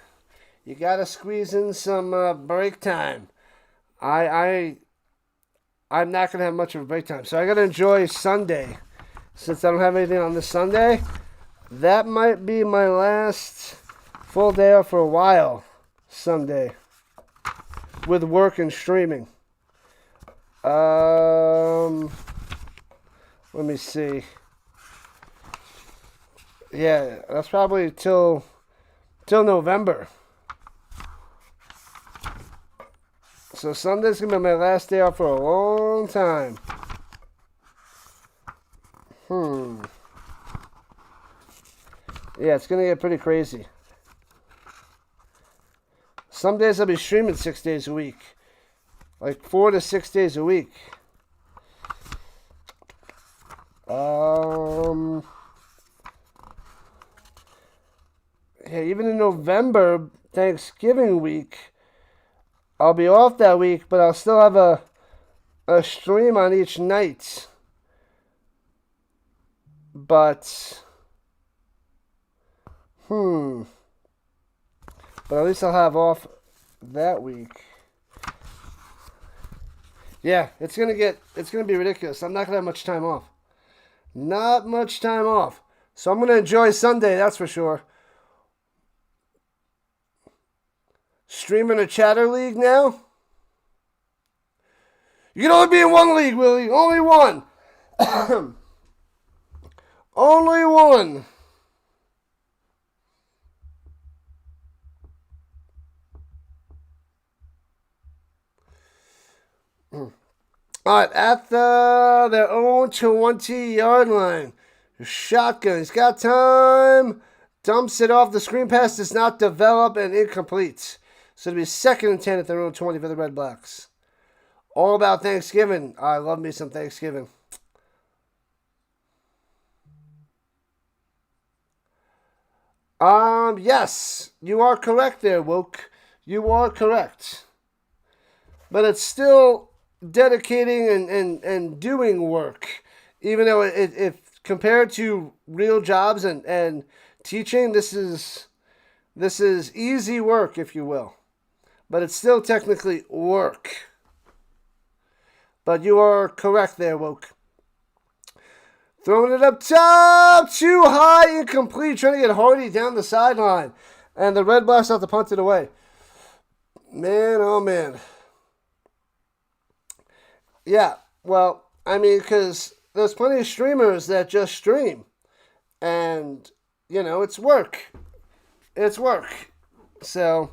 [SPEAKER 1] You got to squeeze in some break time. I'm not going to have much of a break time. So I got to enjoy Sunday. Since I don't have anything on this Sunday, that might be my last full day off for a while. Sunday. With work and streaming. Let me see. Yeah, that's probably till November. So Sunday's going to be my last day off for a long time. Yeah, it's going to get pretty crazy. Some days I'll be streaming 6 days a week. Like 4 to 6 days a week. Yeah, even in November, Thanksgiving week, I'll be off that week, but I'll still have a stream on each night. But, but at least I'll have off that week. Yeah, it's gonna be ridiculous. I'm not gonna have much time off. Not much time off. So I'm gonna enjoy Sunday, that's for sure. Streaming a chatter league now? You can only be in one league, Willie. Only one. Only one. All right, at their own 20-yard line. Shotgun. He's got time. Dumps it off. The screen pass does not develop and incomplete. So it'll be 2nd and 10 at their own 20 for the Redblacks. All about Thanksgiving. I love me some Thanksgiving. Yes, you are correct there, Woke. You are correct. But it's still dedicating and doing work. Even though it compared to real jobs and teaching, this is easy work, if you will. But it's still technically work. But you are correct there, Woke. Throwing it up top, too high, incomplete, trying to get Hardy down the sideline. And the Redblacks have to punt it away. Man, oh man. Yeah, well, I mean, because there's plenty of streamers that just stream. And, you know, it's work. It's work. So,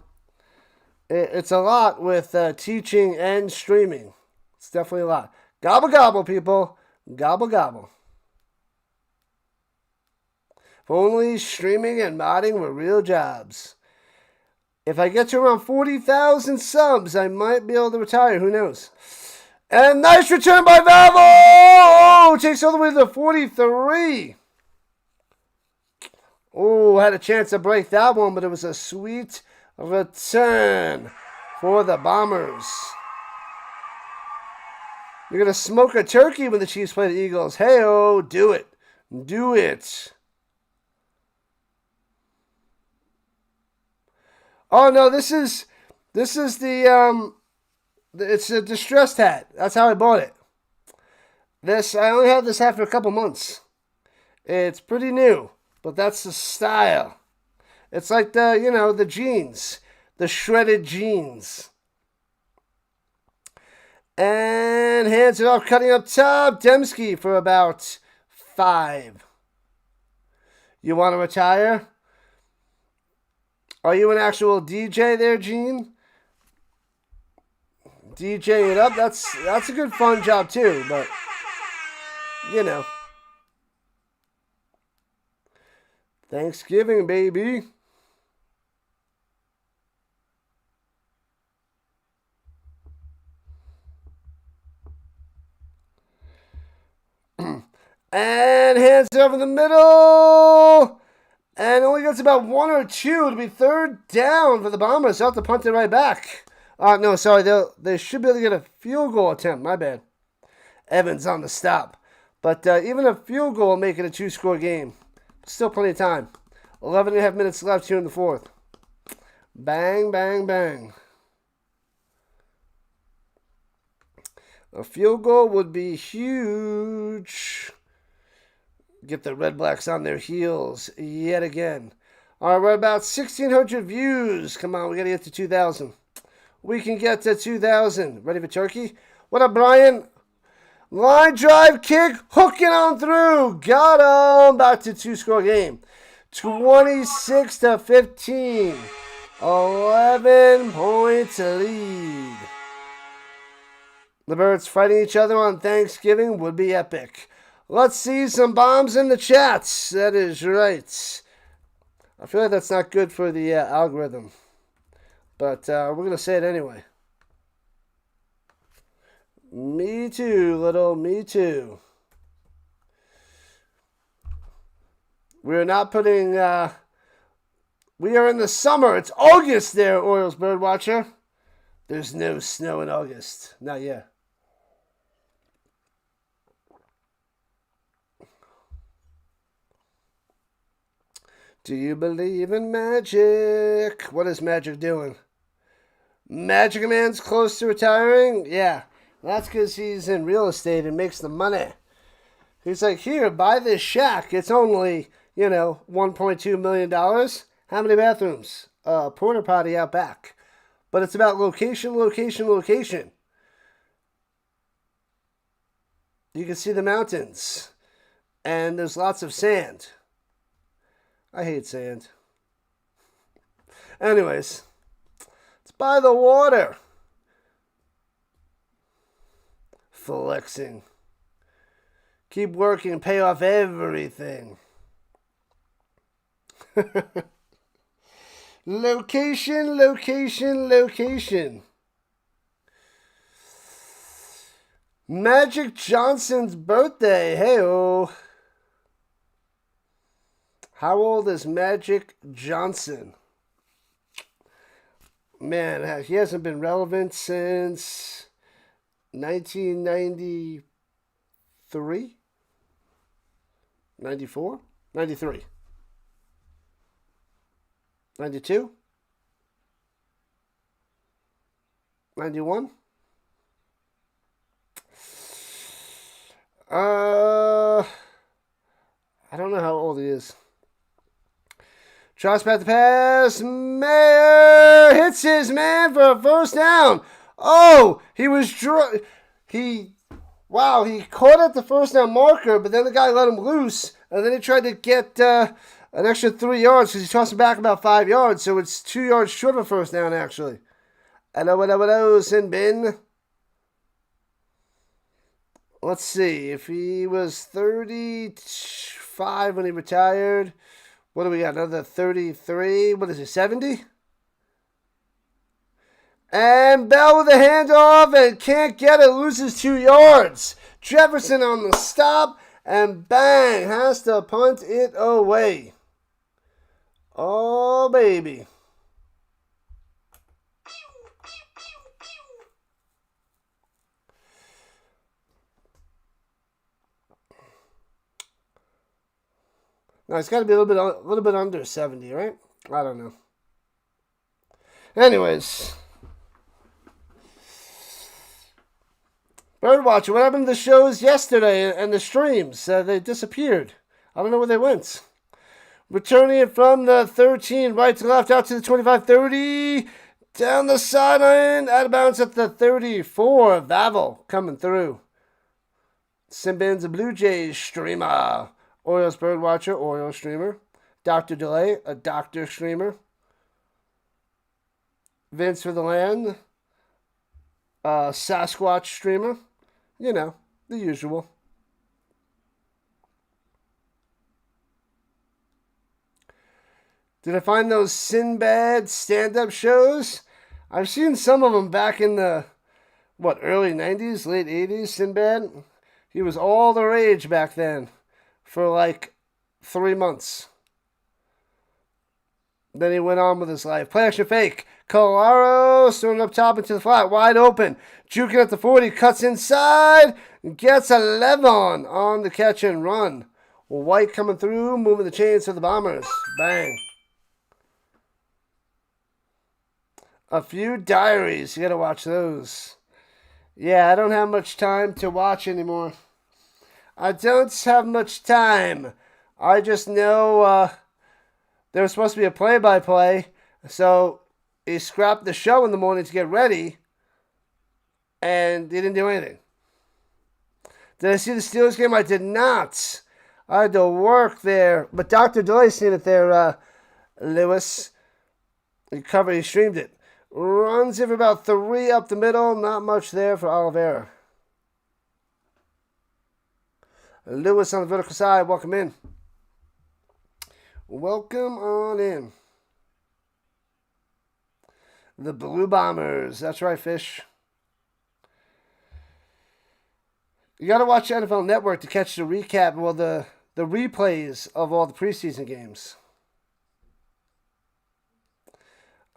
[SPEAKER 1] it's a lot with teaching and streaming. It's definitely a lot. Gobble, gobble, people. Gobble, gobble. If only streaming and modding were real jobs. If I get to around 40,000 subs, I might be able to retire. Who knows? And nice return by Valvo! Oh, takes all the way to 43. Oh, had a chance to break that one, but it was a sweet return for the Bombers. You're going to smoke a turkey when the Chiefs play the Eagles. Hey-oh, do it. Do it. Oh, no, this is the, it's a distressed hat. That's how I bought it. I only had this hat for a couple months. It's pretty new, but that's the style. It's like the jeans, the shredded jeans. And hands it off, cutting up top. Dembski for about 5. You want to retire? Are you an actual DJ there, Gene? DJ it up. That's a good fun job too, but you know. Thanksgiving, baby. And hands it over the middle. And only gets about 1 or 2 to be third down for the Bombers. They'll have to punt it right back. No, sorry. They should be able to get a field goal attempt. My bad. Evans on the stop. But even a field goal will make it a 2-score game. Still plenty of time. 11 and a half minutes left here in the fourth. Bang, bang, bang. A field goal would be huge. Get the Redblacks on their heels yet again. All right, we're at about 1,600 views. Come on, we got to get to 2,000. We can get to 2,000. Ready for turkey? What up, Brian? Line drive kick, hooking on through. Got him. Back to 2-score game. 26-15. 11 points lead. The Birds fighting each other on Thanksgiving would be epic. Let's see some bombs in the chats. That is right. I feel like that's not good for the algorithm. But we're going to say it anyway. Me too, little me too. We're not putting... we are in the summer. It's August there, Orioles Birdwatcher. There's no snow in August. Not yet. Do you believe in magic? What is Magic doing? Magic Man's close to retiring? Yeah, that's because he's in real estate and makes the money. He's like, here, buy this shack. It's only, $1.2 million. How many bathrooms? Porta potty out back. But it's about location, location, location. You can see the mountains. And there's lots of sand. I hate sand. Anyways, it's by the water. Flexing. Keep working and pay off everything. Location, location, location. Magic Johnson's birthday. Hey-oh. How old is Magic Johnson? Man, he hasn't been relevant since 1993. 94? 93. 92? 91? I don't know how old he is. Trots back the pass. Mayer hits his man for a first down. Oh, he caught at the first down marker, but then the guy let him loose, and then he tried to get an extra 3 yards because he tossed him back about 5 yards, so it's 2 yards short of a first down, actually. Hello, Sin Bin. Let's see. If he was 35 when he retired, what do we got? Another 33. What is it, 70? And Bell with a handoff and can't get it. Loses 2 yards. Jefferson on the stop. And bang. Has to punt it away. Oh, baby. Now, it's got to be a little bit under 70, right? I don't know. Anyways. Birdwatcher, what happened to the shows yesterday and the streams? They disappeared. I don't know where they went. Returning it from the 13, right to left, out to the 25-30. Down the sideline, out of bounds at the 34. Vavel coming through. Simbin's a Blue Jays streamer. Orioles Birdwatcher, Orioles streamer. Dr. Delay, a doctor streamer. Vince for the Land, Sasquatch streamer. You know, the usual. Did I find those Sinbad stand-up shows? I've seen some of them back in the, early 90s, late 80s, Sinbad. He was all the rage back then for like 3 months. Then he went on with his life. Play action fake. Colaro throwing up top into the flat. Wide open. Juking at the 40. Cuts inside. Gets a Levon on the catch and run. White coming through. Moving the chains for the Bombers. Bang. A few diaries. You got to watch those. Yeah, I don't have much time to watch anymore. I don't have much time. I just know there was supposed to be a play-by-play, so he scrapped the show in the morning to get ready, and he didn't do anything. Did I see the Steelers game? I did not. I had to work there, but Dr. Delay seen it there, Lewis. He streamed it. Runs it for about 3 up the middle. Not much there for Oliveira. Lewis on the vertical side. Welcome in. Welcome on in. The Blue Bombers. That's right, Fish. You got to watch NFL Network to catch the recap, the replays of all the preseason games.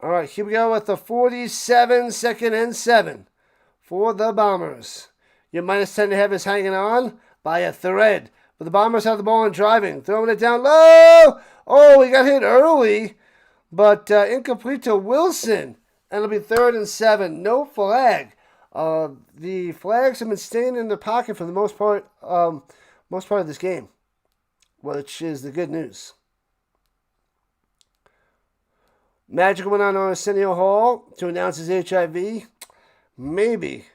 [SPEAKER 1] All right, here we go with the 47, 2nd and 7 for the Bombers. Your -10 to have is hanging on by a thread. But the Bombers have the ball and driving. Throwing it down low. Oh, he got hit early, but incomplete to Wilson. And it'll be 3rd and 7. No flag. The flags have been staying in their pocket for the most part of this game, which is the good news. Magic went on Arsenio Hall to announce his HIV. Maybe.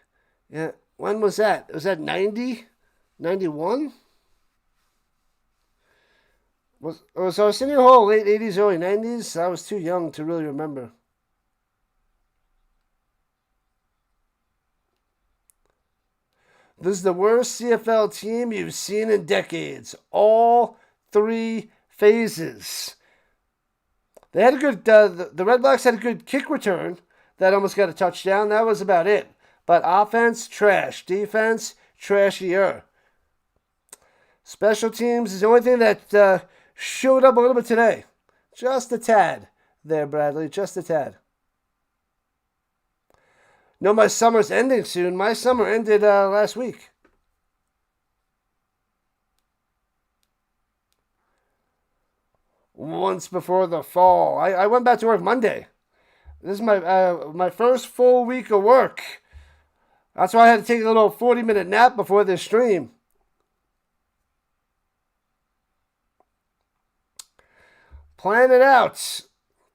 [SPEAKER 1] Yeah. When was that? Was that 90? 91? Was Arsenio Hall late 80s, early 90s? I was too young to really remember. This is the worst CFL team you've seen in decades. All 3 phases. They had a good. The Redblacks had a good kick return that almost got a touchdown. That was about it. But offense, trash. Defense, trashier. Special teams is the only thing that showed up a little bit today. Just a tad there, Bradley. Just a tad. No, my summer's ending soon. My summer ended last week. once before the fall. I went back to work Monday. This is my first full week of work. That's why I had to take a little 40-minute nap before this stream. Plan it out.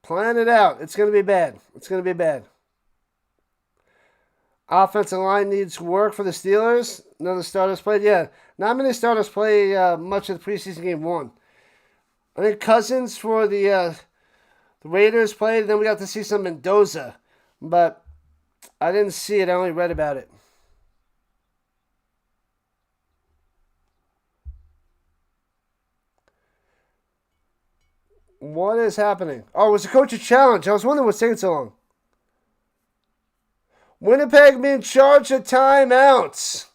[SPEAKER 1] Plan it out. It's going to be bad. It's going to be bad. Offensive line needs work for the Steelers. None of the starters played. Yeah, not many starters play much of the preseason game one. I think Cousins for the Raiders played, and then we got to see some Mendoza. But I didn't see it. I only read about it. What is happening? Oh, it was a coach's challenge. I was wondering what's taking so long. Winnipeg being charged a timeout.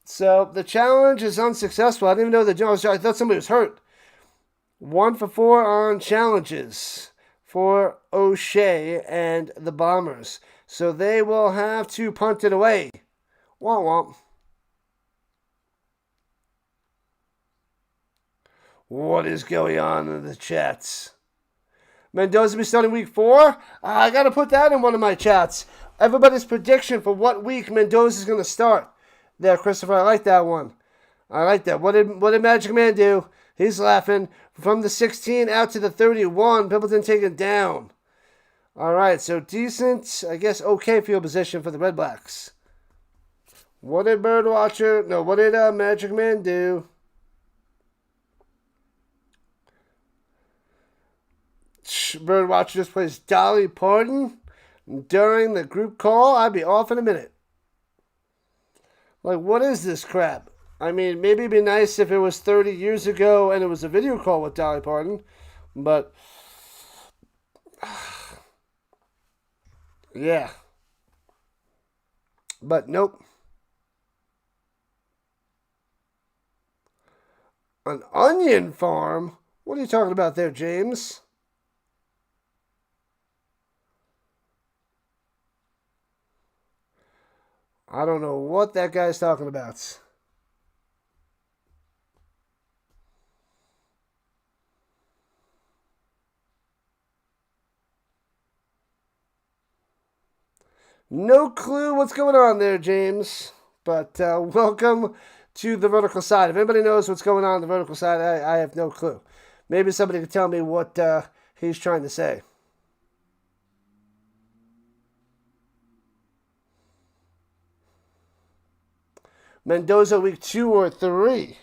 [SPEAKER 1] So the challenge is unsuccessful. I didn't even know I thought somebody was hurt. 1 for 4 on challenges for O'Shea and the Bombers. So they will have to punt it away. Womp womp. What is going on in the chats? Mendoza be starting week 4? I got to put that in one of my chats. Everybody's prediction for what week Mendoza is going to start. There, Christopher, I like that one. I like that. What did Magic Man do? He's laughing. From the 16 out to the 31, Pimpleton taken down. All right, so decent, I guess, okay field position for the Redblacks. What did what did Magic Man do? Birdwatcher just plays Dolly Parton during the group call. I'd be off in a minute. Like, what is this crap? I mean, maybe it'd be nice if it was 30 years ago and it was a video call with Dolly Parton, but yeah. But nope. An onion farm? What are you talking about there, James? I don't know what that guy's talking about. No clue what's going on there, James. But welcome to the vertical side. If anybody knows what's going on the vertical side, I have no clue. Maybe somebody could tell me what he's trying to say. Mendoza week 2 or 3.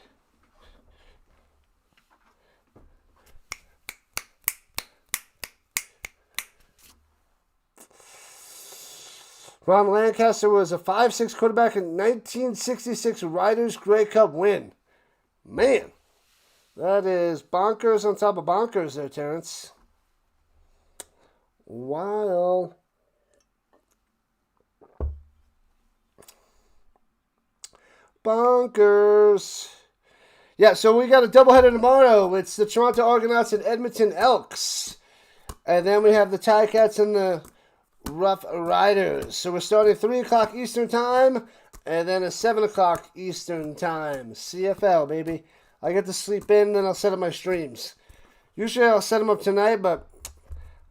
[SPEAKER 1] Ron Lancaster was a 5'6" quarterback in 1966 Riders Grey Cup win. Man, that is bonkers on top of bonkers there, Terrence. Wow. Bonkers. Yeah, so we got a doubleheader tomorrow. It's the Toronto Argonauts and Edmonton Elks. And then we have the Ticats and the Rough Riders. So we're starting 3 o'clock Eastern Time and then at 7 o'clock Eastern Time. CFL, baby. I get to sleep in, then I'll set up my streams. Usually I'll set them up tonight, but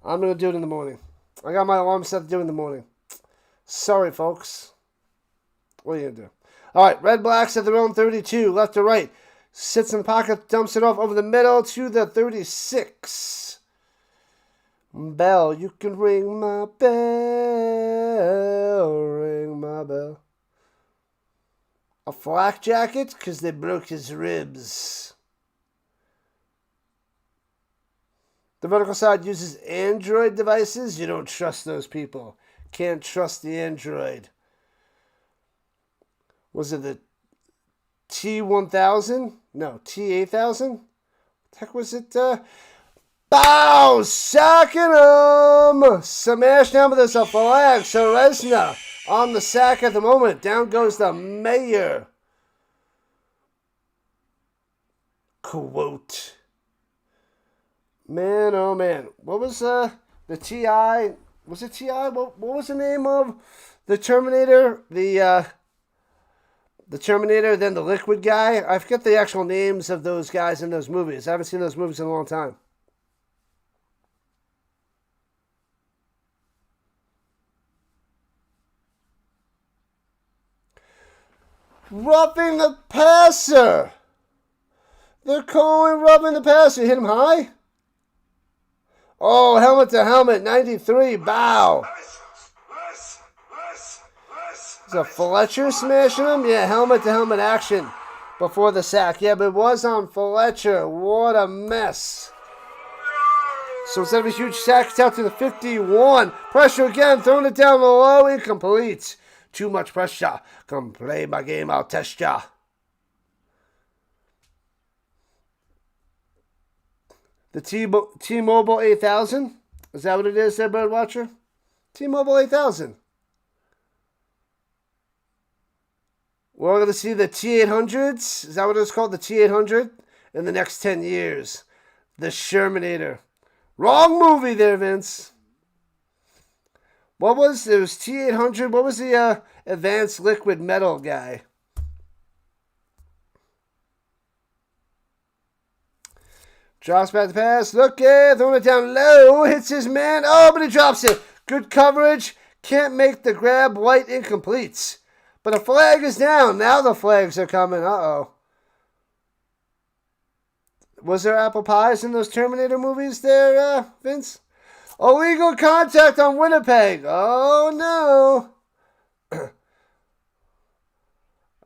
[SPEAKER 1] I'm going to do it in the morning. I got my alarm set to do it in the morning. Sorry, folks. What are you going to do? All right, Redblacks at their own 32, left to right. Sits in the pocket, dumps it off over the middle to the 36. Bell, you can ring my bell, ring my bell. A flak jacket, because they broke his ribs. The vertical side uses Android devices. You don't trust those people. Can't trust the Android. Was it the T1000? No, T8000? What the heck was it? Bow! Sacking him! Smash down, but there's a flag. Seresna on the sack at the moment. Down goes the mayor. Quote. Man, oh man. What was the TI? Was it TI? What was the name of the Terminator? The The Terminator, then the Liquid guy. I forget the actual names of those guys in those movies. I haven't seen those movies in a long time. Roughing the passer. They're calling roughing the passer. Hit him high. Oh, helmet to helmet, 93, bow. Is it Fletcher smashing him? Yeah, helmet to helmet action before the sack. Yeah, but it was on Fletcher. What a mess. So instead of a huge sack, it's out to the 51. Pressure again, throwing it down low, incomplete. Too much pressure. Come play my game, I'll test ya. The T-Mobile 8000? Is that what it is there, Birdwatcher? T-Mobile 8000. We're going to see the T-800s. Is that what it's called? The T-800? In the next 10 years. The Shermanator. Wrong movie there, Vince. What was, it was T-800. What was the advanced liquid metal guy? Drops back the pass. Look at throwing it down low. Hits his man. Oh, but he drops it. Good coverage. Can't make the grab. White incomplete. But a flag is down. Now the flags are coming. Uh-oh. Was there apple pies in those Terminator movies there, Vince? Illegal contact on Winnipeg. Oh, no.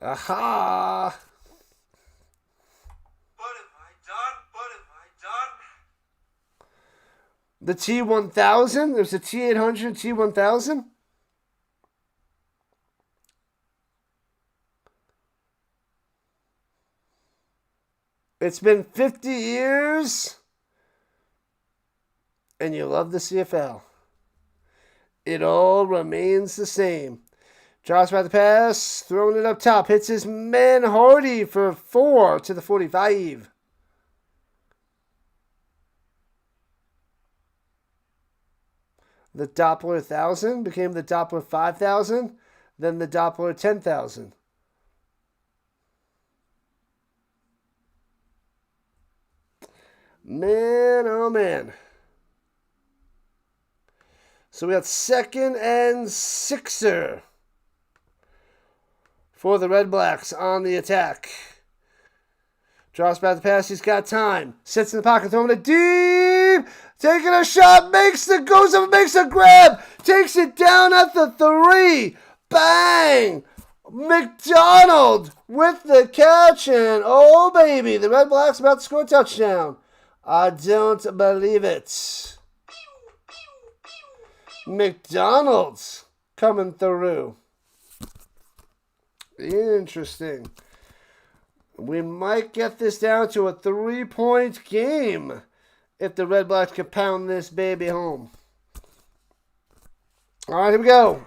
[SPEAKER 1] Aha. The T-1000? There's a T-800, T-1000? It's been 50 years, and you love the CFL. It all remains the same. Drops by the pass, throwing it up top. Hits his man Hardy for 4 to the 45. The Doppler 1000 became the Doppler 5000, then the Doppler 10,000. Man, oh man. So we got 2nd and 6er for the Redblacks on the attack. Drops back the pass. He's got time. Sits in the pocket, throwing it deep. Taking a shot. Goes up and makes a grab. Takes it down at the 3. Bang. McDonald with the catch. And oh, baby. The Redblacks about to score a touchdown. I don't believe it. McDonald's coming through. Interesting. We might get this down to a 3-point game if the Redblacks can pound this baby home. All right, here we go.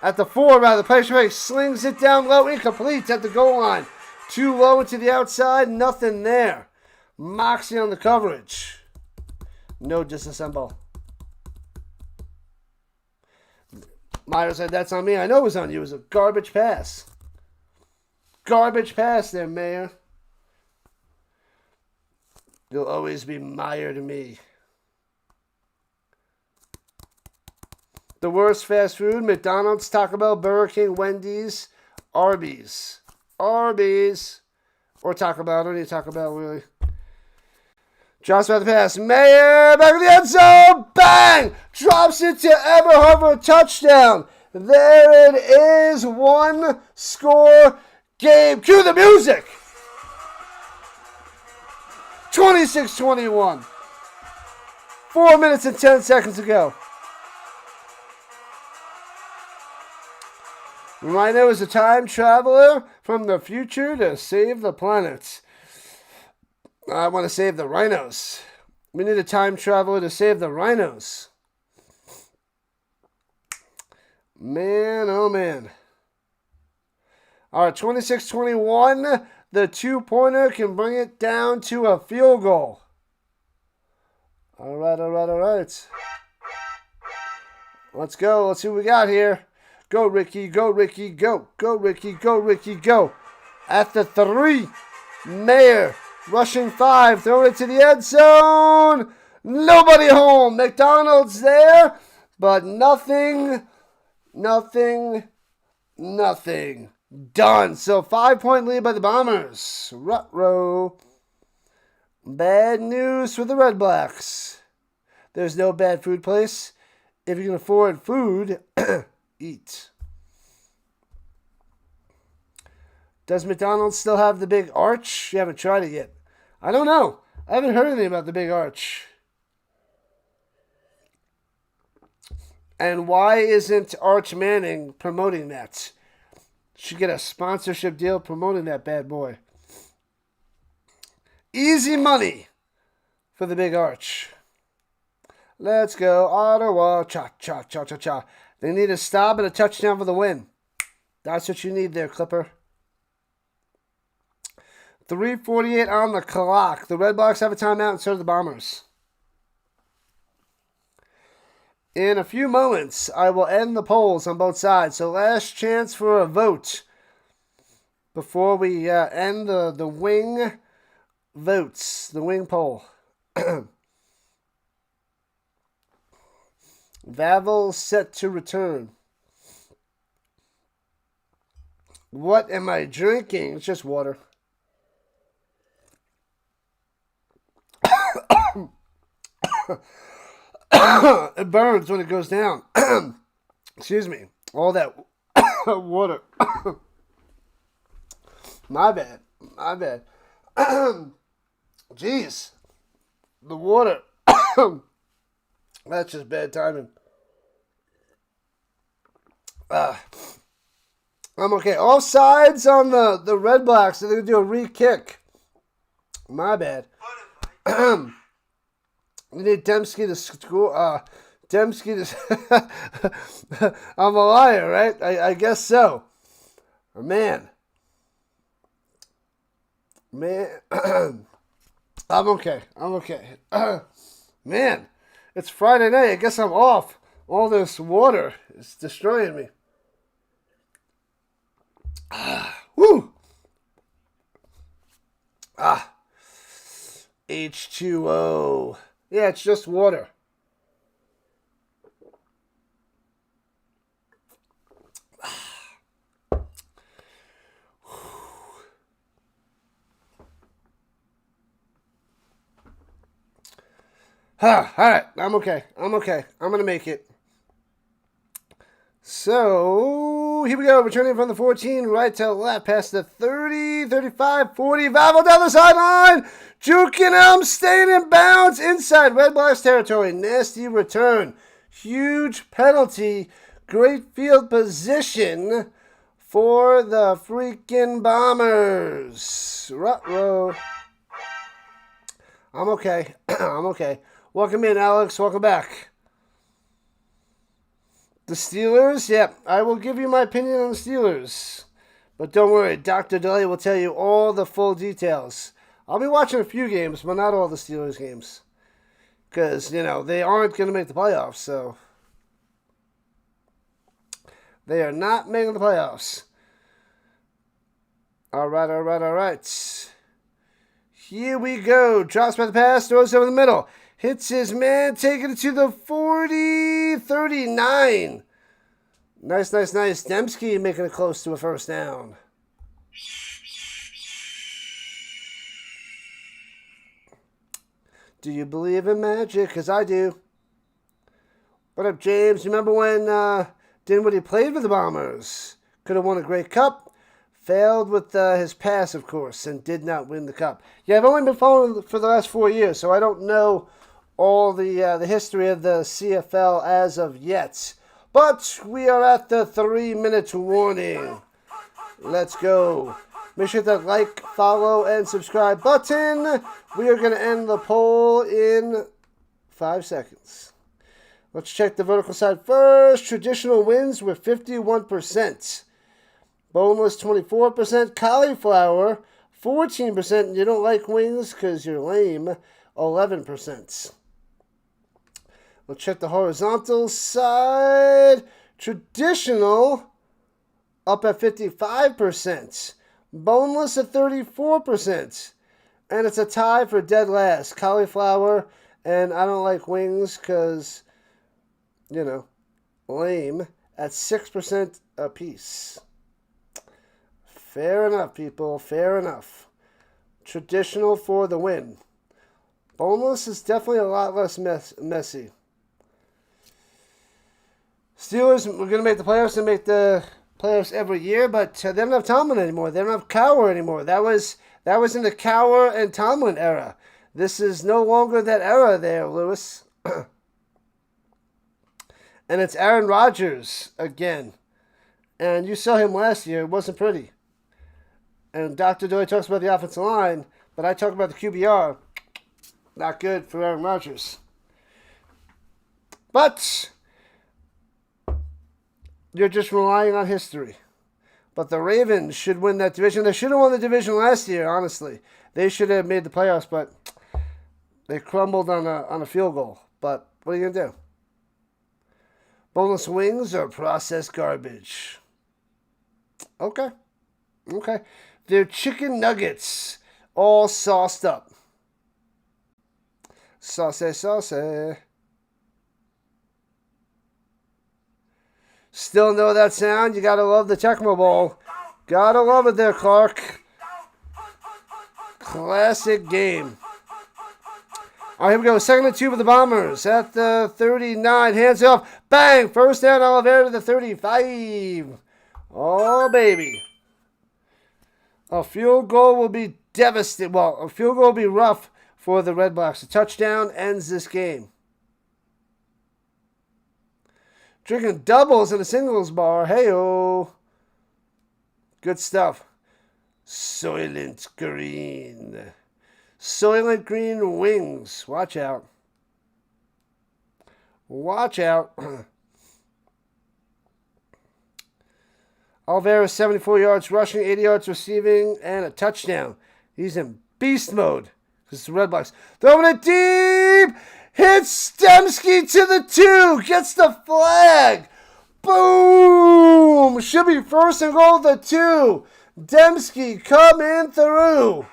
[SPEAKER 1] At the 4, rather, pressure slings it down low, incomplete at the goal line. Too low into the outside, nothing there. Moxie on the coverage. No disassemble. Myers said, that's on me. I know it was on you. It was a garbage pass. Garbage pass there, Mayor. You'll always be Meyer to me. The worst fast food, McDonald's, Taco Bell, Burger King, Wendy's, Arby's. Arby's. Or Taco Bell. I don't need Taco Bell, really. Drops back the pass. Mayer back in the end zone. Bang! Drops it to Eberhard for a touchdown. There it is. 1-score game. Cue the music. 26-21. 4 minutes and 10 seconds to go. Rhino is a time traveler from the future to save the planet. I want to save the rhinos. We need a time traveler to save the rhinos. Man, oh man. All right, 26-21. The 2-pointer can bring it down to a field goal. All right. Let's go. Let's see what we got here. Go, Ricky. Go, Ricky. Go. Go, Ricky. Go, Ricky. Go. at the 3. Mayer rushing 5, throwing it to the end zone. Nobody home. McDonald's there, but nothing. Done. So 5-point lead by the Bombers. Ruh-roh. Bad news for the Redblacks. There's no bad food place. If you can afford food, eat. Does McDonald's still have the big arch? You haven't tried it yet. I don't know. I haven't heard anything about the big arch. And why isn't Arch Manning promoting that? Should get a sponsorship deal promoting that bad boy. Easy money for the big arch. Let's go, Ottawa. Cha. They need a stop and a touchdown for the win. That's what you need there, Clipper. 3:48 on the clock. The Redblacks have a timeout, and so do the Bombers. In a few moments, I will end the polls on both sides. So last chance for a vote before we end the wing votes, the wing poll. Vavel set to return. What am I drinking? It's just water. It burns when it goes down. Excuse me. All that water. My bad. Jeez. The water. That's just bad timing. I'm okay. All sides on the Redblacks. They're going to do a re-kick. My bad. We need Dembski to score. Dembski to... I'm a liar, right? I guess so. Man. I'm okay. Man. It's Friday night. I guess I'm off. All this water is destroying me. Woo! H2O. Yeah, it's just water. All right, I'm okay. I'm going to make it. So, here we go. Returning from the 14, right to left, past the 30, 35, 40. Vavel down the sideline. Juking him, staying in bounds inside Redblacks territory. Nasty return. Huge penalty. Great field position for the freaking Bombers. Ruh-roh. I'm okay. Welcome in, Alex. Welcome back. The Steelers? Yep, I will give you my opinion on the Steelers. But don't worry, Dr. Delay will tell you all the full details. I'll be watching a few games, but not all the Steelers games. Because, they aren't going to make the playoffs, so... They are not making the playoffs. All right. Here we go. Drops by the pass, throws over the middle. Hits his man, taking it to the 40, 39. Nice. Dembski making it close to a first down. Do you believe in magic? Because I do. What up, James? Remember when Dinwiddie played with the Bombers? Could have won a great cup. Failed with his pass, of course, and did not win the cup. Yeah, I've only been following for the last 4 years, so I don't know all the history of the CFL as of yet. But we are at the 3-minute warning. Let's go. Make sure to like, follow, and subscribe button. We are going to end the poll in 5 seconds. Let's check the vertical side first. Traditional wins with 51%. Boneless 24%. Cauliflower 14%. You don't like wings because you're lame. 11%. We'll check the horizontal side. Traditional up at 55%. Boneless at 34%. And it's a tie for dead last. Cauliflower, and I don't like wings because, lame, at 6% apiece. Fair enough, people. Fair enough. Traditional for the win. Boneless is definitely a lot less messy. Steelers, we're going to make the playoffs and make the playoffs every year, but they don't have Tomlin anymore. They don't have Cowher anymore. That was in the Cowher and Tomlin era. This is no longer that era there, Lewis. And it's Aaron Rodgers again. And you saw him last year. It wasn't pretty. And Dr. Doyle talks about the offensive line, but I talk about the QBR. Not good for Aaron Rodgers. But you're just relying on history. But the Ravens should win that division. They should have won the division last year, honestly. They should have made the playoffs, but they crumbled on a field goal. But what are you going to do? Boneless wings or processed garbage? Okay. They're chicken nuggets, all sauced up. Sauce. Still know that sound? You gotta love the Tecmo Bowl. Gotta love it there, Clark. Classic game. All right, here we go. 2nd and 2 for the Bombers at the 39. Hands off. Bang! First down, Oliveira to the 35. Oh, baby. A field goal will be devastating. Well, a field goal will be rough for the Redblacks. A touchdown ends this game. Drinking doubles in a singles bar. Hey-oh. Good stuff. Soylent Green. Soylent Green wings. Watch out. Watch out. Oliveira, 74 yards rushing, 80 yards receiving, and a touchdown. He's in beast mode. This is the Redblacks. Throwing it deep. Hits Dembski to the 2. Gets the flag. Boom. Should be first and goal the 2. Dembski coming through.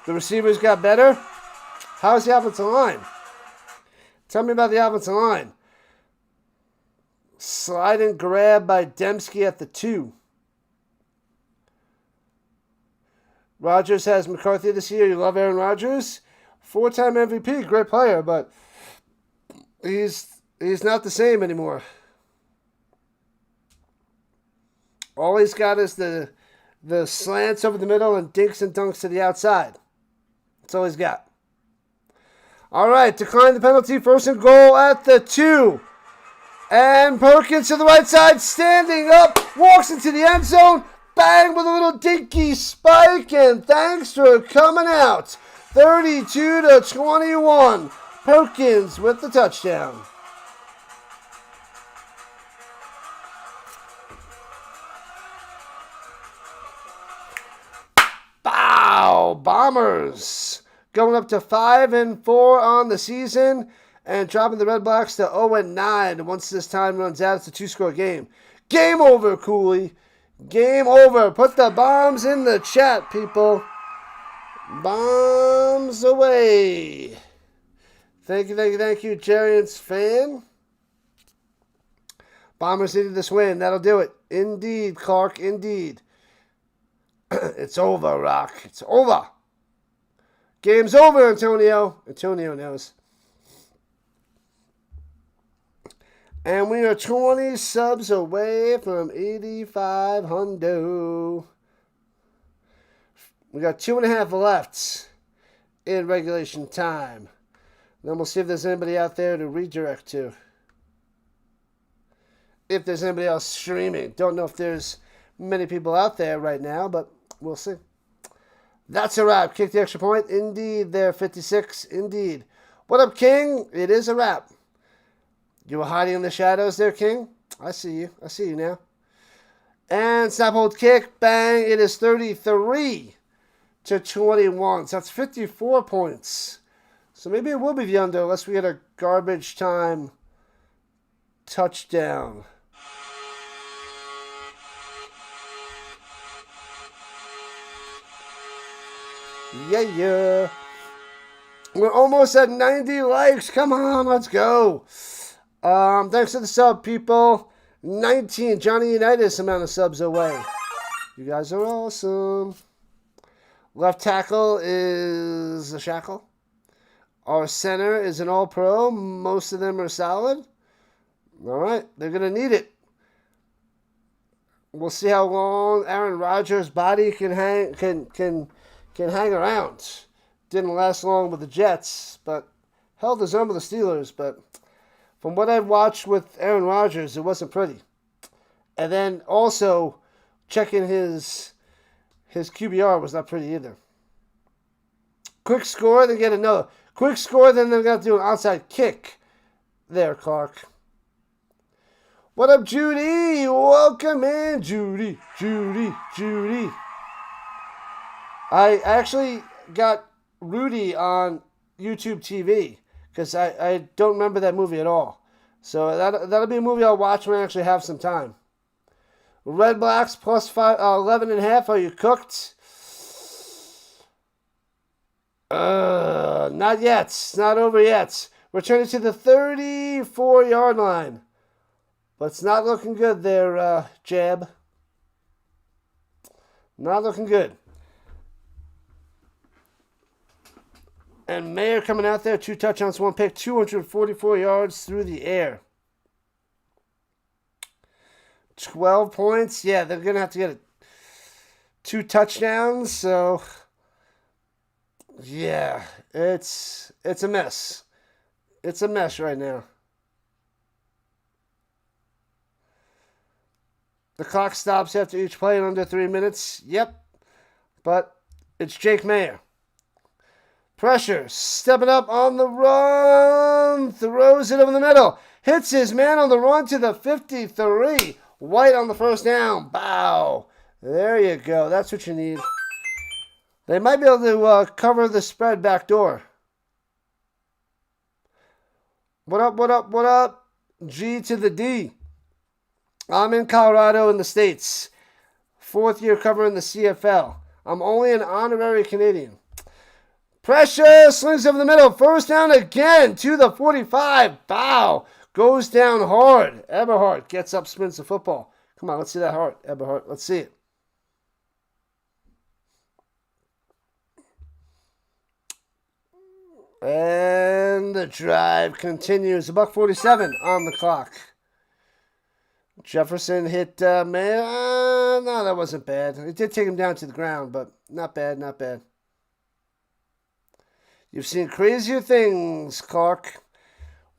[SPEAKER 1] The receivers got better. How's the offensive line? Tell me about the offensive line. Slide and grab by Dembski at the 2. Rodgers has McCarthy this year. You love Aaron Rodgers. 4-time MVP. Great player, but he's not the same anymore. All he's got is the slants over the middle and dinks and dunks to the outside. That's all he's got. All right, decline the penalty. First and goal at the 2. And Perkins to the right side, standing up, walks into the end zone. Bang with a little dinky spike, and thanks for coming out. 32-21. Perkins with the touchdown. Bow! Bombers going up to 5-4 on the season and dropping the Redblacks to 0-9. Once this time runs out, it's a 2-score game. Game over, Cooley. Game over. Put the bombs in the chat, people. Bombs away. Thank you, Giants fan. Bombers needed this win. That'll do it. Indeed, Clark, indeed. It's over, Rock. It's over. Game's over, Antonio. Antonio knows. And we are 20 subs away from 8,500. We got 2.5 left in regulation time. Then we'll see if there's anybody out there to redirect to. If there's anybody else streaming. Don't know if there's many people out there right now, but we'll see. That's a wrap. Kick the extra point. Indeed, there, 56. Indeed. What up, King? It is a wrap. You were hiding in the shadows there, King. I see you. I see you now. And snap, hold, kick. Bang. It is 33-21. So that's 54 points. So maybe it will be the under unless we get a garbage time touchdown. Yeah. We're almost at 90 likes. Come on, let's go. Thanks for the sub, people. 19, Johnny Unitas amount of subs away. You guys are awesome. Left tackle is a shackle. Our center is an all-pro. Most of them are solid. All right, they're going to need it. We'll see how long Aaron Rodgers' body can hang around. Didn't last long with the Jets, but held his own with the Steelers. But from what I've watched with Aaron Rodgers, it wasn't pretty. And then also checking his QBR was not pretty either. Quick score, then get another. Quick score, then they're going to do an outside kick. There, Clark. What up, Judy? Welcome in, Judy. I actually got Rudy on YouTube TV because I don't remember that movie at all. So that'll be a movie I'll watch when I actually have some time. Redblacks plus 11.5. Are you cooked? Not yet. It's not over yet. Returning to the 34-yard line. But it's not looking good there, Jab. Not looking good. And Mayer coming out there, 2 touchdowns, 1 pick, 244 yards through the air. 12 points. Yeah, they're going to have to get 2 touchdowns. So, yeah, it's a mess. It's a mess right now. The clock stops after each play in under 3 minutes. Yep. But it's Jake Mayer. Pressure. Stepping up on the run. Throws it over the middle. Hits his man on the run to the 53. White on the first down. Bow. There you go. That's what you need. They might be able to cover the spread back door. What up? G to the D. I'm in Colorado in the States. 4th year covering the CFL. I'm only an honorary Canadian. Pressure. Slings over the middle. First down again to the 45. Bow. Goes down hard. Eberhardt gets up, spins the football. Come on, let's see that hard, Eberhardt. Let's see it. And the drive continues. $1:47 on the clock. Jefferson hit Mayer. No, that wasn't bad. It did take him down to the ground, but not bad. You've seen crazier things, Clark.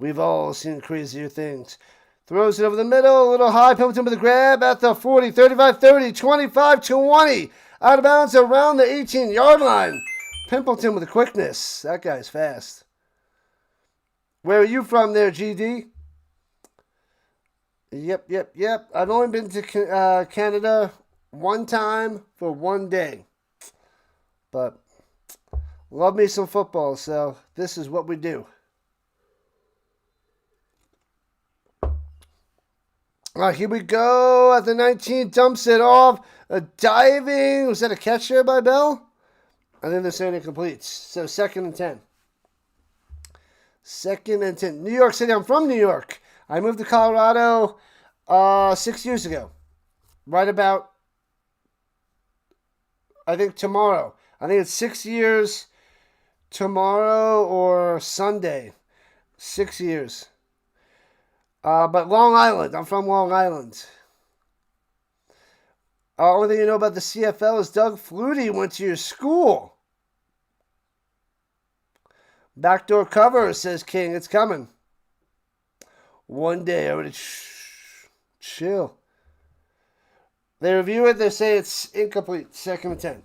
[SPEAKER 1] We've all seen crazier things. Throws it over the middle, a little high. Pimpleton with the grab at the 40, 35, 30, 25, 20. Out of bounds around the 18-yard line. Pimpleton with the quickness. That guy's fast. Where are you from there, GD? Yep. I've only been to Canada one time for 1 day. But love me some football, so this is what we do. All right, here we go. At the 19, dumps it off. A diving. Was that a catch there by Bell? I think they're saying it completes. So 2nd and 10. 2nd and 10. New York City. I'm from New York. I moved to Colorado 6 years ago. Right about, I think, tomorrow. I think it's 6 years tomorrow or Sunday. 6 years. But Long Island. I'm from Long Island. Only thing you know about the CFL is Doug Flutie went to your school. Backdoor cover, says King. It's coming. 1 day. Everybody chill. They review it. They say it's incomplete. 2nd and 10.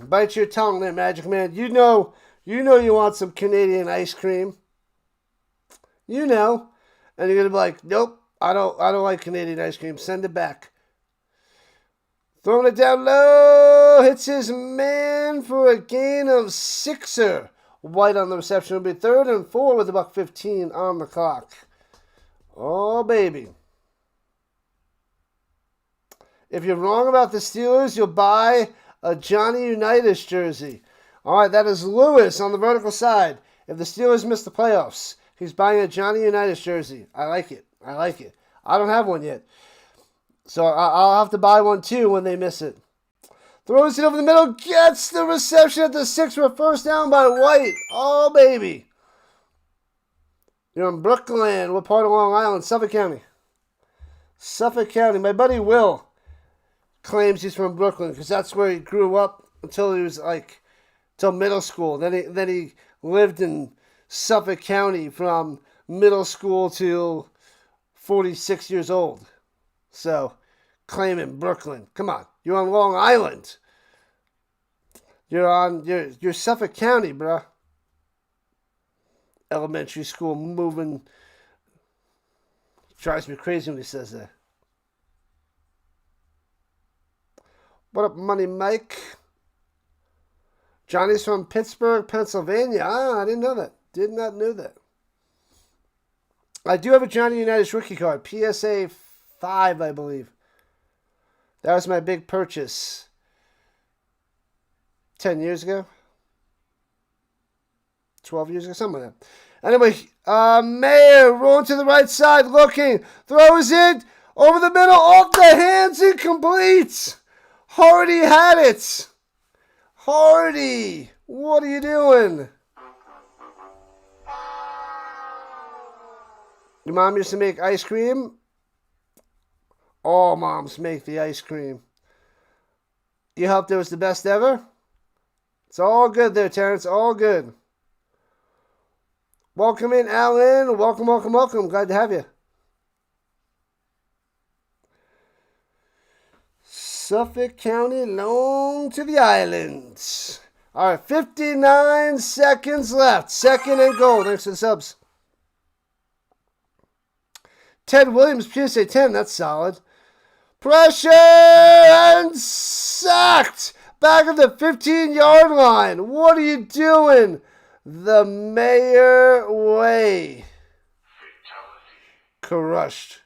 [SPEAKER 1] Bite your tongue there, Magic Man. You know you want some Canadian ice cream. You know. And you're going to be like, nope, I don't like Canadian ice cream. Send it back. Throwing it down low. Hits his man for a gain of 6. White on the reception. It'll be 3rd and 4 with about 15 on the clock. Oh, baby. If you're wrong about the Steelers, you'll buy a Johnny Unitas jersey. All right, that is Lewis on the vertical side. If the Steelers miss the playoffs, he's buying a Johnny Unitas jersey. I like it. I like it. I don't have one yet. So I'll have to buy one too when they miss it. Throws it over the middle. Gets the reception at the 6 for a first down by White. Oh, baby. You're in Brooklyn. What part of Long Island? Suffolk County. Suffolk County. My buddy Will claims he's from Brooklyn because that's where he grew up until he was till middle school. Then he lived in Suffolk County from middle school till 46 years old. So, claiming Brooklyn. Come on, you're on Long Island. You're Suffolk County, bruh. Elementary school moving. Drives me crazy when he says that. What up, Money Mike? Johnny's from Pittsburgh, Pennsylvania. I didn't know that. Did not know that. I do have a Johnny Unitas rookie card. PSA 5, I believe. That was my big purchase 10 years ago. 12 years ago, something like that. Anyway, Mayer rolling to the right side, looking. Throws it over the middle, off the hands, incomplete. Hardy had it. Hardy, what are you doing? Your mom used to make ice cream? All moms make the ice cream. You helped it was the best ever? It's all good there, Terrence. All good. Welcome in, Alan. Welcome, welcome, welcome. Glad to have you. Suffolk County, long to the islands. All right, 59 seconds left. 2nd and goal. Thanks for the subs. Ted Williams, PSA 10. That's solid. Pressure and sacked. Back at the 15-yard line. What are you doing? The Mayor way. Crushed.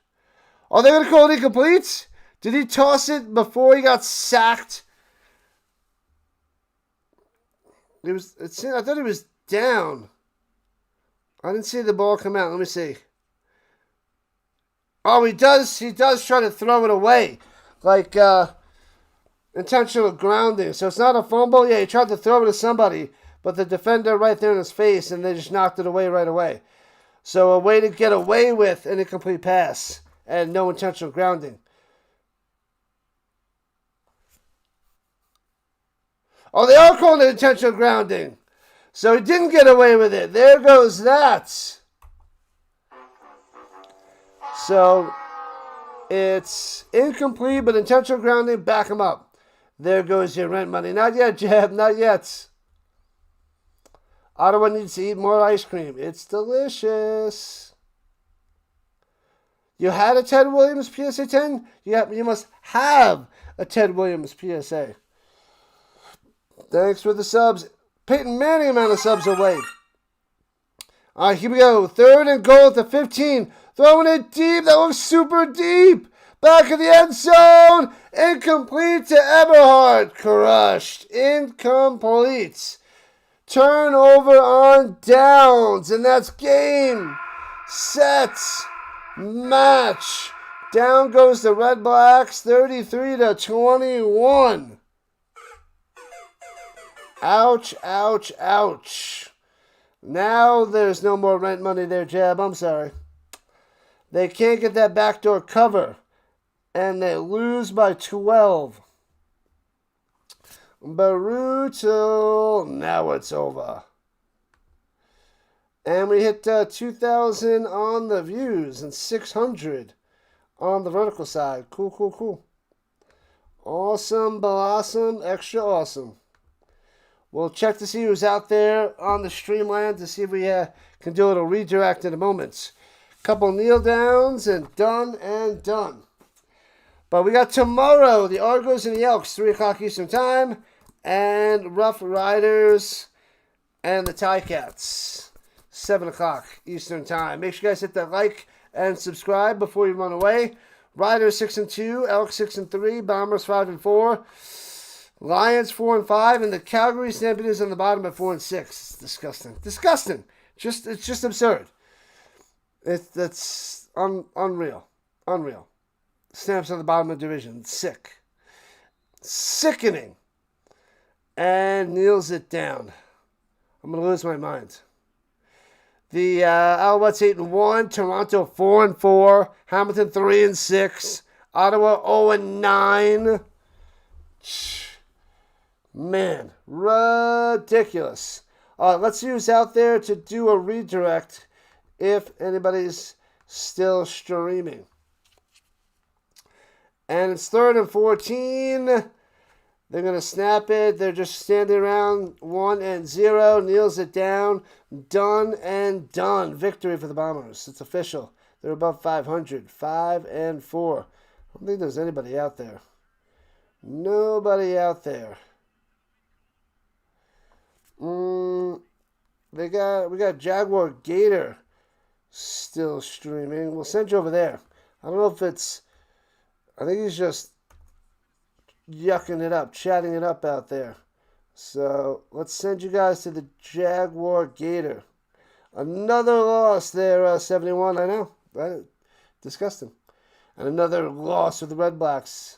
[SPEAKER 1] Are they going to call it incomplete? Did he toss it before he got sacked? I thought he was down. I didn't see the ball come out. Let me see. Oh, he does try to throw it away. Like intentional grounding. So it's not a fumble. Yeah, he tried to throw it to somebody, but the defender right there in his face, and they just knocked it away right away. So a way to get away with an incomplete pass and no intentional grounding. Oh, they are calling it intentional grounding. So he didn't get away with it. There goes that. So it's incomplete, but intentional grounding, back him up. There goes your rent money. Not yet, Jeb, not yet. Ottawa needs to eat more ice cream. It's delicious. You had a Ted Williams PSA 10? You must have a Ted Williams PSA. Thanks for the subs. Peyton Manning amount of subs away. All right, here we go. 3rd and goal at the 15. Throwing it deep. That looks super deep. Back of the end zone. Incomplete to Eberhard. Crushed. Incomplete. Turnover on downs. And that's game, set, match. Down goes the Redblacks. 33-21. Ouch, ouch, ouch. Now there's no more rent money there, Jab. I'm sorry. They can't get that backdoor cover. And they lose by 12. Brutal. Now it's over. And we hit 2,000 on the views and 600 on the vertical side. Cool, cool, cool. Awesome, blossom, extra awesome. We'll check to see who's out there on the streamline to see if we can do a little redirect in a moment. Couple kneel downs and done and done. But we got tomorrow the Argos and the Elks, 3 o'clock Eastern Time, and Rough Riders and the Ticats. 7 o'clock Eastern Time. Make sure you guys hit that like and subscribe before you run away. Riders 6-2, Elks 6-3, Bombers 5-4, Lions 4-5, and the Calgary Stampeders on the bottom at 4-6. It's disgusting. Disgusting. It's just absurd. That's unreal. Unreal. Stamps on the bottom of the division. It's sick. Sickening. And kneels it down. I'm going to lose my mind. The Alouettes 8-1, Toronto 4-4, Hamilton 3-6, Ottawa 0-9. Man, ridiculous. Let's see who's out there to do a redirect if anybody's still streaming. And it's 3rd and 14. They're going to snap it. They're just standing around 1-0. Kneels it down. Done and done. Victory for the Bombers. It's official. They're above 500. 5-4. I don't think there's anybody out there. Nobody out there. We got Jaguar Gator still streaming. We'll send you over there. I don't know if it's... I think he's just yucking it up, chatting it up out there. So let's send you guys to the Jaguar Gator. Another loss there, 71. I know, right? Disgusting. And another loss with the Redblacks.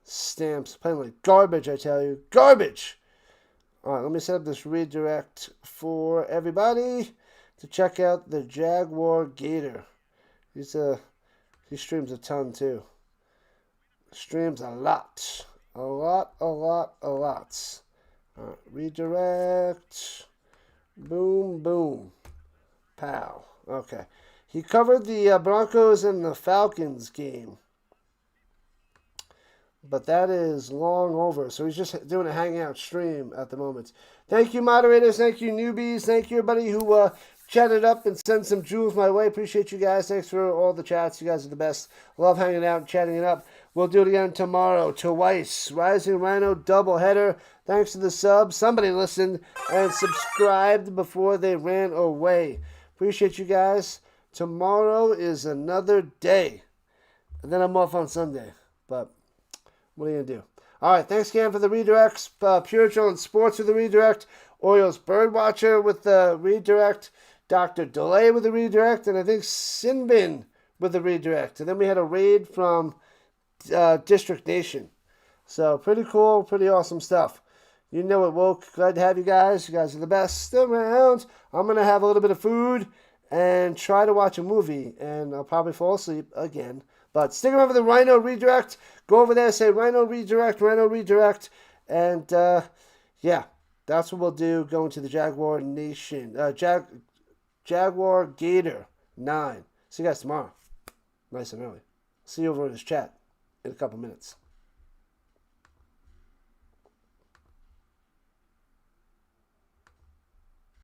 [SPEAKER 1] Stamps playing like garbage, I tell you, garbage. All right, let me set up this redirect for everybody to check out the Jaguar Gator. He streams a ton too. Streams a lot. A lot. All right, redirect. Boom, boom. Pow. Okay. He covered the Broncos and the Falcons game. But that is long over. So he's just doing a hangout stream at the moment. Thank you, moderators. Thank you, newbies. Thank you, everybody who chatted up and sent some jewels my way. Appreciate you guys. Thanks for all the chats. You guys are the best. Love hanging out and chatting it up. We'll do it again tomorrow. Twice. Rising Rhino doubleheader. Thanks to the sub. Somebody listened and subscribed before they ran away. Appreciate you guys. Tomorrow is another day. And then I'm off on Sunday. But what are you going to do? All right. Thanks again for the redirects. Pure Chill and Sports with the redirect. Orioles Birdwatcher with the redirect. Dr. Delay with the redirect. And I think Sinbin with the redirect. And then we had a raid from District Nation. So pretty cool, pretty awesome stuff. You know it, Woke. Glad to have you guys. You guys are the best around. I'm going to have a little bit of food and try to watch a movie. And I'll probably fall asleep again. But stick around for the Rhino redirect. Go over there, say Rhino redirect. And yeah, that's what we'll do going to the Jaguar Nation. Jaguar Gator 9. See you guys tomorrow. Nice and early. See you over in this chat in a couple minutes.